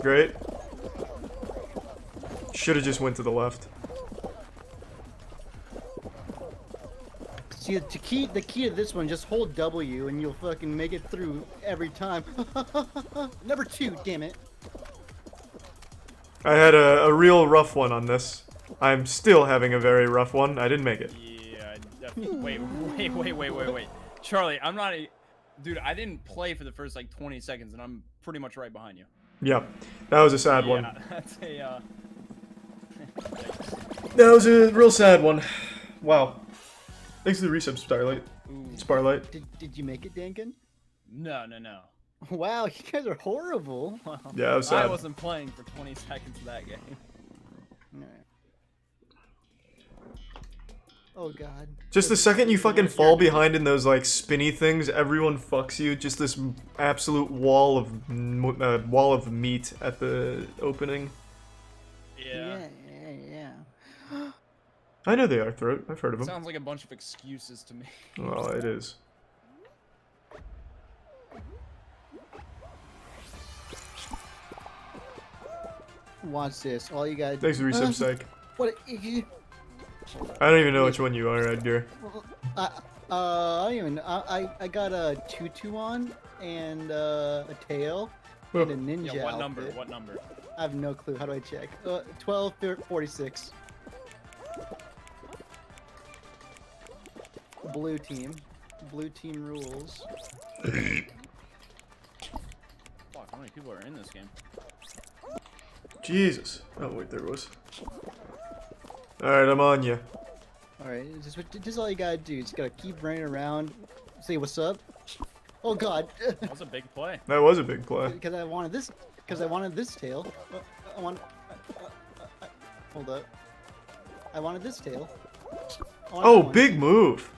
Great. Should have just went to the left. See, the key to this one, just hold W and you'll fucking make it through every time. Number 2, damn it. I had a real rough one on this. I'm still having a very rough one. I didn't make it. Yeah, wait. Charlie, I'm not a... Dude, I didn't play for the first, like, 20 seconds, and I'm pretty much right behind you. Yep. That was a sad one. Yeah, that's a, That was a real sad one. Wow. Thanks for the resub, Starlight. Ooh. Starlight. Did you make it, Dankin? No. Wow, you guys are horrible. Well, Yeah, that was I sad. wasn't playing for 20 seconds of that game. Alright. Oh god. Just the second you fucking fall behind in those like spinny things, everyone fucks you. Just this absolute wall of meat at the opening. Yeah. Yeah. I know they are, Throat. I've heard of them. Sounds like a bunch of excuses to me. Well, it is. Watch this. All you gotta Thanks for the resub, Psych. What? I don't even know which one you are, Edgar. I don't even. I got a tutu on and a tail and a ninja. Yeah, what number? outfit. What number? I have no clue. How do I check? 1246. Blue team. Blue team rules. Fuck, how many people are in this game? Jesus. Oh, wait, there was. Alright, I'm on you. Alright, just all you gotta do. Just gotta keep running around. Say what's up. Oh god. That was a big play. That was a big play. Because I wanted this. Because I wanted this tail. I want. Hold up. I wanted this tail. I wanted Oh, that one. big move.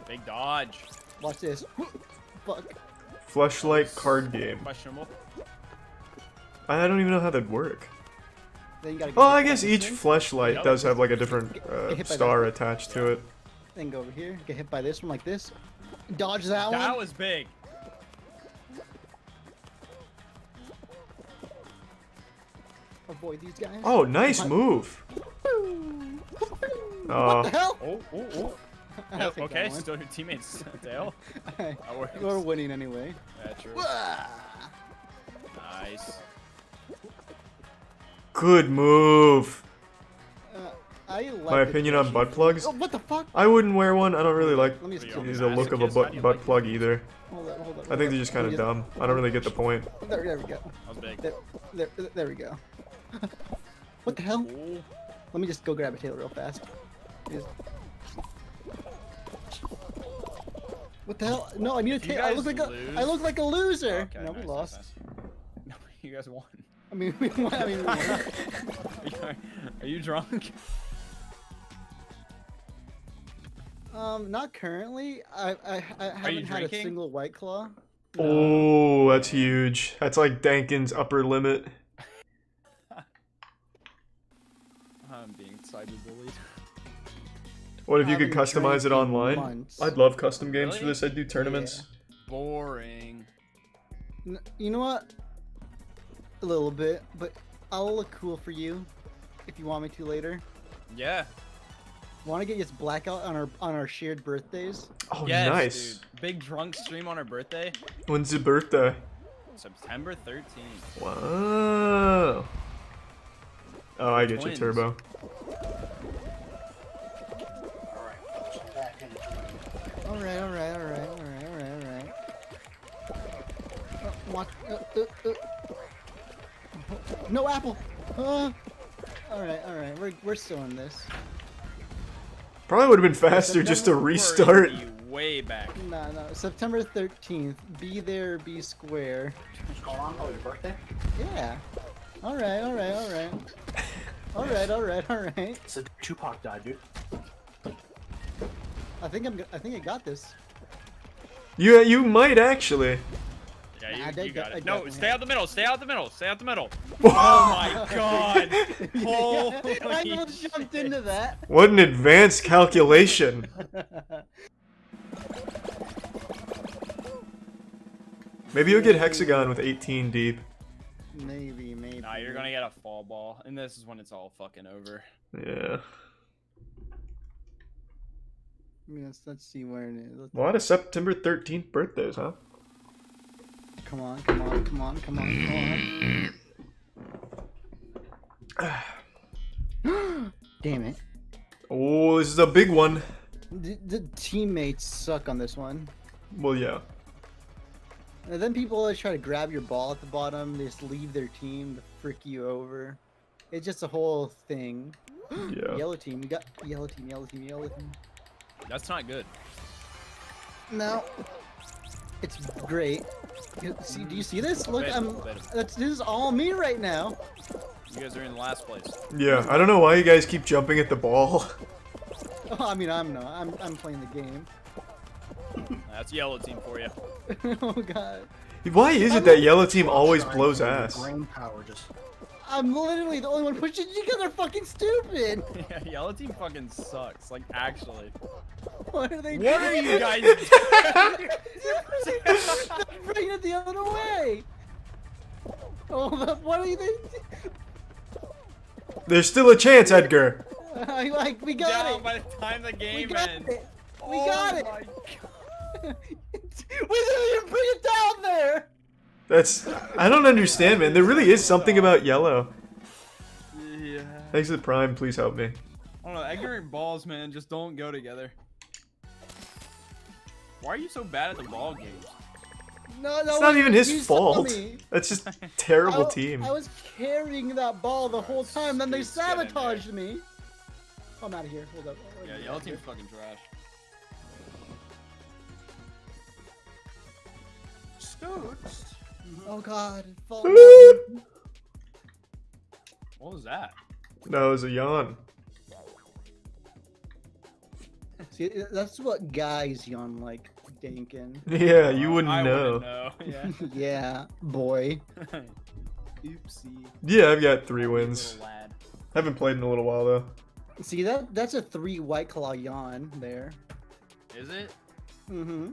Big dodge. Watch this. Fuck. Fleshlight card game. Questionable. I don't even know how that'd work. Then you gotta. Oh, I guess each Thing. fleshlight Yep. does have like a different Get hit by star that. attached to it. Then go over here. Get hit by this one like this. Dodge that one. That was big. Avoid these guys. Oh, nice move. What the Oh, hell? Oh. I'll Yep, take okay, that one. still your teammates. Dale. That works. We're winning anyway. Yeah, true. Nice. good move. I like My the opinion on direction. butt plugs? Oh, what the fuck? I wouldn't wear one. I don't really like Let me just Are kill you this. the on look of a masochist? How do you butt like plug it? either. Hold up. I think they're just kind of dumb. I don't really get the point. There we go. That was big. There we go. What the hell? Ooh. Let me just go grab a tail real fast. Just- What the hell? No, I need a You tail. I guys look like lose? I look like a loser. Okay, No, we nice, lost. nice. No, you guys won. I mean, we won. I mean, we won. Are you drunk? Not currently. I haven't had drinking? a single White Claw. Oh, that's huge. That's like Dankin's upper limit. I'm being cyberbullied. What if you could Haven't customize it drank in online? months. I'd love custom games for Really? this. I'd do tournaments. Boring. You know what? A little bit, but I'll look cool for you if you want me to later. Yeah. Want to get this blackout on our shared birthdays? Oh, Yes, nice. dude. Big drunk stream on her birthday. When's your birthday? September 13th. Wow. Oh, I get you, Twins. Turbo. Alright, back in. All right. Watch. No apple. All right. We're still in this. Probably would have been faster just to We're restart. in the way back. No. September 13th. Be there. Be square. What's going on? Oh, your birthday? Yeah. All right. All right. So Tupac died, dude. I think I got this. You might actually. Yeah, Nah, you got I it. No, definitely stay have. out the middle. Stay out the middle. Stay out the middle. Oh my god. Holy I almost jumped into that. What an advanced calculation. Oh, Maybe you'll get Hexagon with 18 deep. Maybe. No, Nah, you're gonna get a fall ball, and this is when it's all fucking over. Yeah. Let's see where it is. A lot of September 13th birthdays, huh? Come on, come on, come on, come on, come on. Damn it. Oh, this is a big one. The teammates suck on this one. Well, yeah. And then people always try to grab your ball at the bottom. They just leave their team to frick you over. It's just a whole thing. Yeah. Yellow team. We got yellow team, yellow team, yellow team. That's not good. No. It's great. See, do you see this? Look, this is all me right now. You guys are in last place. Yeah, I don't know why you guys keep jumping at the ball. Oh, I mean, I'm not. I'm playing the game. That's yellow team for you. Oh god. Why is it that yellow team always blows ass? Brain power just. I'm literally the only one pushing you because they're fucking stupid. Yeah, yellow team fucking sucks. Like, actually. What are they What are doing? you guys They're bringing it the other way. Oh, but what are you doing? There's still a chance, Edgar. We got down it. by the time the We game got ends? it. We Oh got it. my We didn't even bring it down there. That's... I don't understand, man. There really is something about yellow. Yeah. Thanks to the Prime, please help me. I don't know. Edgar and balls, man, just don't go together. Why are you so bad at the ball games? No, It's not even you his saw fault. me. That's just terrible team. I was carrying that ball the whole time, then they Just get in there. sabotaged me. I'm out of here. Hold up. Yeah, yellow team's fucking trash. Scoots. Oh god. Fall Woo! What was that? That was a yawn. See, that's what guys yawn like, Dankin. Yeah, you wouldn't I know. wouldn't know. Yeah. Yeah, boy. Oopsie. Yeah, I've got 3 wins. Little lad. Haven't played in a little while though. See, that's a 3 White Claw yawn there. Is it? Mm-hmm.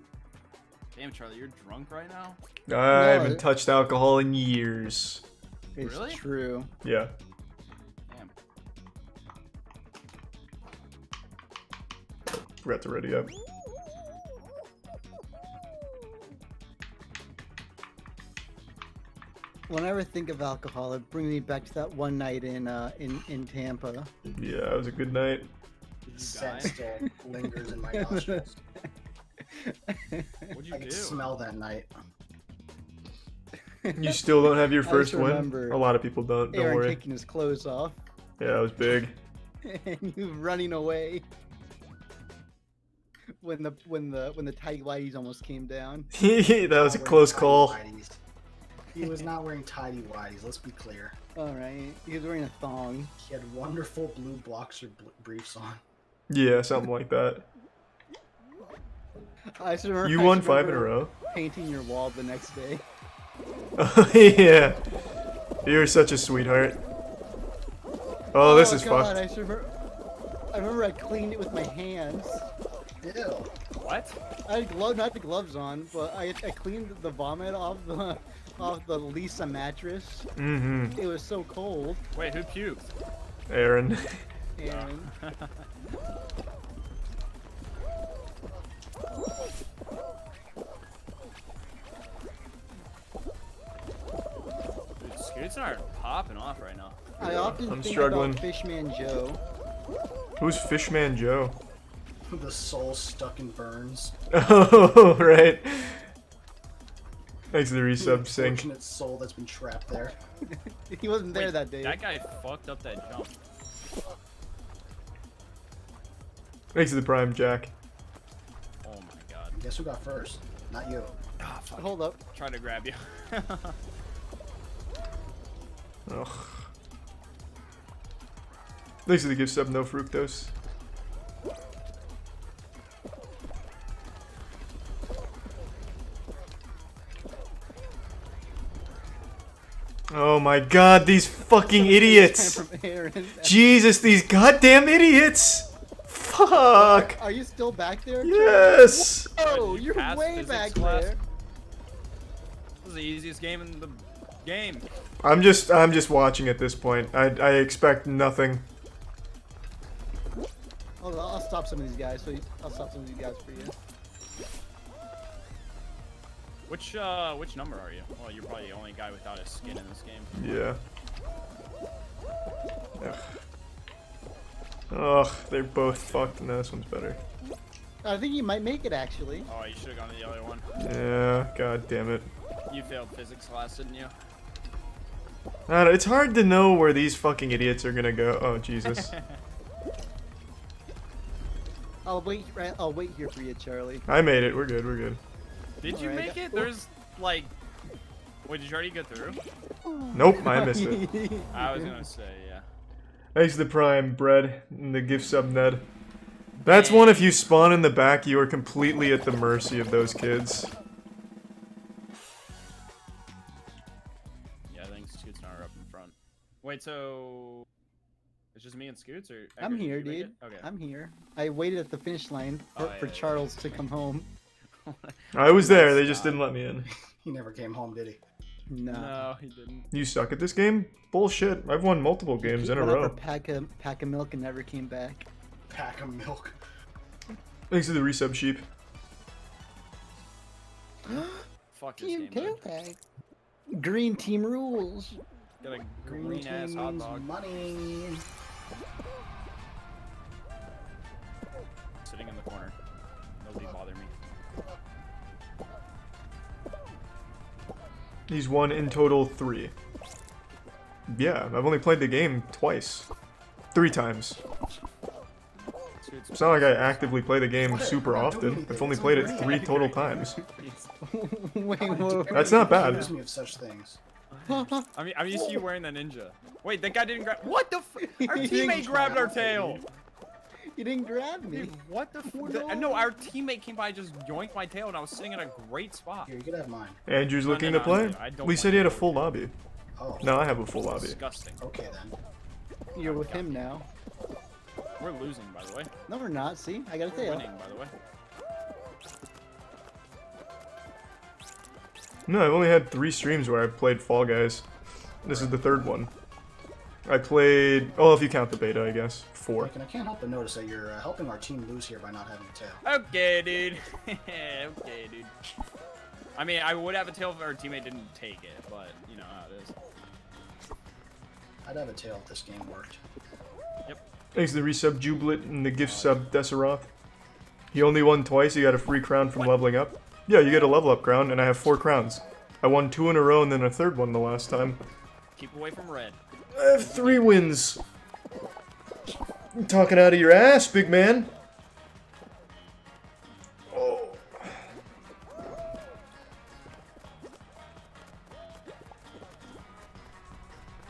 Damn, Charlie, you're drunk right now? I No, haven't touched alcohol in years. It's Really? true. Yeah. Damn. Forgot to ready up. Whenever I think of alcohol, it brings me back to that one night in Tampa. Yeah, it was a good night. The scent still lingers in my nostrils. What'd you I do? can smell that night. You still don't have your I just first win? remember A lot of people don't Aaron worry. taking his clothes off Yeah, it was big. and you running away when the tidy whities almost came down. That was a Not close wearing call. tidy-whities. He was not wearing tidy whities, let's be clear. All right, he was wearing a thong. He had wonderful blue boxer briefs on. Yeah, something like that. I just remember, You I won just 5 in a remember row. Painting your wall the next day. Oh, yeah. You're such a sweetheart. Oh, this is God, fucked. I remember I cleaned it with my hands. Ew. What? I had not the gloves on, but I cleaned the vomit off the Lisa mattress. Mm-hmm. It was so cold. Wait, who puked? Aaron. And Dude, Scoots aren't popping off right now. I often I'm think struggling. about Fishman Joe. Who's Fishman Joe? The soul stuck in burns. Oh, right. Thanks to the resub sync. Unfortunate soul that's been trapped there. He wasn't there Wait, that day. That guy fucked up that jump. Thanks to the Prime Jack. Oh my god. Guess who got first? Not you. Ah, fuck. Hold up. Try to grab you. Ugh. Thanks to the gift sub, no fructose. Oh my god, these fucking idiots! From Aaron. Jesus, these goddamn idiots! Fuck! Are you still back there? Yes! Oh, Did you you're pass way physics back class? there. This is the easiest game in the game. I'm just watching at this point. I expect nothing. I'll stop some of these guys. I'll stop some of these guys for you. Which number are you? Well, you're probably the only guy without a skin in this game. Yeah. Ugh, they're both fucked, and this one's better. I think you might make it actually. Oh, you should have gone to the other one. Yeah, god damn it. You failed physics class, didn't you? I don't know, it's hard to know where these fucking idiots are gonna go. Oh, Jesus. I'll wait here for you, Charlie. I made it. We're good. We're good. Did you Alright, make it? There's like, wait, did you already get through? Nope, I missed it. I was gonna say, yeah. Thanks to the Prime, Bread, and the gift sub, Ned. That's one, if you spawn in the back, you are completely at the mercy of those kids. Yeah, I think Scoots and I are up in front. Wait, so it's just me and Scoots, or I'm Edgar, did here, you make dude. it? Okay. I'm here. I waited at the finish line for yeah. Charles to come home. I was there, they just didn't let me in. He never came home, did he? No. No, he didn't. You suck at this game? Bullshit. I've won multiple games in a Went up row. a pack of milk and never came back. Pack of milk. Thanks to the resub sheep. Fuck this Team game. tail man. tag. Green team rules. Got a green ass hot dog Money. sitting in the corner. Nobody bother me. He's won in total 3. Yeah, I've only played the game twice. 3 times. Scoots, It's not like I actively play the game What? super I'm not doing often. anything. I've only It's played it already 3 accurate. total times. Wait, whoa. That's not bad. Accuse me of such things. I mean, I'm used to you wearing the ninja. Wait, that guy didn't grab. What the? Our He teammate didn't grabbed our grab tail. me. You didn't grab me. Dude, what the? No, our teammate came by, just yoinked my tail, and I was sitting in a great spot. Here, you could have mine. Andrew's No, looking no, to no, play? I don't We want said he had a to full play. lobby. Oh. No, I have a full lobby. Disgusting. Okay then. You're with him now. We're losing, by the way. No, we're not. See, I got a We're tail. winning, by the way. No, I've only had 3 streams where I've played Fall Guys. This is the 3rd one. I played... Oh, if you count the beta, I guess. 4. Like, and I can't help but notice that you're helping our team lose here by not having a tail. Okay, dude. Okay, dude. I mean, I would have a tail if our teammate didn't take it, but you know how it is. I'd have a tail if this game worked. Thanks to the resub Jubilant and the gift sub Deseroth. He only won twice, he got a free crown from leveling up. Yeah, you get a level up crown, and I have 4 crowns. I won 2 in a row and then a 3rd one the last time. Keep away from red. I have 3 wins. You're talking out of your ass, big man. Oh.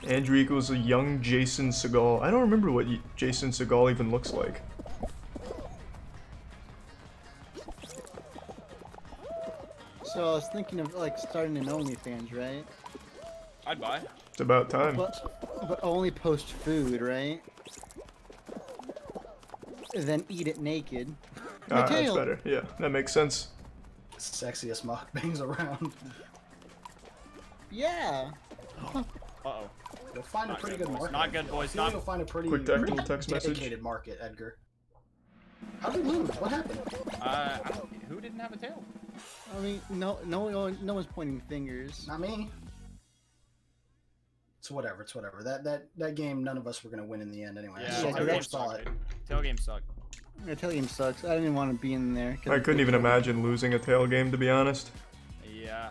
Andrew equals a young Jason Segal. I don't remember what Jason Segal even looks like. So I was thinking of like starting an OnlyFans, right? I'd buy. It's about time. But only post food, right? And then eat it naked. My That's tail. better. Yeah, that makes sense. Sexiest mukbangs around. Yeah. Uh-oh. You'll find a Not pretty good, good boys. market. Not good, I boys. feel like Not- You'll find a pretty, Quick pretty text message. dedicated market, Edgar. How did we lose? What happened? Who didn't have a tail? I mean, no one's pointing fingers. Not me. It's whatever. It's whatever. That game, none of us were gonna win in the end anyway. Yeah, I tail tail never game saw sucked, it. dude. Tail game sucked. The tail game sucks. I didn't even want to be in there. 'cause I couldn't even imagine losing a tail game, to be honest. Yeah.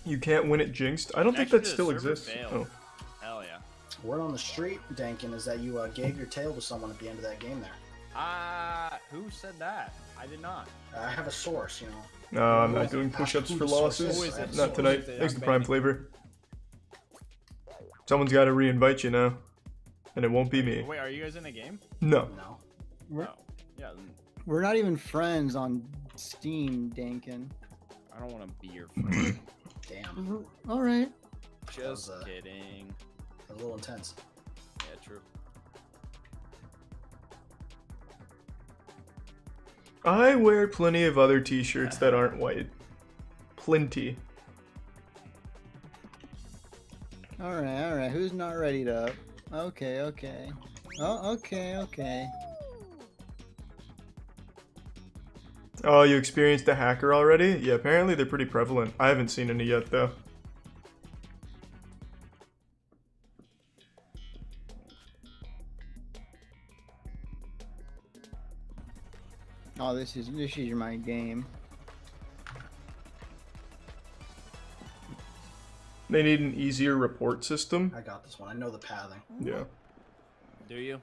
You can't win it jinxed? I don't think Actually, that the still server exists. failed. Oh. Hell yeah. Word on the street, Dankin, is that you gave your tail to someone at the end of that game there. Who said that? I did not. I have a source, you know. No, I'm not doing push-ups for losses. Who is it? Not Who tonight. is it? Thanks to I'm Prime betting. Flavor. Someone's got to re-invite you now. And it won't be me. Wait, are you guys in a game? No. No. We're, No. Yeah, then we're not even friends on Steam, Dankin. I don't want to be your friend. Damn. All right. Just was, kidding. a little intense. Yeah, true. I wear plenty of other t-shirts that aren't white. Plenty. Alright. Who's not ready to? Okay. Oh, okay. Oh, you experienced a hacker already? Yeah, apparently they're pretty prevalent. I haven't seen any yet, though. Oh, this is my game. They need an easier report system. I got this one. I know the pathing. Yeah. Do you?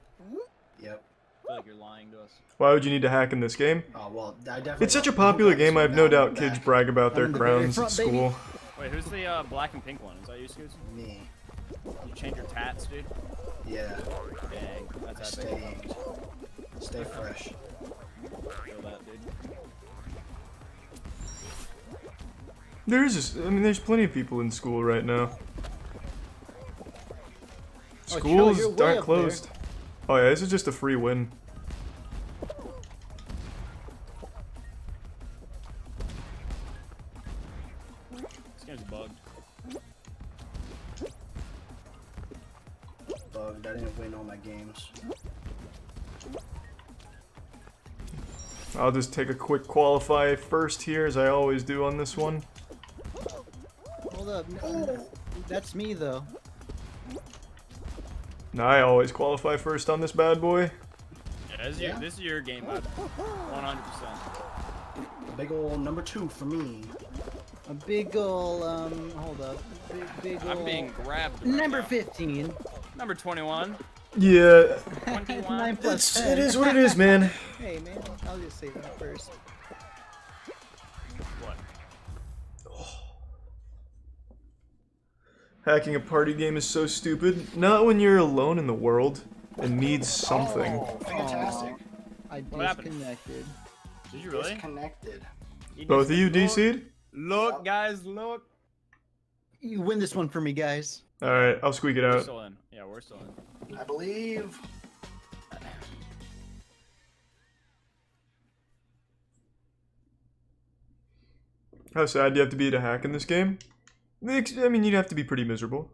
Yep. I feel like you're lying to us. Why would you need to hack in this game? Oh well, I definitely. It's such a popular game, I have no doubt kids brag about their I'm in the very crowns at front, baby. school. Wait, who's the black and pink one? Is that you, Scoots? Me. You change your tats, dude? Yeah. Dang, that's epic. Stay inked. Stay fresh. Feel that, dude. There's plenty of people in school right now. Oh, chill, Schools you're way aren't up closed. Oh yeah, this is just a free win. This game's bugged. Bugged. I didn't win all my games. I'll just take a quick qualify first here, as I always do on this one. Hold up. That's me though. Now I always qualify first on this bad boy. Yeah, this is your game, bud. 100%. The big ol' number 2 for me. A big ol' hold up. Big ol' I'm being grabbed. Right number now. 15. Number 21. Yeah, 21. 9 plus it 10. is what it is, man. Hey man, I'll just say that first. What? Hacking a party game is so stupid. Not when you're alone in the world and needs something. Oh, fantastic. I What happened? disconnected. Did you really? Disconnected. You Both of you just- DC'd? Look, guys, look. You win this one for me, guys. Alright, I'll squeak it We're out. still in. Yeah, we're still in. I believe. How sad do you have to be to hack in this game? I mean, you'd have to be pretty miserable.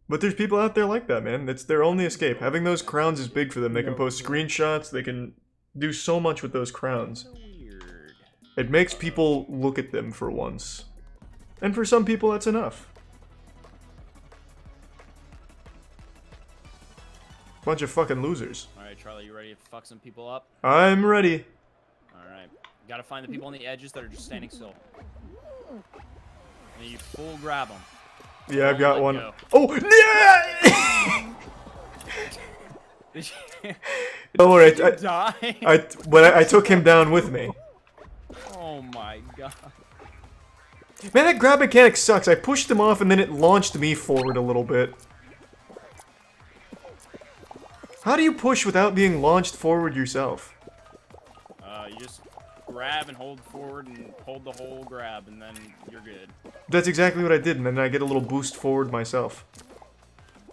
But there's people out there like that, man. It's their only escape. Having those crowns is big for them. They can post screenshots. They can do so much with those crowns. Weird. It makes people look at them for once. And for some people, that's enough. Bunch of fucking losers. Alright, Charlie, you ready to fuck some people up? I'm ready. Alright. Gotta find the people on the edges that are just standing still. And you full grab them. Yeah, I've got let one. go. Oh, yeah! Did you Don't worry, die? I took him down with me. Oh my god. Man, that grab mechanic sucks. I pushed him off and then it launched me forward a little bit. How do you push without being launched forward yourself? You just grab and hold forward and hold the whole grab and then you're good. That's exactly what I did, and then I get a little boost forward myself.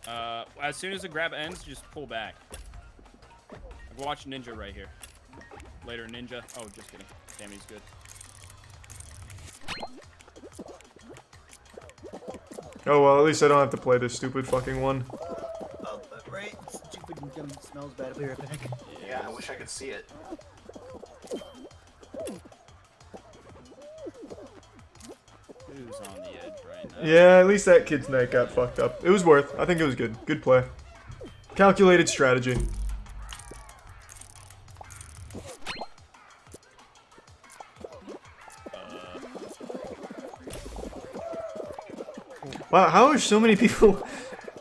As soon as the grab ends, just pull back. Watch Ninja right here. Later, Ninja. Oh, just kidding. Damn, he's good. Oh well, at least I don't have to play this stupid fucking one. Oh, right. Stupid gum smells bad. I'll be right back. Yeah, I wish I could see it. Who's on the edge right now? Yeah, at least that kid's night got fucked up. It was worth. I think it was good. Good play. Calculated strategy. Wow, how are so many people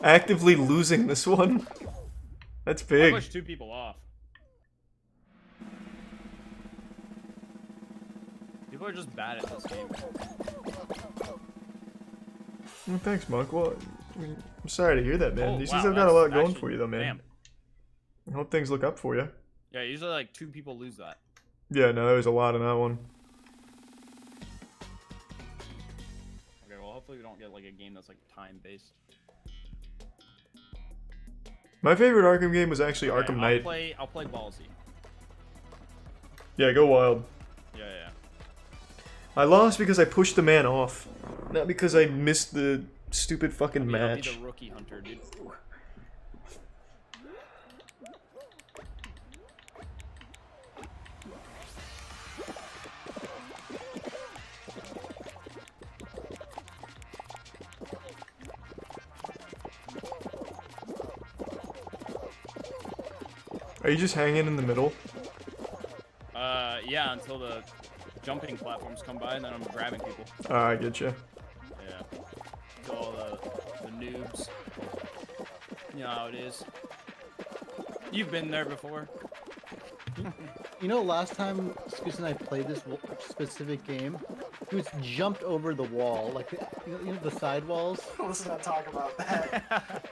actively losing this one? That's I big. pushed 2 people off. People are just bad at this game. Well, thanks, Monk. Well, I'm sorry to hear that, man. Oh, These wow, have got a lot that's going actually- for you, though, man. Damn. I hope things look up for you. Yeah, usually like 2 people lose that. Yeah, no, there was a lot in that one. Okay, well, Hopefully we don't get like a game that's like time based. My favorite Arkham game was actually Arkham Knight. I'll play Ballsy. Yeah, go wild. Yeah, yeah. I lost because I pushed the man off, not because I missed the stupid fucking I'll match. be the rookie hunter, dude. Are you just hanging in the middle? Yeah, until the jumping platforms come by, and then I'm grabbing people. I get you. Yeah. Until all the noobs. You know how it is. You've been there before. You know, last time Scoos and I played this specific game, Scoos jumped over the wall, like you know the side walls. Let's not talk about that.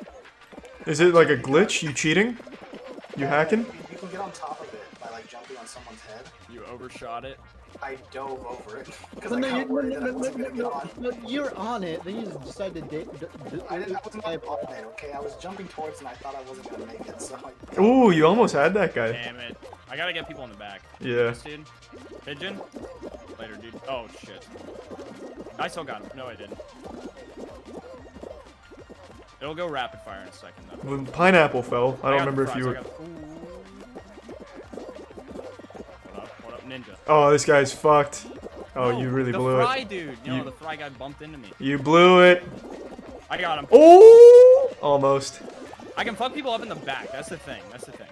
Is it like a glitch? You cheating? You hacking? You can get on top of it by like jumping on someone's head. You overshot it. I dove over it because No, I no, got worried that I wasn't gonna get on. no, you're on it. Then you just decided to I wasn't on it, okay? I was jumping towards and I thought I wasn't gonna make it, so I... Ooh, you almost had that guy. Damn it. I gotta get people in the back. Yeah. This dude. Pigeon? Later, dude. Oh, shit. I still got him. No, I didn't. It'll go rapid fire in a second, though. When Pineapple fell, I don't remember if you were. What up, Ninja? Oh, this guy's fucked. Oh, No, you really the blew fry it. dude. You know, the fry guy bumped into me. You blew it. I got him. Oh, almost. I can fuck people up in the back. That's the thing. That's the thing.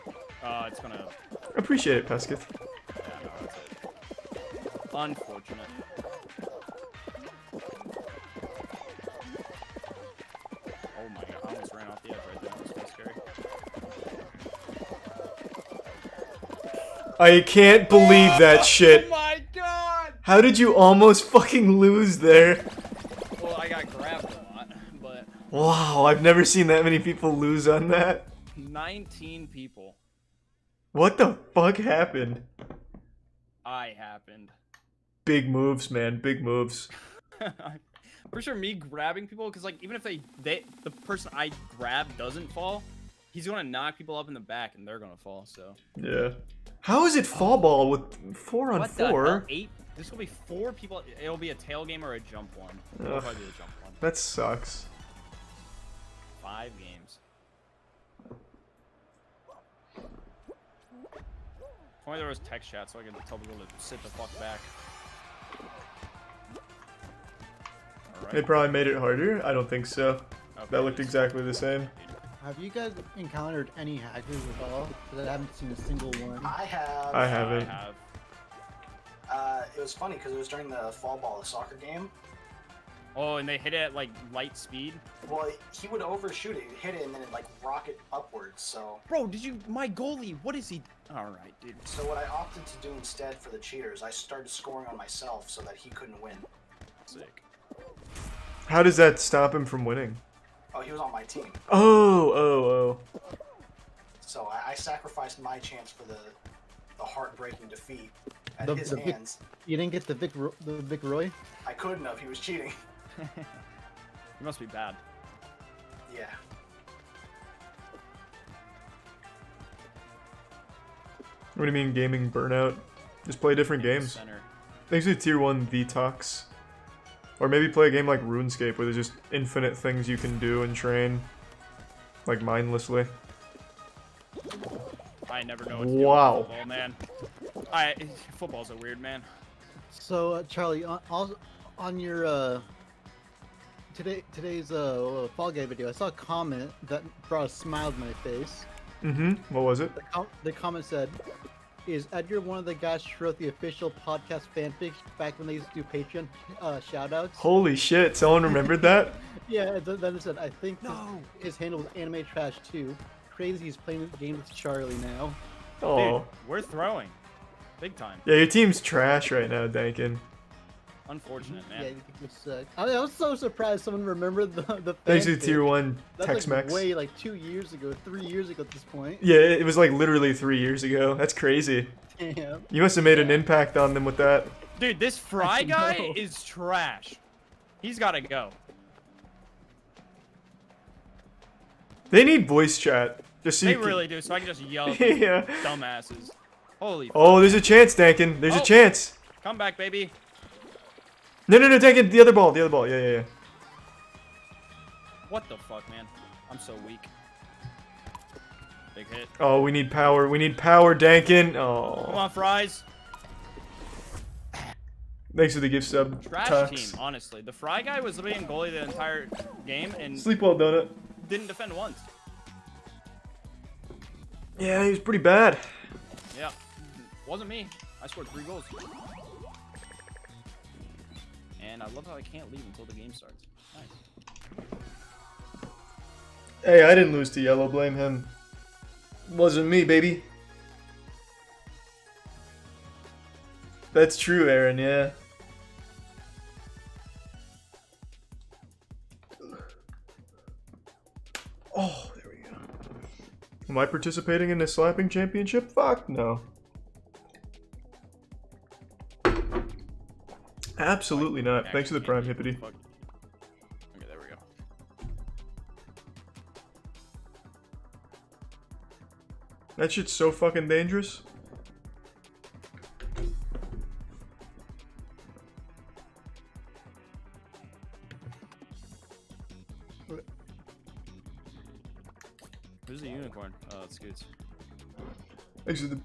It's gonna... Appreciate it, Pesketh. Yeah, no, that's it. Unfortunate. Oh my god, I almost ran off the edge right there. That was so scary. I can't believe that shit. Oh my god! How did you almost fucking lose there? Well, I got grabbed a lot, but Wow, I've never seen that many people lose on that. 19 people. What the fuck happened? I happened. Big moves, man. Big moves. I'm pretty sure me grabbing people, because like even if the person I grab doesn't fall, he's gonna knock people up in the back and they're gonna fall. So Yeah. How is it fall ball with 4 on what the 4? hell? 8? This will be 4 people. It'll be a tail game or a jump one. It'll Ugh. probably be a jump one. That sucks. 5 games. If only there was text chat so I could tell people to sit the fuck back. They Alright. probably made it harder. I don't think so. Okay, That looked just- exactly the same. Have you guys encountered any hackers at all? Because I haven't seen a single one. I have... I haven't. I have. It was funny because it was during the fall ball, the soccer game. Oh, and they hit it at like light speed. Well, he would overshoot it, hit it, and then it like rocket upwards. So, Bro, did you? My goalie. What is he? All right, dude. so what I opted to do instead for the cheaters, I started scoring on myself so that he couldn't win. Sick. How does that stop him from winning? Oh, he was on my team, Oh. so I sacrificed my chance for the heartbreaking defeat at The- his the Vic- hands. You didn't get the Vic Roy? I couldn't have. He was cheating. You must be bad. Yeah. What do you mean gaming burnout? Just play different games. Center. Thanks to Tier 1 Detox. Or maybe play a game like RuneScape where there's just infinite things you can do and train. Like mindlessly. I never know what to Wow. do with football, man. Football's a weird man. So, Charlie, on your today's Fall Guy video, I saw a comment that brought a smile to my face. Mm-hmm. What was it? The comment said, "Is Edgar one of the guys who wrote the official podcast fanfic back when they used to do Patreon shoutouts?" Holy shit, someone remembered that? Yeah, and then it said, "I think his handle was Anime Trash too. Crazy, he's playing games with Charlie now." Oh. Dude, we're throwing. Big time. Yeah, your team's trash right now, Dankin. Unfortunate, Yeah, man. you think it sucked. I was so surprised someone remembered the Thanks to fanfic. Tier 1 That's Tex-Mex. like way like 2 years ago, 3 years ago at this point. Yeah, it was like literally 3 years ago. That's crazy. Damn. You must have made an impact on them with that. Dude, this fry guy know. is trash. He's gotta go. They need voice chat. Just so They you can- really do, so I can just yell at these Yeah. dumbasses. Holy Oh, there's a chance, Dankin. There's a Oh. chance. come back, baby. No, Dankin. The other ball. Yeah. What the fuck, man? I'm so weak. Big hit. Oh, we need power. We need power, Dankin. Come Oh. on, Fries. Thanks for the gift sub. Trash Tux. team, honestly. The Fry guy was literally in goalie the entire game and Sleep well, Donut. didn't defend once. Yeah, he was pretty bad. Yeah. Wasn't me. I scored 3 goals. And I love how I can't leave until the game starts. Nice. Hey, I didn't lose to yellow. Blame him. Wasn't me, baby. That's true, Aaron. Yeah. Oh, there we go. Am I participating in the slapping championship? Fuck no. Absolutely not. Thanks for the prime, Hippity. Fuck. Okay, there we go. That shit's so fucking dangerous. Who's the unicorn? Oh, it's Scoots. Thanks for the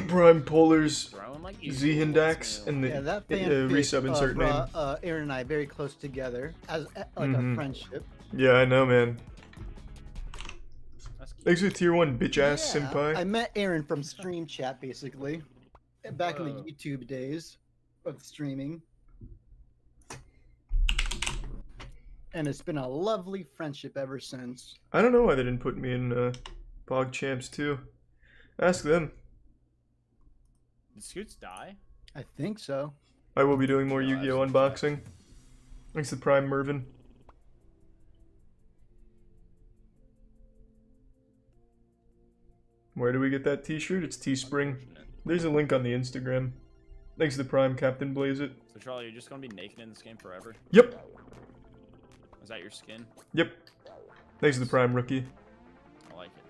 prime polars, Throwing like Zihindax, and the Yeah, that fan resub insert name. brought Aaron and I very close together as like Mhm. a friendship. Yeah, I know, man. That's cute. Thanks for the tier 1 bitch ass Yeah, senpai. I met Aaron from Stream Chat basically, back in the Whoa. YouTube days of streaming, and it's been a lovely friendship ever since. I don't know why they didn't put me in Pog Champs too. Ask them. Did Scoots die? I think so. I will be doing more No, Yu-Gi-Oh! absolutely. Unboxing. Thanks to Prime Mervin. Where do we get that t-shirt? It's Teespring. Unfortunate. There's a link on the Instagram. Thanks to the Prime Captain Blaze It. So Charlie, you're just gonna be naked in this game forever? Yep. Is that your skin? Yep. Thanks to the Prime Rookie. I like it.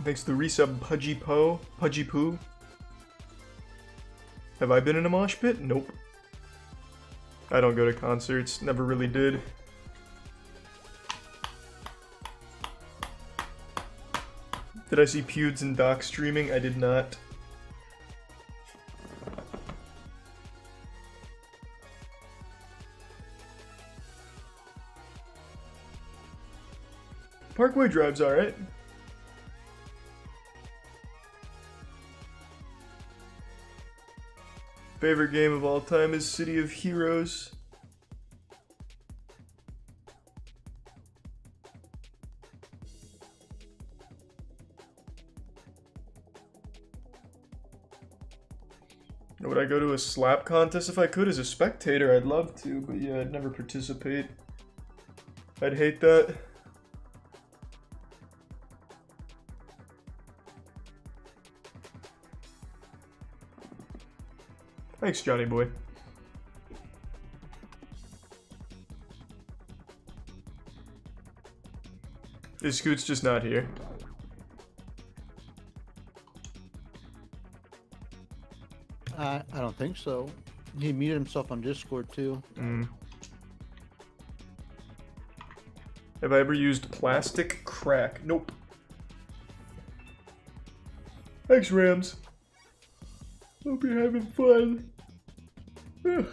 Thanks to the resub Pudgy Poo. Have I been in a mosh pit? Nope. I don't go to concerts. Never really did. Did I see Pewds and Doc streaming? I did not. Parkway Drive's alright. Favorite game of all time is City of Heroes. Would I go to a slap contest if I could as a spectator? I'd love to, but yeah, I'd never participate. I'd hate that. Thanks, Johnny boy. Is Scoots just not here? I don't think so. He muted himself on Discord too. Have I ever used plastic crack? Nope. Thanks, Rams. Hope you're having fun. Ugh.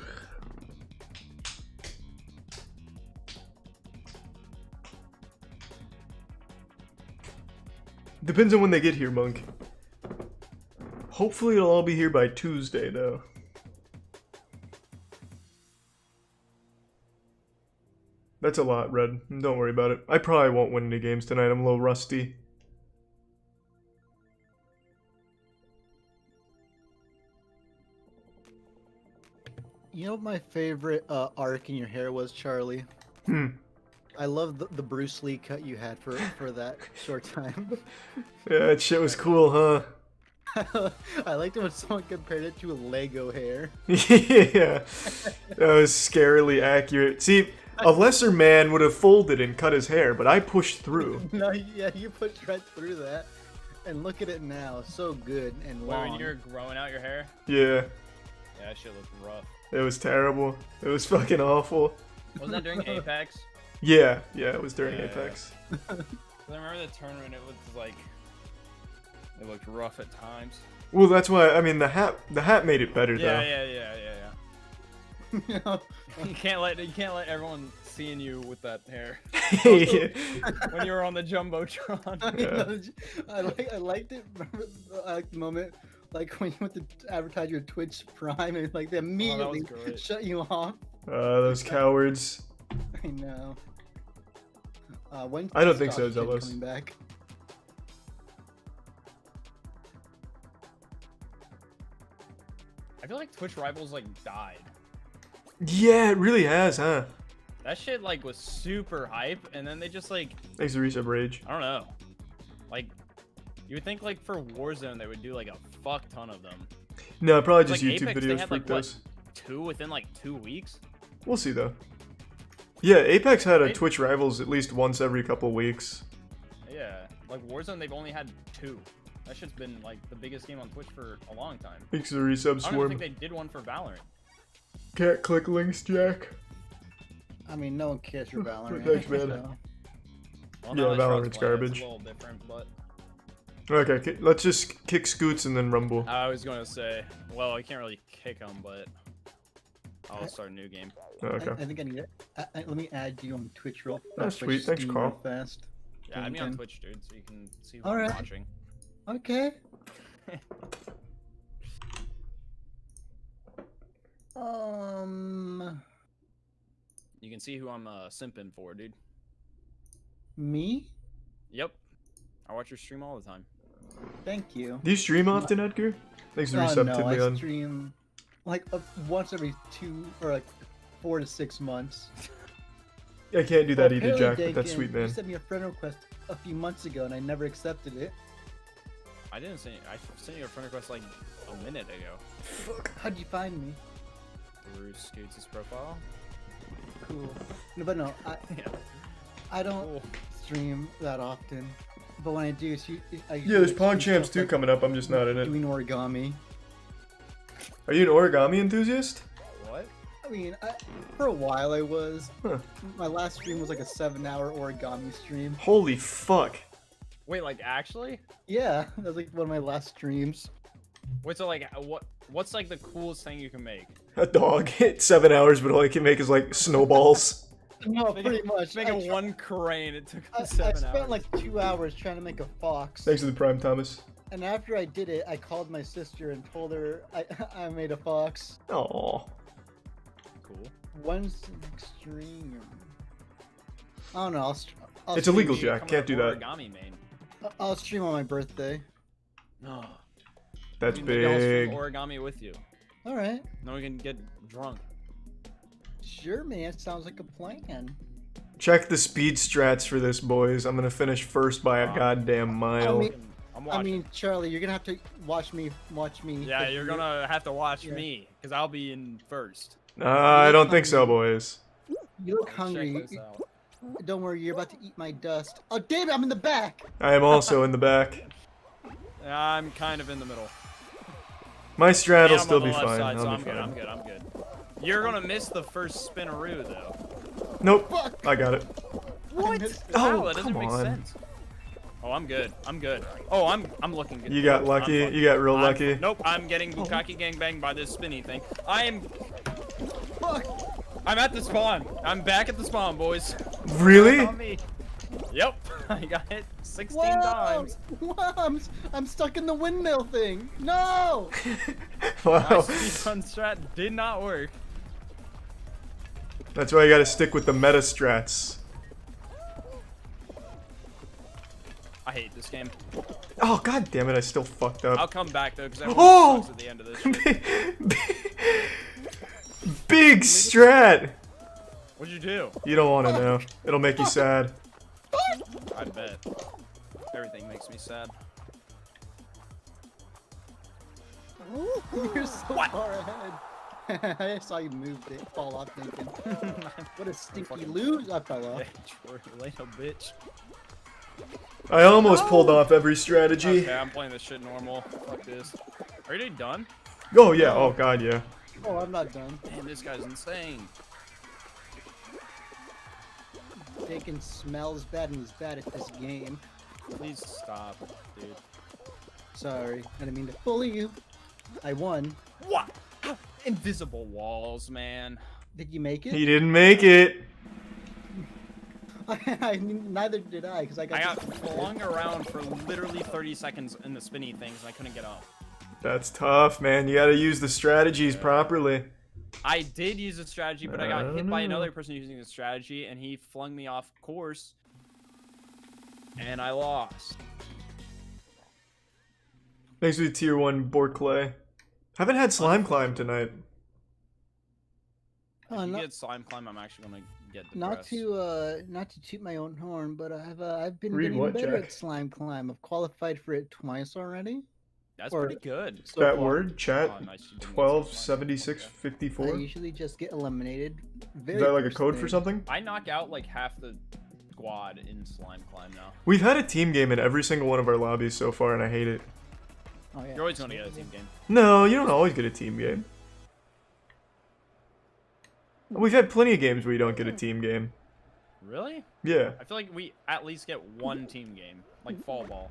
Depends on when they get here, Monk. Hopefully it'll all be here by Tuesday, though. That's a lot, Red. Don't worry about it. I probably won't win any games tonight. I'm a little rusty. You know what my favorite arc in your hair was, Charlie? I love the Bruce Lee cut you had for that short time. Yeah, that shit was cool, huh? I liked it when someone compared it to a Lego hair. Yeah, that was scarily accurate. See, a lesser man would have folded and cut his hair, but I pushed through. No, yeah, you pushed right through that. And look at it now, so good and Wait, long. when you're growing out your hair? Yeah, Yeah, that shit looked rough. it was terrible. It was fucking awful. Wasn't that during Apex? Yeah, it was during Yeah. Apex. 'Cause I remember the tournament, it was like, it looked rough at times. Well, that's why, I mean, the hat made it better, though. Yeah. You can't let everyone seeing you with that hair Yeah. when you were on the jumbotron. Yeah. I liked it. Remember the moment, like when you went to advertise your Twitch Prime, and like they immediately great. shut you off. Those cowards. I know. When I don't think so, Scotch Kid Zealous. coming back? I feel like Twitch Rivals like died. Yeah, it really has, huh? That shit like was super hype, and then they just like, Thanks to Resub Rage. I don't know, like you would think like for Warzone they would do like a fuck ton of them. No, probably just Like YouTube Apex, they videos had, for like, what? those. 2 within like 2 weeks. We'll see, though. Yeah, Apex had a Right? Twitch Rivals at least once every couple weeks. Yeah, like Warzone they've only had 2. That shit's been like the biggest game on Twitch for a long time. Thanks to the Resub I don't even Swarm. think they did one for Valorant. Can't click links, Jack. I mean, no one cares for Valorant. Thanks, man. so- Well, Yeah, now that Shroud's Valorant's playing, garbage. It's a little different, but Okay, let's just kick Scoots and then Rumble. I was gonna say, well, I can't really kick them, but I'll start a new game. Okay. I think I need it. Let me add you on Twitch real That's Twitch sweet. Thanks, Steam Carl. real fast. Yeah, add me on Okay. Twitch, dude, so you can see who All I'm right. watching. Okay. You can see who I'm simping for, dude. Me? Yep. I watch your stream all the time. Thank you. Do you stream often, Edgar? Thanks to Oh, Resub no, I Tidleon. stream like once every 2 or like 4 to 6 months. I can't do that either, Apparently, Jack, but that's Dakin, sweet, You man. sent me a friend request a few months ago and I never accepted it. I didn't send. I sent you a friend request like a minute ago How'd you find me? through Scoots' profile. Cool. No, but no, Yeah. I don't Cool. stream that often. But when I do, I Yeah, there's Pong Champs 2 coming up. I'm just not in it. Doing origami. Are you an origami enthusiast? What? I mean, for a while I was. Huh. My last stream was like a 7-hour origami stream. Holy fuck. Wait, like actually? Yeah, that was like one of my last streams. Wait, so like what's like the coolest thing you can make? A dog. It's 7 hours, but all I can make is like snowballs. No, Make pretty it- much. Make I a tr- one crane. It took I, me 7 I hours. spent like 2 hours trying to make a fox. Thanks to the Prime, Thomas. And after I did it, I called my sister and told her I made a fox. Aww. Cool. When's the next stream? I don't know. I'll It's stream- illegal, You Jack. become Can't an do that. Origami main. I'll stream on my birthday. No. That's Maybe I'll stream big. origami with you. All right. Then we can get drunk. Sure, man. Sounds like a plan. Check the speed strats for this, boys. I'm gonna finish first by a goddamn mile. I'm I watching. mean, Charlie, you're gonna have to watch me. Yeah, 'cause you're gonna have to watch Yeah. me, because I'll be in first. I don't think so, boys. You look Check hungry. this out. Don't worry, you're about to eat my dust. Oh, damn it! I'm in the back. I am also in the back. I'm kind of in the middle. My strat And will I'm still on the be left fine. side, so I'll I'm be good, I'm fine. good, I'm good. You're gonna miss the first spinaroo, though. Nope. Fuck. I got it. What? Wow, Oh, that doesn't come make on. sense. Oh, I'm good. I'm good. Oh, I'm looking good. You got I'm lucky. fucked. You got real I'm- lucky. Nope, I'm getting Bukaki gangbanged by this spinny thing. I'm at the spawn. I'm back at the spawn, boys. Really? On me. Yep, I got hit 16 Wow. times. Wow, I'm stuck in the windmill thing. No. My Wow. speedrun strat did not work. That's why you gotta stick with the meta strats. I hate this game. Oh, god damn it, I still fucked I'll up. come back though, because everyone Oh! sucks at the end of this shit. Big strat! What'd you do? You don't want to know. It'll make you sad. I bet. Everything makes me sad. You're so far ahead. I saw you move it, fall off thinking. What a stinky Fucking- lose! I fell off. Troy, little bitch. I almost pulled off every strategy. Okay, I'm playing this shit normal. Fuck this. Are you done? Oh yeah, oh god, yeah. Oh, I'm not done. Damn, this guy's insane. Bacon smells bad and he's bad at this game. Please stop, dude. Sorry, I didn't mean to bully you. I won. What? Invisible walls, man. Did you make it? He didn't make it. Neither did I, because I I got this- flung around for literally 30 seconds in the spinny things and I couldn't get up. That's tough, man. You gotta use the strategies properly. I did use a strategy, but I got hit by know. another person using the strategy and he flung me off course. And I lost. Thanks for the tier 1 board clay. Haven't had slime climb tonight. If you not, get slime climb, I'm actually gonna get not depressed. not to toot my own horn, but I've been Read getting what, better Jack? at slime climb. I've qualified for it twice already. That's or- pretty good. So that far. word, chat. Oh, nice, you didn't get 12, slime. 76, Okay. I 54. usually just get eliminated. Is that like a code for thing. something? I knock out like half the squad in slime climb now. We've had a team game in every single one of our lobbies so far, and I hate it. Oh, yeah. You're always gonna get a team game. No, you don't always get a team game. We've had plenty of games where you don't get a team game. Really? Yeah. I feel like we at least get one team game, like fall ball.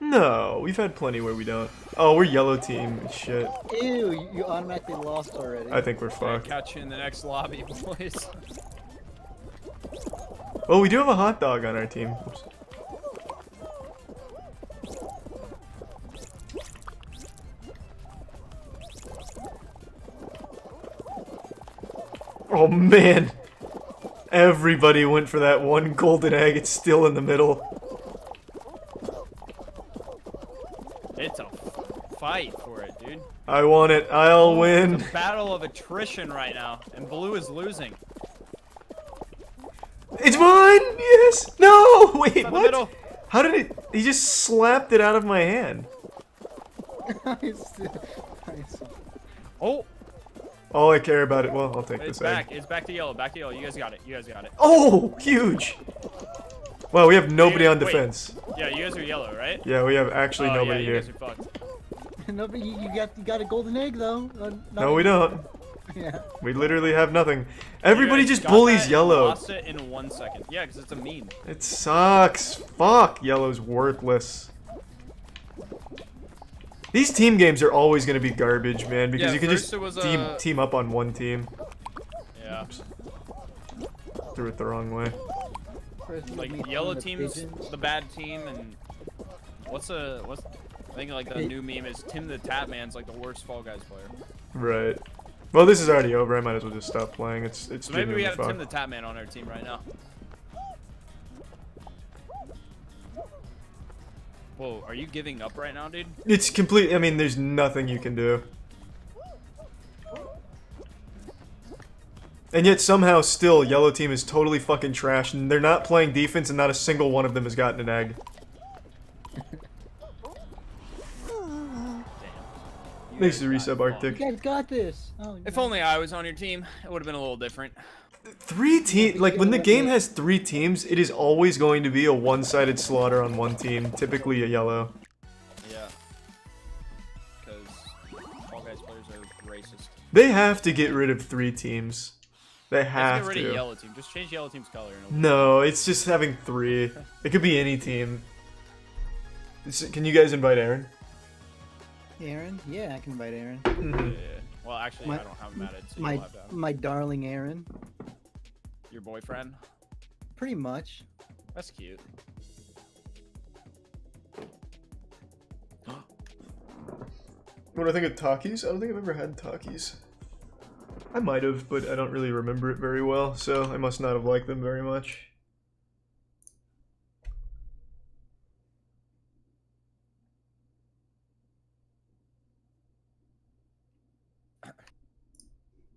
No, we've had plenty where we don't. Oh, we're yellow team. Shit. Ew, you automatically lost already. I think we're Okay, fucked. catch you in the next lobby, boys. Oh, we do have a hot dog on our team. Oops. Oh man. Everybody went for that one golden egg. It's still in the middle. It's a fight for it, dude. I want it. I'll win. It's a battle of attrition right now, and blue is losing. It's mine! Yes! No! Wait, In the what? middle. How did it... He just slapped it out of my hand. I saw- Oh, All I care about it... Well, I'll take it's this egg. back. It's back to yellow. Back to yellow. You guys got it. You guys got it. Oh! Huge! Wow, we have nobody on Wait. defense. Yeah, you guys are yellow, right? Yeah, we have actually Oh, nobody yeah, here. you guys are fucked. No, but you got a golden egg though. No, we don't. Yeah. We literally have nothing. Everybody You guys just got bullies that and yellow. Lost it in 1 second. Yeah, because it's a meme. It sucks. Fuck. Yellow's worthless. These team games are always going to be garbage, man, because Yeah, you can first just it was, team up on one team. Yeah. Threw it the wrong way. First you Like make yellow fun of team's pigeons. the bad team, and what's I think like the new meme is Tim the Tatman's like the worst Fall Guys player. Right. Well, this is already over. I might as well just stop playing. It's So maybe we genuinely have fucked. Tim the Tatman on our team right now. Whoa, are you giving up right now, dude? It's complete. I mean, there's nothing you can do. And yet somehow still yellow team is totally fucking trash and they're not playing defense and not a single one of them has gotten an egg. Damn. You Thanks guys to got resub fucked. Arctic. You guys got this. Oh, If no. only I was on your team, it would have been a little different. Three team, like when the game has three teams, it is always going to be a one-sided slaughter on one team, typically a yellow. Yeah. Because Fall Guys players are racist. They have to get rid of three teams. They Let's have get rid of to. yellow team. Just change yellow team's color. And it'll- No, it's just having three. It could be any team. Can you guys invite Aaron? Aaron? Yeah, I can invite Aaron. Yeah. Well, actually, My- I don't have him added, so My you'll have to have him. my darling Aaron. Your boyfriend. Pretty much. That's cute. What do I think of Takis? I don't think I've ever had Takis. I might have, but I don't really remember it very well, so I must not have liked them very much. I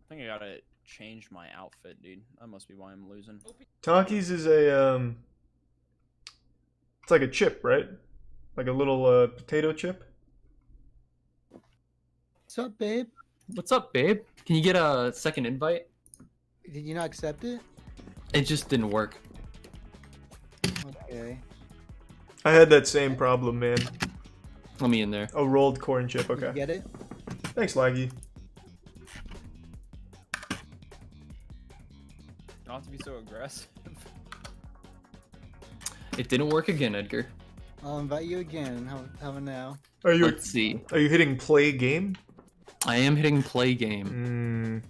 think I gotta change my outfit, dude. That must be why I'm losing. Takis is a, it's like a chip, right? Like a little, potato chip? What's up, babe? What's up, babe? Can you get a second invite? Did you not accept it? It just didn't work. Okay. I had that same problem, man. Let me in there. A rolled corn chip. Did you Okay. get it? Thanks, Laggy. Not to be so aggressive. It didn't work again, Edgar. I'll invite you again. How about now? Are you Let's see. hitting play game? I am hitting play game.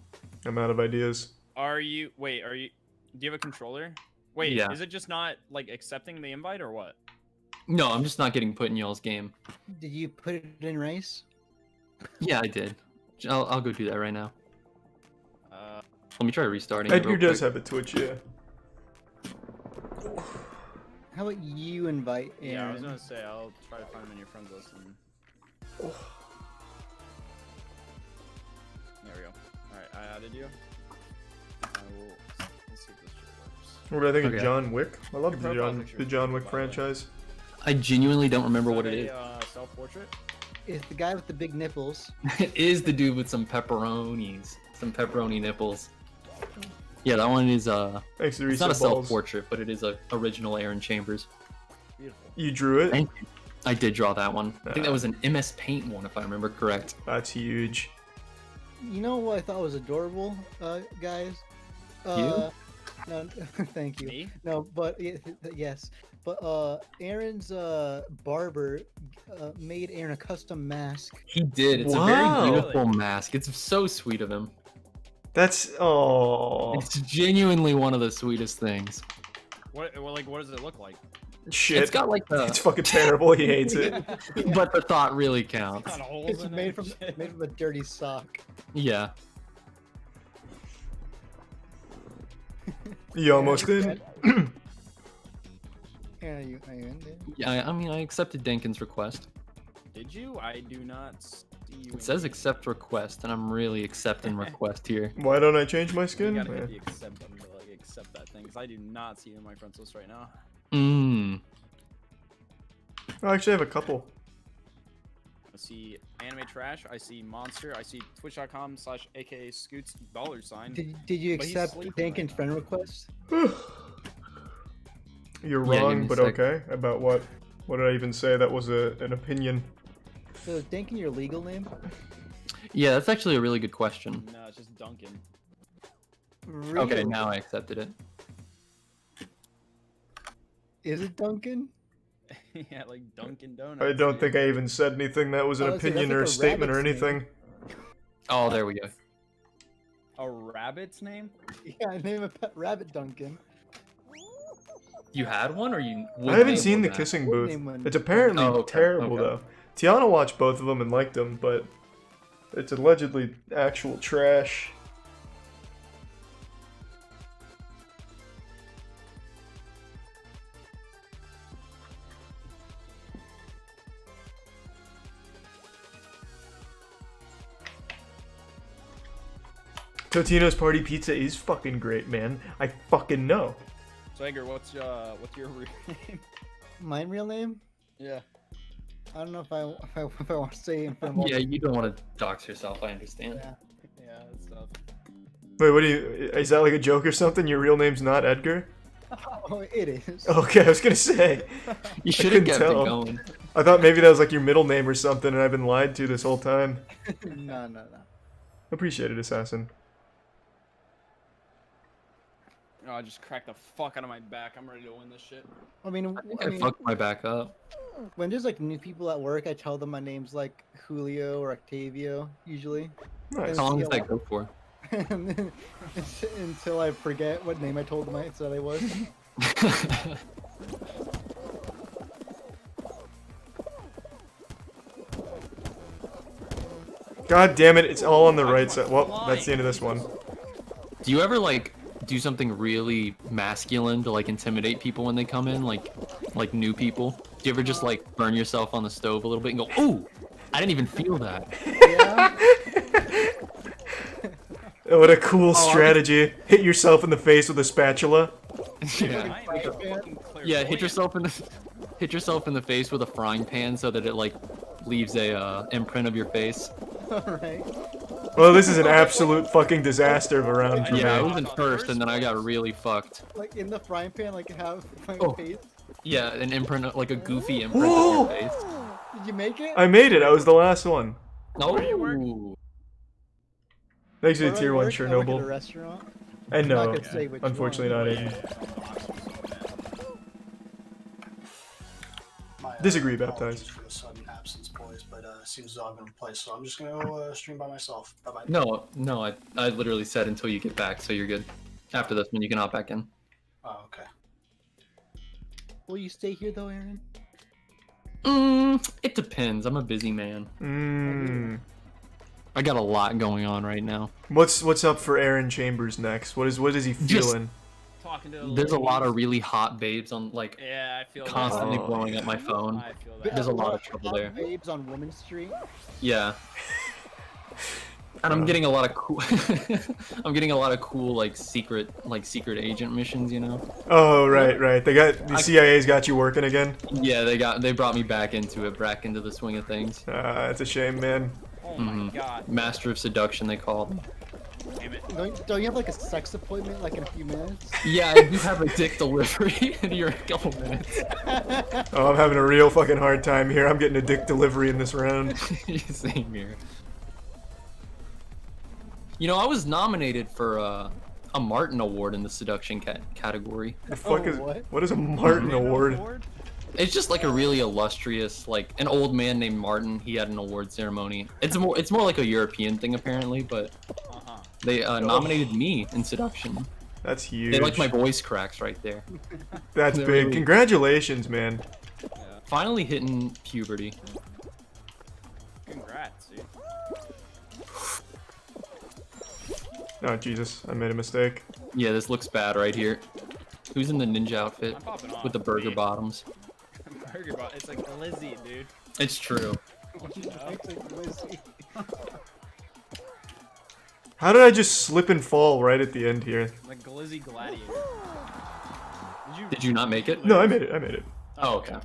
I'm out of ideas. Are you? Wait. Are you? Do you have a controller? Wait. Yeah. Is it just not like accepting the invite or what? No, I'm just not getting put in y'all's game. Did you put it in race? Yeah, I did. I'll go do that right now. Uh, Let me try restarting. it Edgar real does quick. have a Twitch, yeah. How about you invite Aaron? yeah. I was gonna say I'll try to find him in your friends list. And... There we go. All right, I added you. I will. Let's see if this shit works. What do I think of Okay. John Wick? I love Your profile the picture John is Wick good, by the way. franchise. I genuinely don't remember Is what that it is. Self-portrait. It's the guy with the big nipples. It is the dude with some pepperonis. Some pepperoni nipples. Yeah, that one is Thanks to it's not a Reset Balls. self-portrait, but it is a original Aaron Chambers. Beautiful. You drew it? Thank you. I did draw that one. I think that was an MS Paint one, if I remember correct. That's huge. You know what I thought was adorable, guys? No, thank you. Me? No, but yes, but Aaron's barber made Aaron a custom mask. He did. It's a Wow. very beautiful mask. It's so sweet of him. That's oh It's genuinely one of the sweetest things. What? Well, like, what does it look like? shit. It's got like It's the, fucking terrible. He hates it. but the thought really counts. Got holes It's in it made and from shit. made from a dirty sock. Yeah. You almost did. Aaron, are you in there? Yeah, I mean, I accepted Denkin's request. Did you? I do not see you. It says accept request, and I'm really accepting request here. Why don't I change my You skin? gotta Yeah. hit the accept button to like accept that thing, because I do not see you in my friends list right now. Mmm. I actually have a couple. I see anime trash. I see monster. I see twitch.com/aka scoots $sign. Did you But he's accept sleeping Dankin's right friend request? You're Yeah, give wrong, me a but sec. okay. About what? What did I even say? That was an opinion. So is Dankin your legal name? Yeah, that's actually a really good question. No, it's just Duncan. Okay, Really? now I accepted it. Is it Duncan? Yeah, like Dunkin' Donuts. I don't dude. think I even said anything that was an Oh, so that's opinion like or a a statement or rabbit's name. anything. Oh, there we go. A rabbit's name? Yeah, I named a pet rabbit Duncan. You had one, or you? would I haven't name seen one the that? kissing Would booth. name one. It's apparently Oh, okay, terrible okay. though. Tiana watched both of them and liked them, but it's allegedly actual trash. Totino's Party Pizza is fucking great, man. I fucking know. So Edgar, what's your real name? My real name? Yeah. I don't know if I want to say it in front of all Yeah, you don't want to dox yourself. I understand. Yeah. Yeah, that's tough. Wait, what do you? Is that like a joke or something? Your real name's not Edgar? Oh, it is. Okay, I was gonna say. You should have couldn't kept tell. it going. I thought maybe that was like your middle name or something, and I've been lied to this whole time. No. Appreciate it, Assassin. Oh, I just cracked the fuck out of my back. I'm ready to win this shit. I mean, I fucked my back up. when there's like new people at work, I tell them my name's like Julio or Octavio usually. Nice. How long does that go for? And then, until I forget what name I told them I said I was. God damn it, it's all on the right side. Well, that's the end of this one. Do you ever like do something really masculine to like intimidate people when they come in, like new people? Do you ever just like burn yourself on the stove a little bit and go, "Ooh, I didn't even feel that." Yeah. What a cool strategy. Hit yourself in the face with a spatula. Yeah. I ain't no fucking Yeah, hit clairvoyant. yourself in the face with a frying pan so that it like leaves a imprint of your face. right? Well, this is an absolute fucking disaster of a round for Yeah, I me. was in first, and then I got really fucked. Like in the frying pan, like have my Oh. face. Yeah, an imprint, like a goofy imprint Whoa! of your face. Did you make it? I made it. I was the last one. Oh. Thanks to Where the I tier 1 work, I work at a Chernobyl. restaurant. And I'm not no, gonna say which unfortunately one. not Yeah, Aiden. the box was so bad. My, Disagree, apologies Baptized. for the sudden absence, boys, but seems as though I've been replaced, so I'm just gonna go stream by myself. Bye bye. No, I literally said until you get back, so you're good. After this one, you can hop back in. Oh, okay. Will you stay here though, Aaron? It depends. I'm a busy man. Mmm. I got a lot going on right now. What's up for Aaron Chambers next? What is he Just- feeling? Talking to There's a lot of really hot babes on, like, Yeah, I feel constantly Oh. blowing up my phone. I feel that. There's a lot of trouble there. Babes on Women's Street. Yeah. And I'm getting a lot of cool. I'm getting a lot of cool, like secret agent missions. You know. Oh, right. The CIA's got you working again. Yeah, they brought me back into the swing of things. It's a shame, man. Oh my god. Master of seduction, they call it. Damn it. Don't you have like a sex appointment like in a few minutes? Yeah, I do have a dick delivery in here in a couple minutes. Oh, I'm having a real fucking hard time here. I'm getting a dick delivery in this round. Same here. You know, I was nominated for a Martin Award in the seduction category. The fuck is what? what is a Martin Award? It's just like a really illustrious, like an old man named Martin. He had an award ceremony. It's more like a European thing apparently, but Uh-huh. they nominated me in seduction. That's huge. They like my voice cracks right there. That's They're big. really- Congratulations, man. Finally hitting puberty. Congrats, dude. Oh Jesus, I made a mistake. Yeah, this looks bad right here. Who's in the ninja outfit I'm popping off. with the burger Me. bottoms? Burger bot. It's like Lizzie, dude. It's true. How did I just slip and fall right at the end here? Like Glizzy Gladiator. Did you not make it? No, I made it. Oh, okay.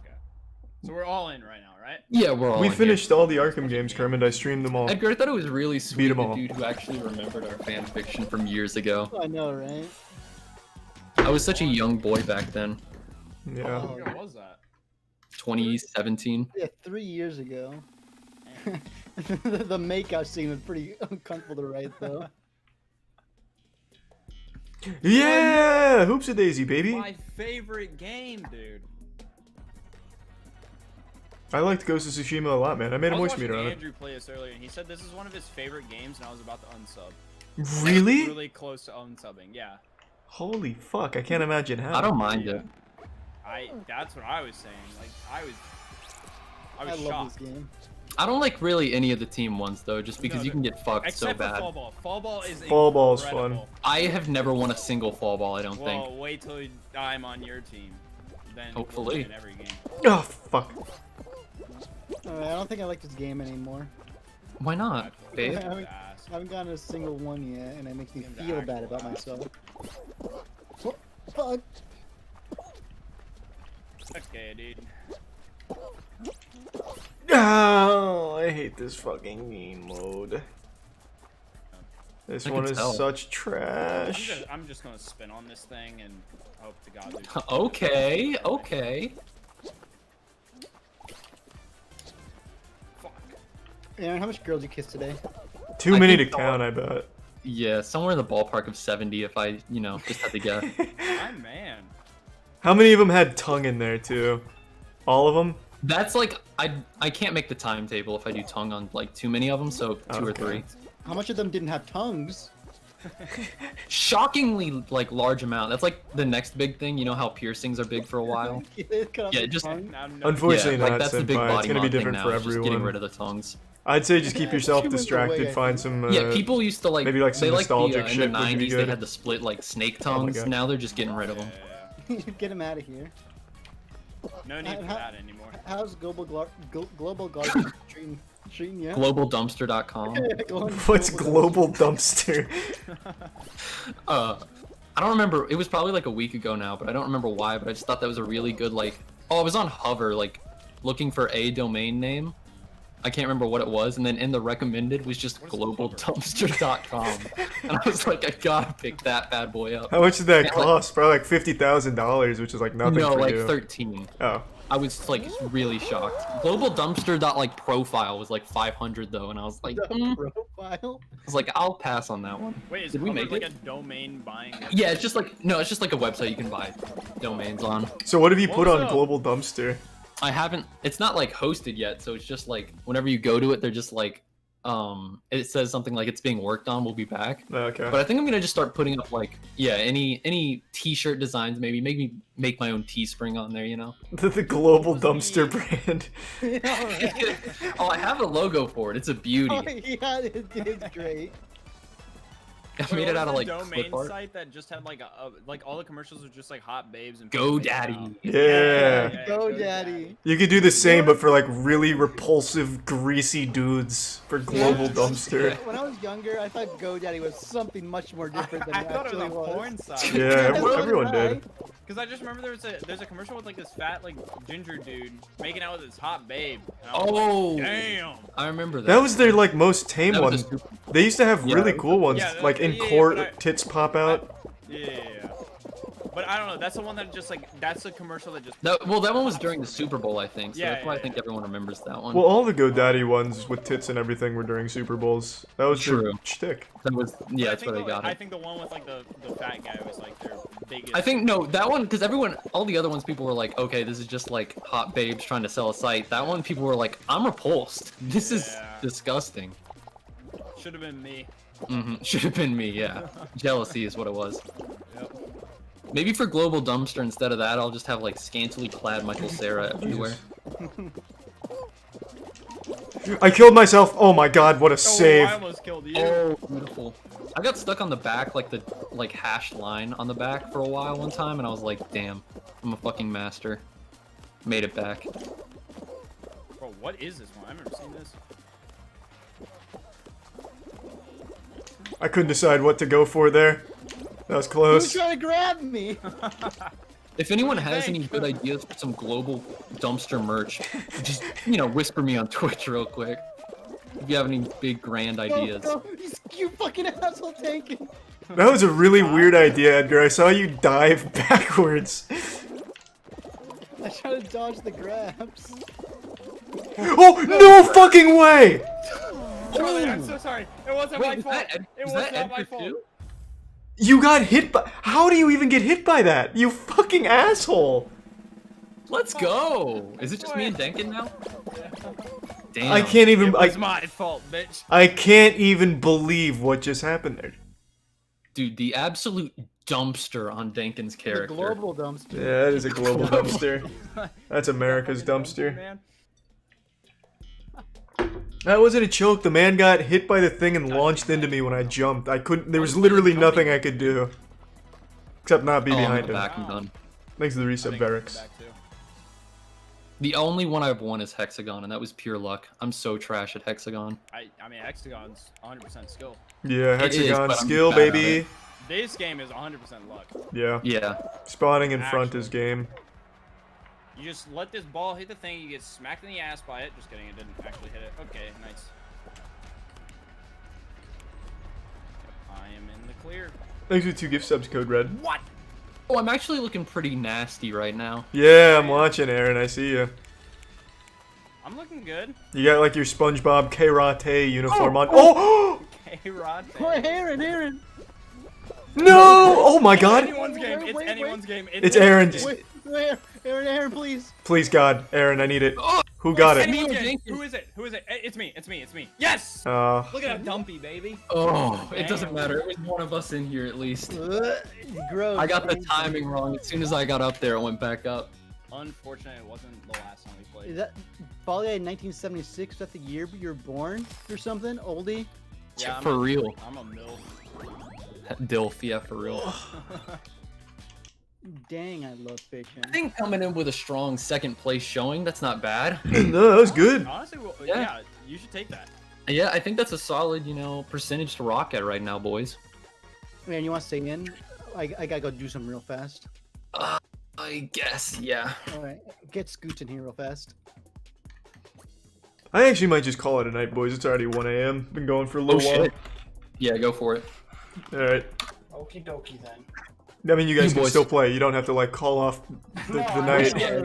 So we're all in right now, right? Yeah, we're all We in here. finished all the Arkham games, Kermit. I streamed them all. Edgar, I thought it was really sweet, them the all. dude who actually remembered our fan fiction from years ago. I know, right? I was such a young boy back then, Yeah. How long ago was that? 2017. Yeah, 3 years ago. The makeout scene was pretty uncomfortable to write though. Yeah! Hoops a daisy, baby. My favorite game, dude. I liked Ghost of Tsushima a lot, man. I made a I was moist meter watching on it. Andrew play this earlier, and he said this is one of his favorite games, and I was about to unsub. Really? Really close to unsubbing, yeah. Holy fuck! I can't imagine how. I don't mind Yeah. it. That's what I was saying. Like I I was love shocked. this game. I don't like really any of the team ones though, just because No, you can get fucked so Except for bad. Fall Ball. Fall Ball is Fall Ball's incredible. fun. I have never won a single fall ball. I don't think. Well, wait till I'm on your team. Then Hopefully. we'll win every game. Oh fuck! Alright, I don't think I like this game anymore. Why not, babe? I haven't gotten a single one yet, and it makes me Game's feel bad actual about ass. myself. Fuck. Okay, dude. Oh, I hate this fucking game mode. This I one can is tell. such trash. I'm just gonna spin on this thing and hope to God there's Okay, okay. Fuck. Aaron, how much girls you kissed today? Too I many to think count, I bet. Yeah, somewhere in the ballpark of 70 if I, just had to guess. My man. How many of them had tongue in there too? All of them? That's like, I can't make the timetable if I do tongue on like too many of them, so 2 or Okay. 3. How much of them didn't have tongues? Shockingly like large amount. That's like the next big thing. You know how piercings are big for a while? Cut off Yeah, the just- tongue? Now, no, Unfortunately yeah, like not, that's the big Senpai. body It's gonna be mount thing different now, for is just getting everyone. rid of the tongues. I'd say just keep yourself Humans are distracted, way, I find think. some Yeah, people used to like, maybe like some they like the, nostalgic in shit the would be 90s they good. had the split like snake Oh my tongues. God. Now they're just getting rid of them. Get him out of here. no need for that anymore. How's global garbage treating you? Globaldumpster.com. What's global dumpster? I don't remember. It was probably like a week ago now, but I don't remember why. But I just thought that was a really good like. Oh, I was on Hover like looking for a domain name, I can't remember what it was, and then in the recommended was just globaldumpster.com. And I was like, I gotta pick that bad boy up. How much did that Yeah, like- cost? Probably like $50,000, which is like nothing No, for like you. 13. Oh. I was like really shocked. Global dumpster profile was like 500 though, and I was like, Profile. I was like, I'll pass on that one. Wait, is Did we Hover make like it? a domain buying? Yeah, it's just like it's just like a website you can buy domains on. So what have you put What's on up? Global Dumpster? I haven't. It's not like hosted yet, so it's just like whenever you go to it, they're just like, it says something like it's being worked on. We'll be back. Okay. But I think I'm gonna just start putting up like, yeah, any T-shirt designs. Maybe make my own Teespring on there. You know. The Global Dumpster brand. Oh, I have a logo for it. It's a beauty. Oh, yeah, it's great. I made it out of like domain clip art. site that just had like like all the commercials were just like hot babes and GoDaddy. Yeah. GoDaddy. You could do the same, but for like really repulsive, greasy dudes for Global Dumpster. When I was younger, I thought GoDaddy was something much more different than I it thought it was actually a was. porn site. Yeah, everyone did. Because I just remember there's a commercial with like this fat like ginger dude making out with this hot babe. And I was Oh, like, damn. I remember that. That was their like most tame That one. was a super- They used to have Yeah. really cool ones, Yeah, like in yeah, yeah, court, but I- tits pop out. Yeah. But I don't know. That's the one that just like that's a commercial that just. that one was during the Super Bowl, I think. So Yeah, that's why yeah, I think yeah. everyone remembers that one. Well, all the GoDaddy ones with tits and everything were during Super Bowls. That was their True. shtick. That was yeah, I that's think where they got I it. think the one with like the fat guy was like their biggest. I think no, that one because all the other ones, people were like, okay, this is just like hot babes trying to sell a site. That one, people were like, I'm repulsed. This is Yeah. disgusting. should have been me. Should have been me, yeah. Jealousy is what it was. Yep. Maybe for Global Dumpster, instead of that, I'll just have like scantily clad Michael Cera everywhere. I killed myself. Oh my god, what a Oh, save. I almost killed you. Oh, beautiful. I got stuck on the back, like the hashed line on the back for a while one time, and I was like, damn, I'm a fucking master. Made it back. Bro, what is this one? I've never seen this. I couldn't decide what to go for there. That was Who's close. trying to grab me? If anyone has think? any good ideas for some Global Dumpster merch, just, whisper me on Twitch real quick. If you have any big grand ideas. Go, you fucking asshole tanking. That was a really weird idea, Edgar. I saw you dive backwards. I tried to dodge the grabs. Oh, no fucking way! Charlie, I'm so sorry. It wasn't my Wait, fault. It was that not my Edgar fault. too? You got hit by. How do you even get hit by that? You fucking asshole! Let's go! Is it just me and Denkin now? Damn. I can't even. It was my fault, bitch. I can't even believe what just happened there. Dude, the absolute dumpster on Denkin's The character. global dumpster. Yeah, that is a global dumpster. That's America's dumpster. Man. That wasn't a choke. The man got hit by the thing and launched into me when I jumped. I couldn't. There was literally nothing I could do. Except not be Oh, I'm behind in the him. back, I'm done. Thanks to the I reset think it's barracks. back too. The only one I've won is Hexagon, and that was pure luck. I'm so trash at Hexagon. I mean, Hexagon's 100% skill. Yeah, It is, hexagon but I'm skill, bad at baby. it. This game is 100% luck. Yeah. Yeah. Spawning in front Actually. is game. You just let this ball hit the thing, you get smacked in the ass by it. Just kidding, it didn't actually hit it. Okay, nice. I am in the clear. Thanks for 2 gift subs, Code Red. What? Oh, I'm actually looking pretty nasty right now. Yeah, I'm watching, Aaron. I see you. I'm looking good. You got like your SpongeBob Karate uniform on. Oh! Hey, Rod. Oh, Aaron! No! Oh my god! Anyone's game. It's Wait. anyone's game. It's Aaron's. Wait, Aaron, please. Please, God. Aaron, I need it. Who got it? Anyone's Me or game. Jenkins? Who is it? Who is it? It's me. It's me. It's me. Yes! Uh, Look at how dumpy, baby. Oh, it doesn't Damn. matter. It was one of us in here at least. Gross. I got the timing wrong. As soon as I got up there, it went back up. Unfortunately, it wasn't the last time we played. Is that Bali in 1976? Is that the year you were born or something? Oldie? Yeah, For real. I'm a MILF. Dilf, yeah, for real. Dang, I love fiction. I think coming in with a strong second place showing, that's not bad. no, that was good. Honestly, well, Yeah. yeah, you should take that. Yeah, I think that's a solid, percentage to rock at right now, boys. Man, you want to stay in? I gotta go do something real fast. I guess, yeah. Alright, get Scoots in here real fast. I actually might just call it a night, boys. It's already 1 a.m. Been going for a Oh little while. shit. Yeah, go for it. All right. Okie dokie then. I mean, you guys You can boys. still play. You don't have to like call off the I night. understand.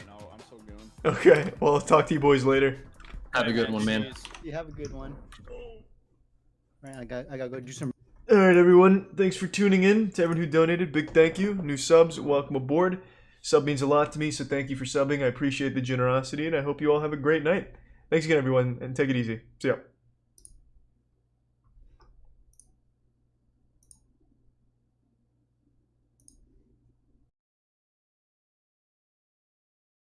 No, I'm so goon. Okay. Well, I'll talk to you boys later. Have a good one, man. Cheers. You have a good one. Right, I gotta go do some. All right, everyone. Thanks for tuning in. To everyone who donated, big thank you. New subs, welcome aboard. Sub means a lot to me, so thank you for subbing. I appreciate the generosity, and I hope you all have a great night. Thanks again, everyone, and take it easy. See ya.